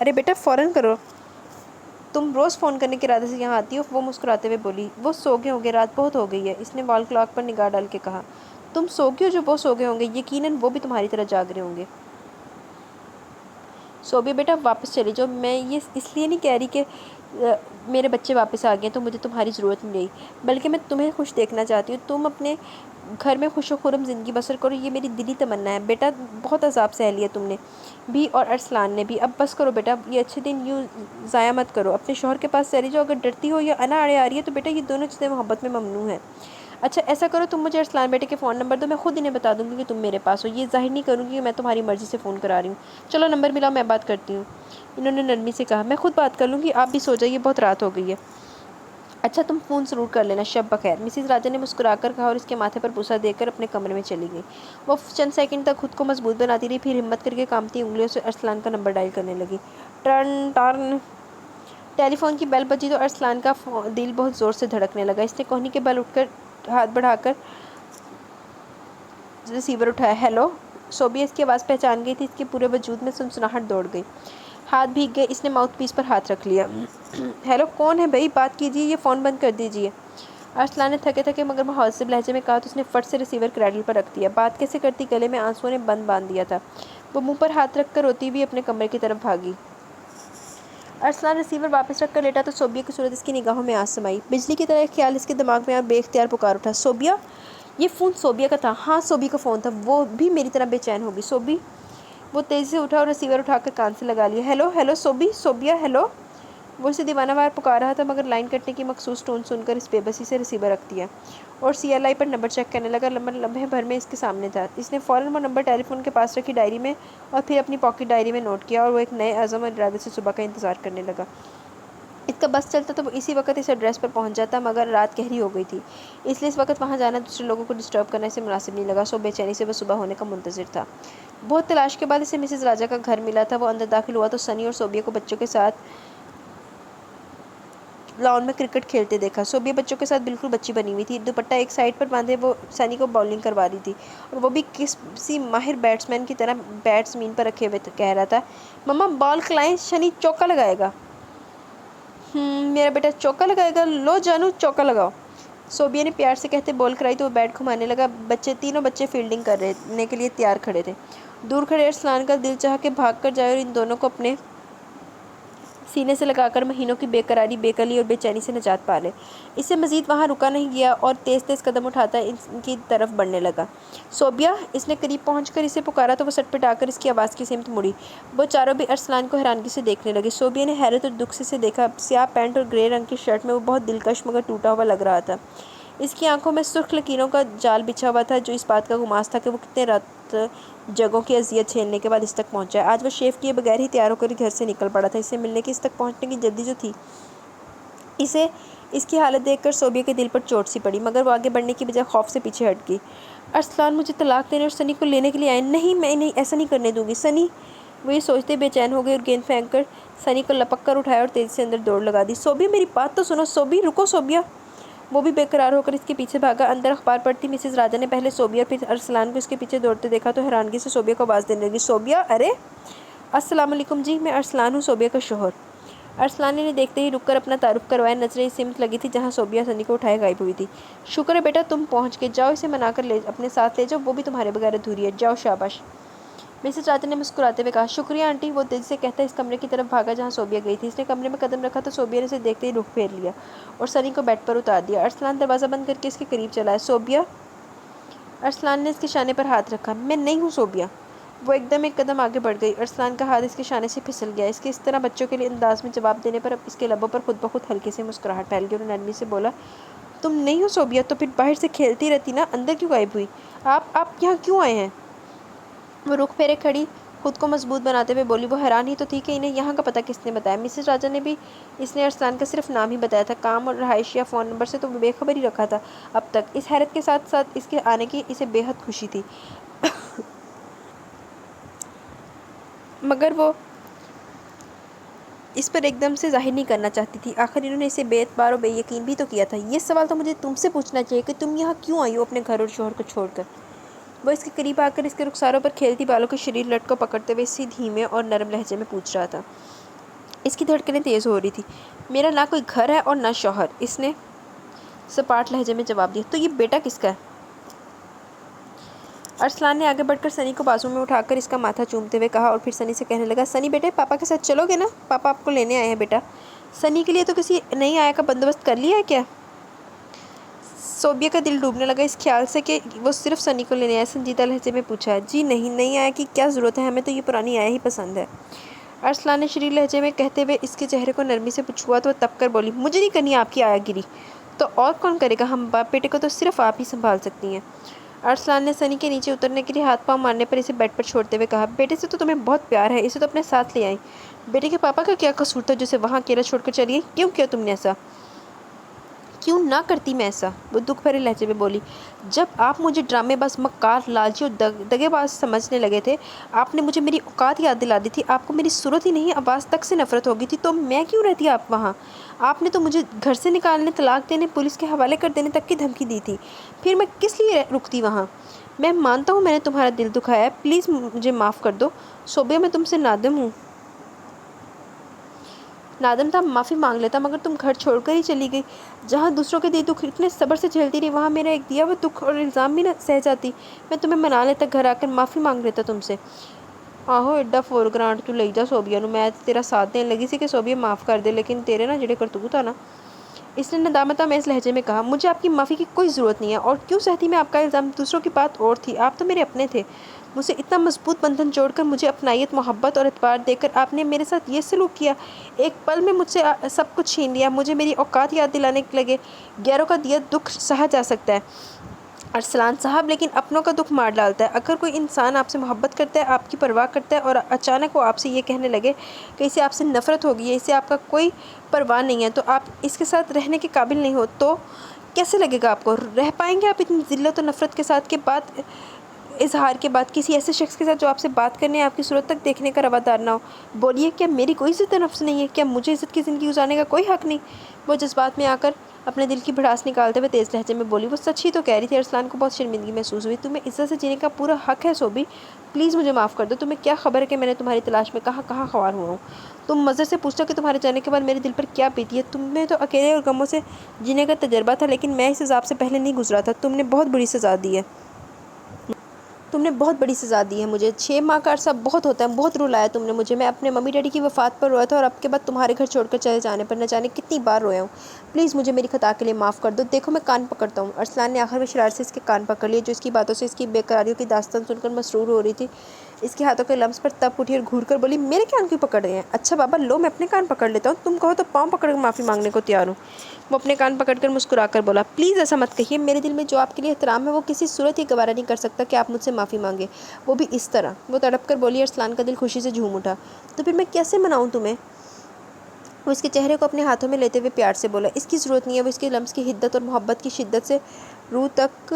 S1: ارے بیٹا فوراً کرو، تم روز فون کرنے کے ارادے سے یہاں آتی ہو، وہ مسکراتے ہوئے بولی۔ وہ سو گئے ہوں گے، رات بہت ہو گئی ہے، اس نے وال کلاک پر نگاہ ڈال کے کہا۔ تم سو گئے ہو جو وہ سو گئے ہوں گے، یقیناً وہ بھی تمہاری طرح جاگ رہے ہوں گے۔ صوبیہ بیٹا واپس چلی جاؤ، میں یہ اس لیے نہیں کہہ رہی کہ میرے بچے واپس آ گئے ہیں تو مجھے تمہاری ضرورت نہیں رہی، بلکہ میں تمہیں خوش دیکھنا چاہتی ہوں، تم اپنے گھر میں خوش و خرم زندگی بسر کرو، یہ میری دلی تمنا ہے۔ بیٹا بہت عذاب سہ لیا تم نے بھی اور ارسلان نے بھی، اب بس کرو بیٹا، یہ اچھے دن یوں ضائع مت کرو، اپنے شوہر کے پاس چلی جاؤ، اگر ڈرتی ہو یا انا اڑے آ رہی ہے تو بیٹا یہ دونوں چیزیں محبت میں ممنوع ہیں۔ اچھا ایسا کرو، تم مجھے ارسلان بیٹے کے فون نمبر دو، میں خود انہیں بتا دوں گی کہ تم میرے پاس ہو، یہ ظاہر نہیں کروں گی کہ میں تمہاری مرضی سے فون کرا رہی ہوں۔ چلو نمبر ملاؤ، میں بات کرتی ہوں، انہوں نے نرمی سے کہا۔ میں خود بات کر لوں گی، آپ بھی سو جائیے، بہت رات ہو گئی ہے۔ اچھا تم فون ضرور کر لینا، شب بخیر، مسز راجہ نے مسکرا کر کہا اور اس کے ماتھے پر بوسہ دے کر اپنے کمرے میں چلی گئی۔ وہ چند سیکنڈ تک خود کو مضبوط بناتی رہی، پھر ہمت کر کے کانپتی انگلیوں سے ارسلان کا نمبر ڈائل کرنے لگی۔ ٹرن ٹرن ٹیلی فون کی بیل بجی تو ارسلان کا دل بہت زور سے دھڑکنے لگا۔ اس نے کوہنی کے بل اٹھ کر ہاتھ بڑھا کر ریسیور اٹھایا۔ ہیلو، صوبیہ اس کی آواز پہچان گئی تھی۔ اس کے پورے وجود میں سنسناہٹ دوڑ گئی، ہاتھ بھیگ گئے۔ اس نے ماؤتھ پیس پر ہاتھ رکھ لیا۔ ہیلو، کون ہے بھائی؟ بات کیجیے، یہ فون بند کر دیجیے۔ ارسلان نے تھکے تھکے مگر مہذب لہجے میں کہا تو اس نے فٹ سے ریسیور کریڈل پر رکھ دیا۔ بات کیسے کرتی، گلے میں آنسوؤں نے بند باندھ دیا تھا۔ وہ منہ پر ہاتھ رکھ کر روتی ہوئی اپنے کمرے کی طرف بھاگی۔ ارسلان ریسیور واپس رکھ کر لیٹا تو صوبیہ کی صورت اس کی نگاہوں میں آ سمائی۔ بجلی کی طرح ایک خیال اس کے دماغ میں بے اختیار پکار اٹھا، صوبیہ! یہ فون صوبیہ کا تھا۔ ہاں، صوبیہ کا فون تھا۔ وہ بھی میری طرح بے چین ہوگی۔ صوبی! وہ تیزی سے اٹھا اور ریسیور اٹھا کر کان سے لگا لیا۔ Hello hello Sobi, Sobia, hello! وہ اسے دیوانہ وار پکار رہا تھا مگر لائن کٹنے کی مخصوص ٹون سن کر اس بے بسی سے ریسیور رکھ دیا اور CLI پر نمبر چیک کرنے لگا۔ لمحے بھر میں اس کے سامنے تھا۔ اس نے فوراً وہ نمبر ٹیلی فون کے پاس رکھی ڈائری میں اور پھر اپنی پاکٹ ڈائری میں نوٹ کیا اور وہ ایک نئے عزم اور ارادے سے صبح کا انتظار کرنے لگا۔ اس کا بس چلتا تو وہ اسی وقت اس ایڈریس پر پہنچ جاتا مگر رات گہری ہو گئی تھی، اس لیے اس وقت وہاں جانا دوسرے لوگوں کو ڈسٹرب کرنا اسے مناسب نہیں لگا۔ سو بے چینی سے وہ صبح ہونے کا منتظر تھا۔ بہت تلاش کے بعد اسے مسز راجہ کا گھر ملا تھا۔ وہ اندر داخل ہوا تو سنی اور صوبیہ کو بچوں کے ساتھ لان میں کرکٹ کھیلتے دیکھا۔ صوبیہ بچوں کے ساتھ بالکل بچی بنی ہوئی تھی، دوپٹہ ایک سائڈ پر باندھے وہ سنی کو باؤلنگ کروا رہی تھی اور وہ بھی کسی ماہر بیٹسمین کی طرح بیٹ زمین پر رکھے ہوئے کہہ رہا تھا، مما بال کھلائیں، شنی چوکا لگائے گا۔ میرا بیٹا چوکا لگائے گا، لو جانو چوکا لگاؤ۔ صوبیہ نے پیار سے کہتے بال کرائی تو وہ بیٹ گھمانے لگا۔ تینوں بچے فیلڈنگ کرنے کے لیے تیار کھڑے تھے۔ دور کھڑے ارسلان کا دل چاہا کہ بھاگ کر جائے اور ان دونوں کو اپنے سینے سے لگا کر مہینوں کی بے قراری، بے کلی اور بے چینی سے نجات پا لے۔ اس سے مزید وہاں رکا نہیں گیا اور تیز تیز قدم اٹھاتا ان کی طرف بڑھنے لگا۔ صوبیہ! اس نے قریب پہنچ کر اسے پکارا تو وہ سٹ پٹا کر اس کی آواز کی سمت مڑی۔ وہ چاروں بھی ارسلان کو حیرانگی سے دیکھنے لگے۔ صوبیہ نے حیرت اور دکھ سے اسے دیکھا۔ سیاہ پینٹ اور گرے رنگ کی شرٹ میں وہ بہت دلکش مگر ٹوٹا ہوا لگ رہا تھا۔ اس کی آنکھوں میں سرخ لکیروں کا جال بچھا ہوا تھا جو اس بات کا گماس تھا کہ وہ کتنے رات جگہوں کی اذیت جھیلنے کے بعد اس تک پہنچا ہے۔ آج وہ شیو کیے بغیر ہی تیار ہو کر گھر سے نکل پڑا تھا۔ اس سے ملنے کی، اس تک پہنچنے کی جلدی جو تھی، اسے اس کی حالت دیکھ کر صوبیہ کے دل پر چوٹ سی پڑی مگر وہ آگے بڑھنے کی بجائے خوف سے پیچھے ہٹ گئی۔ ارسلان مجھے طلاق دینے اور سنی کو لینے کے لیے آئے۔ نہیں، میں انہیں ایسا نہیں کرنے دوں گی۔ سنی! وہ یہ سوچتے بے چین ہو گئی اور گیند پھینک کر سنی کو لپک کر اٹھایا اور تیزی سے اندر دوڑ لگا دی۔ صوبیہ میری بات تو سنو، صوبی رکو صوبیہ! وہ بھی بے قرار ہو کر اس کے پیچھے بھاگا۔ اندر اخبار پڑھتی مسز راجہ نے پہلے صوبیہ اور پھر ارسلان کو اس کے پیچھے دوڑتے دیکھا تو حیرانگی سے صوبیہ کو آواز دینے لگی، صوبیہ! ارے السلام علیکم جی، میں ارسلان ہوں، صوبیہ کا شوہر۔ ارسلان نے دیکھتے ہی رک کر اپنا تعارف کروایا۔ نظریں اس سمت لگی تھی جہاں صوبیہ سنی کو اٹھائے غائب ہوئی تھی۔ شکر ہے بیٹا تم پہنچ گئے، جاؤ اسے منا کر اپنے ساتھ لے جاؤ، وہ بھی تمہارے بغیر ادھوری ہے، جاؤ شاباش۔ مسز راجہ نے مسکراتے ہوئے کہا، شکریہ آنٹی۔ وہ تیزی سے کہتا اس کمرے کی طرف بھاگا جہاں صوبیہ گئی تھی۔ اس نے کمرے میں قدم رکھا تو صوبیہ نے اسے دیکھتے ہی رخ پھیر لیا اور سنی کو بیڈ پر اتار دیا۔ ارسلان دروازہ بند کر کے اس کے قریب چلا ہے۔ صوبیہ! ارسلان نے اس کے شانے پر ہاتھ رکھا۔ میں نہیں ہوں صوبیہ۔ وہ ایک قدم آگے بڑھ گئی۔ ارسلان کا ہاتھ اس کے شانے سے پھسل گیا۔ اس کے اس طرح بچوں کے لیے انداز میں جواب دینے پر اب اس کے لبوں پر خود بخود ہلکی سی مسکراہٹ پھیل گئی اور نرمی سے بولا، تم نہیں ہو صوبیہ تو پھر باہر سے کھیلتی رہتی نا، اندر کیوں غائب ہوئی؟ آپ یہاں کیوں آئے ہیں؟ وہ رخ پھیرے کھڑی خود کو مضبوط بناتے ہوئے بولی۔ وہ حیران ہی تو تھی کہ انہیں یہاں کا پتہ کس نے بتایا۔ مسز راجہ نے بھی اس نے ارسلان کا صرف نام ہی بتایا تھا، کام اور رہائش یا فون نمبر سے تو وہ بے خبر ہی رکھا تھا اب تک۔ اس حیرت کے ساتھ ساتھ اس کے آنے کی اسے بے حد خوشی تھی مگر وہ اس پر ایک دم سے ظاہر نہیں کرنا چاہتی تھی۔ آخر انہوں نے اسے بے اعتبار و بے یقین بھی تو کیا تھا۔ یہ سوال تو مجھے تم سے پوچھنا چاہیے کہ تم یہاں کیوں آئی ہو اپنے گھر اور شوہر کو چھوڑ کر؟ وہ اس کے قریب آ کر اس کے رخساروں پر کھیلتی بالوں کی شریر لٹ کو پکڑتے ہوئے اسی دھیمے اور نرم لہجے میں پوچھ رہا تھا۔ اس کی دھڑکنیں تیز ہو رہی تھی۔ میرا نہ کوئی گھر ہے اور نہ شوہر، اس نے سپاٹ لہجے میں جواب دیا۔ تو یہ بیٹا کس کا ہے؟ ارسلان نے آگے بڑھ کر سنی کو بازو میں اٹھا کر اس کا ماتھا چومتے ہوئے کہا اور پھر سنی سے کہنے لگا، سنی بیٹے پاپا کے ساتھ چلو گے نا؟ پاپا آپ کو لینے آئے ہیں بیٹا۔ سنی کے لیے تو کسی نئی آیا کا بندوبست کر لیا ہے کیا؟ صوبیہ کا دل ڈوبنے لگا اس خیال سے کہ وہ صرف سنی کو لینے آیا۔ سنجیدہ لہجے میں پوچھا، جی نہیں، نئی آیا کی کیا ضرورت ہے، ہمیں تو یہ پرانی آیا ہی پسند ہے۔ ارسلان نے شریر لہجے میں کہتے ہوئے اس کے چہرے کو نرمی سے چھوا تو وہ تپ کر بولی، مجھے نہیں کرنی آپ کی آیا گیری، تو اور کون کرے گا؟ ہم باپ بیٹے کو تو صرف آپ ہی سنبھال سکتی ہیں۔ ارسلان نے سنی کے نیچے اترنے کے لیے ہاتھ پاؤں مارنے پر اسے بیڈ پر چھوڑتے ہوئے کہا، بیٹے سے تو تمہیں بہت پیار ہے، اسے تو اپنے ساتھ لے آئیں۔ بیٹے کے پاپا کا کیا قصور تھا جو اسے وہاں اکیلا چھوڑ کر چلی گئی؟ کیوں کیا تم نے ایسا؟ کیوں نہ کرتی میں ایسا، وہ دکھ بھرے لہجے میں بولی۔ جب آپ مجھے ڈرامے باز، مکار، لالچی اور دگے باز سمجھنے لگے تھے، آپ نے مجھے میری اوقات یاد دلا دی تھی، آپ کو میری صورت ہی نہیں آواز تک سے نفرت ہو گئی تھی، تو میں کیوں رہتی آپ وہاں؟ آپ نے تو مجھے گھر سے نکالنے، طلاق دینے، پولیس کے حوالے کر دینے تک کی دھمکی دی تھی، پھر میں کس لیے رکتی وہاں؟ میں مانتا ہوں میں نے تمہارا دل دکھایا ہے، پلیز مجھے معاف کر دو صوبیہ، میں تم سے نادم ہوں۔ نادم تھا، معافی مانگ لیتا، مگر تم گھر چھوڑ کر ہی چلی گئی۔ جہاں دوسروں کے دیے دکھ اتنے صبر سے جھیلتی رہی، وہاں میرا ایک دیا ہوا دکھ اور الزام بھی نہ سہ جاتی۔ میں تمہیں منا لیتا، گھر آ کر معافی مانگ لیتا تم سے۔ آہو ایڈا فور گرانٹ تو لئی جا صوبیہ نو، میں تیرا ساتھ دین لگی سی کہ صوبیہ معاف کر دے، لیکن تیرے نا جڑے کرتوت آ نا، اس نے ندامت آمیز لہجے میں کہا، مجھے آپ کی معافی کی کوئی ضرورت نہیں ہے، اور کیوں سہتی میں آپ کا الزام؟ دوسروں کی بات اور تھی، آپ تو میرے اپنے تھے، مجھ سے اتنا مضبوط بندھن جوڑ کر، مجھے اپنائیت، محبت اور اعتبار دے کر آپ نے میرے ساتھ یہ سلوک کیا، ایک پل میں مجھ سے سب کچھ چھین لیا، مجھے میری اوقات یاد دلانے لگے۔ غیروں کا دیا دکھ سہا جا سکتا ہے ارسلان صاحب، لیکن اپنوں کا دکھ مار ڈالتا ہے۔ اگر کوئی انسان آپ سے محبت کرتا ہے، آپ کی پرواہ کرتا ہے، اور اچانک وہ آپ سے یہ کہنے لگے کہ اسے آپ سے نفرت ہو گئی ہے، اسے آپ کا کوئی پرواہ نہیں ہے، تو آپ اس کے ساتھ رہنے کے قابل نہیں ہو، تو کیسے لگے گا آپ کو؟ رہ پائیں گے آپ اتنی ذلت و نفرت کے ساتھ، اظہار کے بعد، کسی ایسے شخص کے ساتھ جو آپ سے بات کرنے، آپ کی صورت تک دیکھنے کا روادار نہ ہو؟ بولیے، کیا میری کوئی عزت نفس نہیں ہے؟ کیا مجھے عزت کی زندگی گزارنے کا کوئی حق نہیں؟ وہ جذبات میں آ کر اپنے دل کی بھڑاس نکالتے ہوئے تیز لہجے میں بولی۔ وہ سچ ہی تو کہہ رہی تھی۔ ارسلان کو بہت شرمندگی محسوس ہوئی۔ تمہیں عزت سے جینے کا پورا حق ہے صوبی، پلیز مجھے معاف کر دو۔ تمہیں کیا خبر ہے کہ میں نے تمہاری تلاش میں کہاں کہاں خوار ہوا ہوں؟ تم مظہر سے پوچھ لو کہ تمہارے جانے کے بعد میرے دل پر کیا بیتی ہے۔ تمہیں تو اکیلے اور غموں سے جینے کا تجربہ تھا، لیکن میں اس عذاب سے پہلے نہیں گزرا تھا۔ تم نے بہت بڑی سزا دی ہے، تم نے بہت بڑی سزا دی ہے مجھے۔ 6 ماہ کا عرصہ بہت ہوتا ہے، بہت رلایا تم نے مجھے۔ میں اپنے ممی ڈیڈی کی وفات پر رویا تھا، اور اب کے بعد تمہارے گھر چھوڑ کر چلے جانے پر نہ جانے کتنی بار رویا ہوں۔ پلیز مجھے میری خطا کے لیے معاف کر دو۔ دیکھو میں کان پکڑتا ہوں۔ ارسلان نے آخر میں شرارت سے اس کے کان پکڑ لیے، جو اس کی باتوں سے، اس کی بے قراریوں کی داستان سن کر مسرور ہو رہی تھی۔ اس کے ہاتھوں کے لمس پر تپ اٹھی اور گھور کر بولی، میرے کان کیوں پکڑ رہے ہیں؟ اچھا بابا، لو میں اپنے کان پکڑ لیتا ہوں، تم کہو تو پاؤں پکڑ کر معافی مانگنے کو تیار ہوں۔ وہ اپنے کان پکڑ کر مسکرا کر بولا، پلیز ایسا مت کہیے، میرے دل میں جو آپ کے لیے احترام ہے، وہ کسی صورت یہ گوارا نہیں کر سکتا کہ آپ مجھ سے معافی مانگے، وہ بھی اس طرح۔ وہ تڑپ کر بولی۔ ارسلان کا دل خوشی سے جھوم اٹھا۔ تو پھر میں کیسے مناؤں تمہیں؟ وہ اس کے چہرے کو اپنے ہاتھوں میں لیتے ہوئے پیار سے بولا۔ اس کی ضرورت نہیں ہے۔ وہ اس کے لمس کی حدت اور محبت کی شدت سے روح تک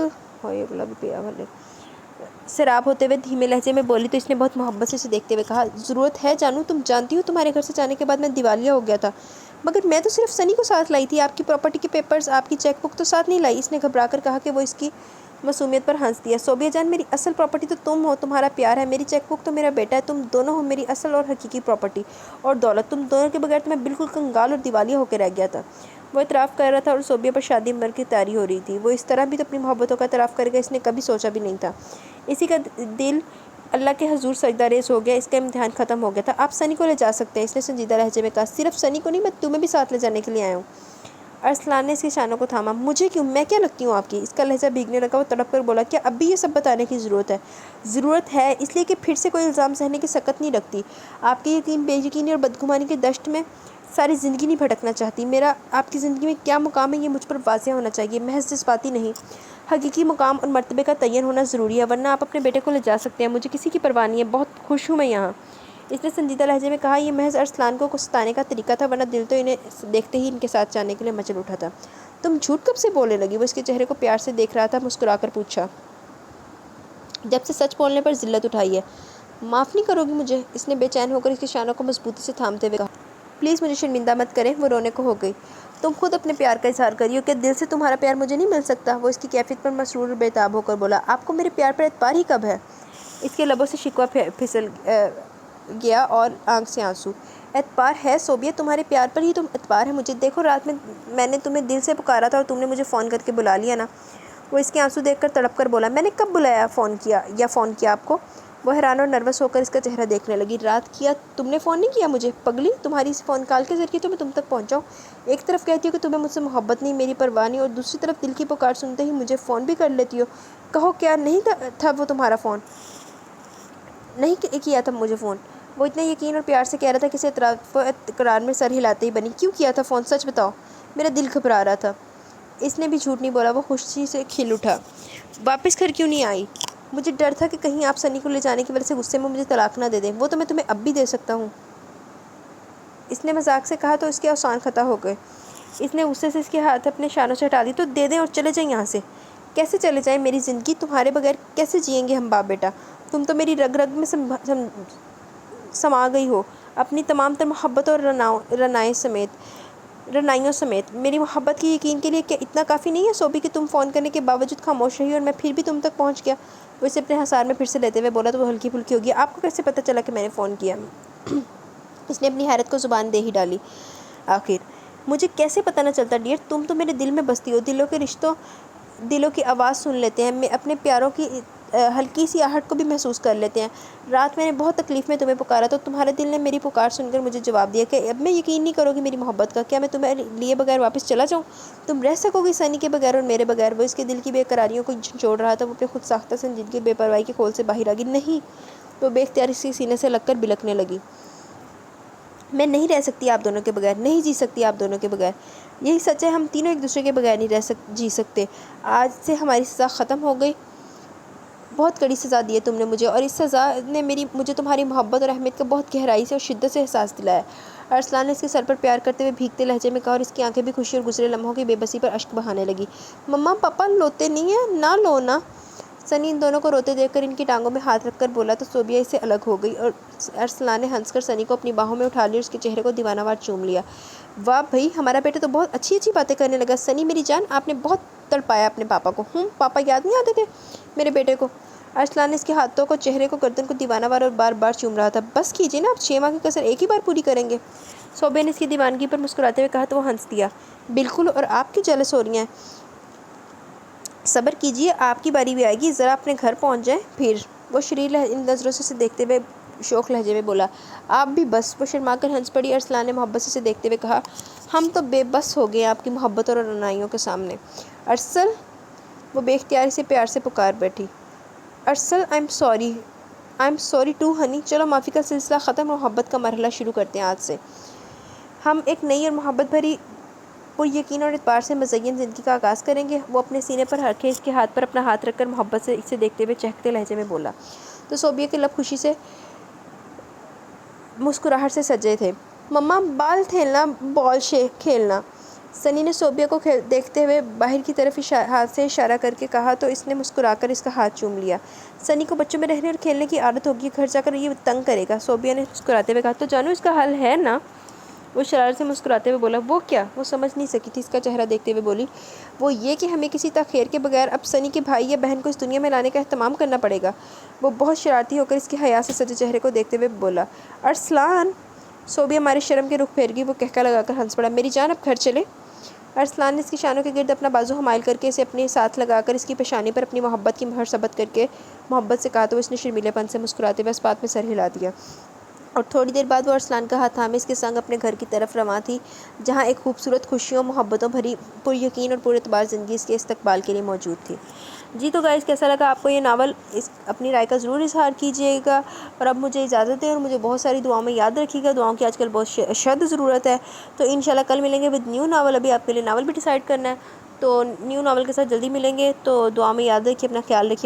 S1: سیراب ہوتے ہوئے دھیمے لہجے میں بولی، تو اس نے بہت محبت سے اسے دیکھتے ہوئے کہا، ضرورت ہے جانو، تم جانتی ہو تمہارے گھر سے جانے کے بعد میں دیوالیہ ہو گیا تھا، مگر میں تو صرف سنی کو ساتھ لائی تھی، آپ کی پراپرٹی کے پیپرز، آپ کی چیک بک تو ساتھ نہیں لائی۔ اس نے گھبرا کر کہا کہ وہ اس کی معصومیت پر ہنس دیا۔ صوبیہ جان، میری اصل پراپرٹی تو تم ہو، تمہارا پیار ہے، میری چیک بک تو میرا بیٹا ہے، تم دونوں ہو میری اصل اور حقیقی پراپرٹی اور دولت، تم دونوں کے بغیر تو میں بالکل کنگال اور دیوالیہ ہو کے رہ گیا تھا۔ وہ اعتراف کر رہا تھا، اور صوبیہ پر شادی عمر کی تیاری ہو رہی تھی۔ وہ اس طرح بھی تو اپنی محبتوں کا اعتراف کرے گا، اس نے کبھی سوچا بھی نہیں تھا۔ اسی کا دل اللہ کے حضور سجدہ ریز ہو گیا، اس کا امتحان ختم ہو گیا تھا۔ آپ سنی کو لے جا سکتے ہیں، اس نے سنجیدہ لہجے میں کہا۔ صرف سنی کو نہیں، میں تمہیں بھی ساتھ لے جانے کے لیے آیا ہوں۔ ارسلان نے اس کی شانوں کو تھاما۔ مجھے کیوں؟ میں کیا لگتی ہوں آپ کی؟ اس کا لہجہ بھیگنے لگا۔ وہ تڑپ کر بولا، کیا اب بھی یہ سب بتانے کی ضرورت ہے؟ ضرورت ہے، اس لیے کہ پھر سے کوئی الزام سہنے کی سکت نہیں رکھتی۔ آپ کی یقین، بے یقینی اور بدگمانی کی دشت میں ساری زندگی نہیں بھٹکنا چاہتی۔ میرا آپ کی زندگی میں کیا مقام ہے، یہ مجھ پر واضح ہونا چاہیے، محض جذباتی نہیں، حقیقی مقام اور مرتبے کا تعین ہونا ضروری ہے، ورنہ آپ اپنے بیٹے کو لے جا سکتے ہیں، مجھے کسی کی پرواہ نہیں ہے، بہت خوش ہوں میں یہاں۔ اس نے سنجیدہ لہجے میں کہا۔ یہ محض ارسلان کو ستانے کا طریقہ تھا، ورنہ دل تو انہیں دیکھتے ہی ان کے ساتھ جانے کے لیے مچل اٹھا تھا۔ تم جھوٹ کب سے بولنے لگی؟ وہ اس کے چہرے کو پیار سے دیکھ رہا تھا، مسکرا کر پوچھا۔ جب سے سچ بولنے پر ذلت اٹھائی ہے۔ معاف نہیں کرو گی مجھے؟ اس نے بے چین ہو کر اس کی شانوں کو مضبوطی سے تھامتے ہوئے کہا۔ پلیز مجھے شرمندہ مت کریں۔ وہ رونے کو ہو گئی۔ تم خود اپنے پیار کا اظہار کریو کہ دل سے تمہارا پیار مجھے نہیں مل سکتا؟ وہ اس کی کیفیت پر مسرور اور بےتاب ہو کر بولا۔ آپ کو میرے پیار پر اعتبار ہی کب ہے؟ اس کے لبوں سے شکوہ پھسل گیا اور آنکھ سے آنسو۔ اعتبار ہے صوبیہ، تمہارے پیار پر ہی تو اعتبار ہے مجھے۔ دیکھو، رات میں نے تمہیں دل سے پکارا تھا، اور تم نے مجھے فون کر کے بلا لیا نا۔ وہ اس کے آنسو دیکھ کر تڑپ کر بولا، میں نے کب بلایا، فون کیا آپ کو؟ وہ حیران اور نروس ہو کر اس کا چہرہ دیکھنے لگی۔ رات کیا؟ تم نے فون نہیں کیا مجھے؟ پگلی، تمہاری اس فون کال کے ذریعے تو میں تم تک پہنچا ہوں۔ ایک طرف کہتی ہو کہ تمہیں مجھ سے محبت نہیں، میری پرواہ نہیں، اور دوسری طرف دل کی پکار سنتے ہی مجھے فون بھی کر لیتی ہو۔ کہو، کیا نہیں تھا وہ تمہارا فون؟ نہیں کیا تھا مجھے فون؟ وہ اتنے یقین اور پیار سے کہہ رہا تھا کہ اسے اعتراف و اقرار میں سر ہلاتے ہی بنی۔ کیوں کیا تھا فون؟ سچ بتاؤ۔ میرا دل گھبرا رہا تھا۔ اس نے بھی جھوٹ نہیں بولا۔ وہ خوشی سے کھل اٹھا۔ واپس گھر کیوں نہیں آئی؟ مجھے ڈر تھا کہ کہیں آپ سنی کو لے جانے کی وجہ سے غصے میں مجھے طلاق نہ دے دیں۔ وہ تو میں تمہیں اب بھی دے سکتا ہوں۔ اس نے مذاق سے کہا تو اس کے اوسان خطا ہو گئے۔ اس نے غصے سے اس کے ہاتھ اپنے شانوں سے ہٹا دی۔ تو دے دیں اور چلے جائیں یہاں سے۔ کیسے چلے جائیں؟ میری زندگی تمہارے بغیر کیسے جئیں گے ہم باپ بیٹا؟ تم تو میری رگ رگ میں سما گئی ہو، اپنی تمام تر محبت اور رعنائیوں سمیت۔ میری محبت کے یقین کے لیے کیا اتنا کافی نہیں ہے صوبی کہ تم فون کرنے کے باوجود خاموش رہی اور میں پھر بھی تم تک پہنچ گیا؟ وہ اسے اپنے حصار میں پھر سے لیتے ہوئے بولا تو وہ ہلکی پھلکی ہو گئی۔ آپ کو کیسے پتہ چلا کہ میں نے فون کیا؟ اس نے اپنی حیرت کو زبان دے ہی ڈالی آخر۔ مجھے کیسے پتہ نہ چلتا ڈیئر؟ تم تو میرے دل میں بستی ہو، دلوں کی آواز سن لیتے ہیں، میں اپنے پیاروں کی ہلکی سی آہٹ کو بھی محسوس کر لیتے ہیں۔ رات میں نے بہت تکلیف میں تمہیں پکارا تو تمہارے دل نے میری پکار سن کر مجھے جواب دیا کہ اب میں یقین نہیں کروں گی میری محبت کا۔ کیا میں تمہیں لیے بغیر واپس چلا جاؤں؟ تم رہ سکو گی سنی کے بغیر اور میرے بغیر؟ وہ اس کے دل کی بے قراریوں کو جھنجھوڑ رہا تھا۔ وہ اپنے خود ساختہ سنجیدگی اور بے پرواہی کے کھول سے باہر آ گئی۔ نہیں، وہ بے اختیار سے سینے سے لگ کر بلکنے لگی۔ میں نہیں رہ سکتی آپ دونوں کے بغیر، نہیں جی سکتی آپ دونوں کے بغیر۔ یہی سچ ہے، ہم تینوں ایک دوسرے کے بغیر نہیں جی سکتے۔ آج سے ہماری سزا ختم ہو گئی۔ بہت کڑی سزا دی ہے تم نے مجھے، اور اس سزا نے مجھے تمہاری محبت اور اہمیت کا بہت گہرائی سے اور شدت سے احساس دلایا۔ ارسلان نے اس کے سر پر پیار کرتے ہوئے بھیگتے لہجے میں کہا، اور اس کی آنکھیں بھی خوشی اور گزرے لمحوں کی بے بسی پر اشک بہانے لگی۔ مما پاپا لوتے نہیں ہیں؟ نہ لو نا۔ سنی ان دونوں کو روتے دیکھ کر ان کی ٹانگوں میں ہاتھ رکھ کر بولا تو صوبیہ اس سے الگ ہو گئی، اور ارسلان نے ہنس کر سنی کو اپنی باہوں میں اٹھا لیا اور اس کے چہرے کو دیوانہ وار چوم لیا۔ واہ بھئی، ہمارا بیٹا تو بہت اچھی باتیں کرنے لگا۔ سنی میری جان، آپ نے بہت تڑپایا اپنے پاپا کو۔ پاپا یاد نہیں آتے تھے میرے بیٹے کو؟ ارسلان نے اس کے ہاتھوں کو، چہرے کو، گردن کو دیوانہ وار اور بار بار چوم رہا تھا۔ بس کیجیے نا، آپ 6 ماہ کی کسر ایک ہی بار پوری کریں گے؟ صوبیہ نے اس کی دیوانگی پر مسکراتے ہوئے کہا تو وہ ہنس دیا۔ بالکل، اور آپ کیوں جیلس ہو رہی ہیں؟ صبر کیجیے، آپ کی باری بھی آئے گی، ذرا اپنے گھر پہنچ جائیں پھر۔ وہ شریر نظروں سے اسے دیکھتے ہوئے شوخ لہجے میں بولا۔ آپ بھی بس۔ وہ شرما کر ہنس پڑی۔ ارسلان نے محبت سے اسے دیکھتے ہوئے کہا، ہم تو بے بس ہو گئے ہیں آپ کی محبت اور رعنائیوں کے سامنے۔ ارسل! وہ بے اختیار سے پیار سے پکار بیٹھی۔ Arsal, I am sorry too honey. چلو معافی کا سلسلہ ختم، محبت کا مرحلہ شروع کرتے ہیں آج سے۔ ہم ایک نئی اور محبت بھری، پر یقین اور اعتبار سے مزین زندگی کا آغاز کریں گے۔ وہ اپنے سینے پر رکھے اس کے ہاتھ پر اپنا ہاتھ رکھ کر محبت سے اسے دیکھتے ہوئے چہکتے لہجے میں بولا تو صوبیہ کے لب خوشی سے مسکراہٹ سے سجے تھے۔ مما بال کھیلنا۔ سنی نے صوبیہ کو دیکھتے ہوئے باہر کی طرف ہاتھ سے اشارہ کر کے کہا تو اس نے مسکرا کر اس کا ہاتھ چوم لیا۔ سنی کو بچوں میں رہنے اور کھیلنے کی عادت ہوگی، گھر جا کر یہ تنگ کرے گا۔ صوبیہ نے مسکراتے ہوئے کہا تو جانو اس کا حل ہے نا؟ وہ شرارت سے مسکراتے ہوئے بولا۔ وہ کیا؟ وہ سمجھ نہیں سکی تھی اس کا چہرہ دیکھتے ہوئے بولی، وہ یہ کہ ہمیں کسی تاخیر کے بغیر اب سنی کے بھائی یا بہن کو اس دنیا میں لانے کا اہتمام کرنا پڑے گا۔ وہ بہت شرارتی ہو کر اس کے حیا سے سجے چہرے کو دیکھتے ہوئے بولا۔ ارسلان! صوبیہ ہمارے شرم کے رخ پھیر گئی۔ وہ کہکا لگا کر ہنس پڑا۔ میری جان، اب گھر چلے؟ ارسلان نے اس کی شانوں کے گرد اپنا بازو حمائل کر کے اسے اپنے ساتھ لگا کر اس کی پیشانی پر اپنی محبت کی مہر ثبت کر کے محبت سے کہا تو اس نے شرمیلے پن سے مسکراتے ہوئے اس بات میں سر ہلا دیا، اور تھوڑی دیر بعد وہ ارسلان کا ہاتھ تھامے اس کے سنگ اپنے گھر کی طرف رواں تھی، جہاں ایک خوبصورت، خوشیوں محبتوں بھری، پر یقین اور پر اعتبار زندگی اس کے استقبال کے لیے موجود تھی۔ جی تو گائز، کیسا لگا آپ کو یہ ناول؟ اپنی رائے کا ضرور اظہار کیجیے گا، اور اب مجھے اجازت دیں اور مجھے بہت ساری دعاؤں میں یاد رکھیے گا۔ دعاؤں کی آج کل بہت اشد ضرورت ہے، تو انشاءاللہ کل ملیں گے ود نیو ناول۔ ابھی آپ کے لیے ناول بھی ڈیسائیڈ کرنا ہے، تو نیو ناول کے ساتھ جلدی ملیں گے، تو دعا میں یاد رکھیے، اپنا خیال رکھیے۔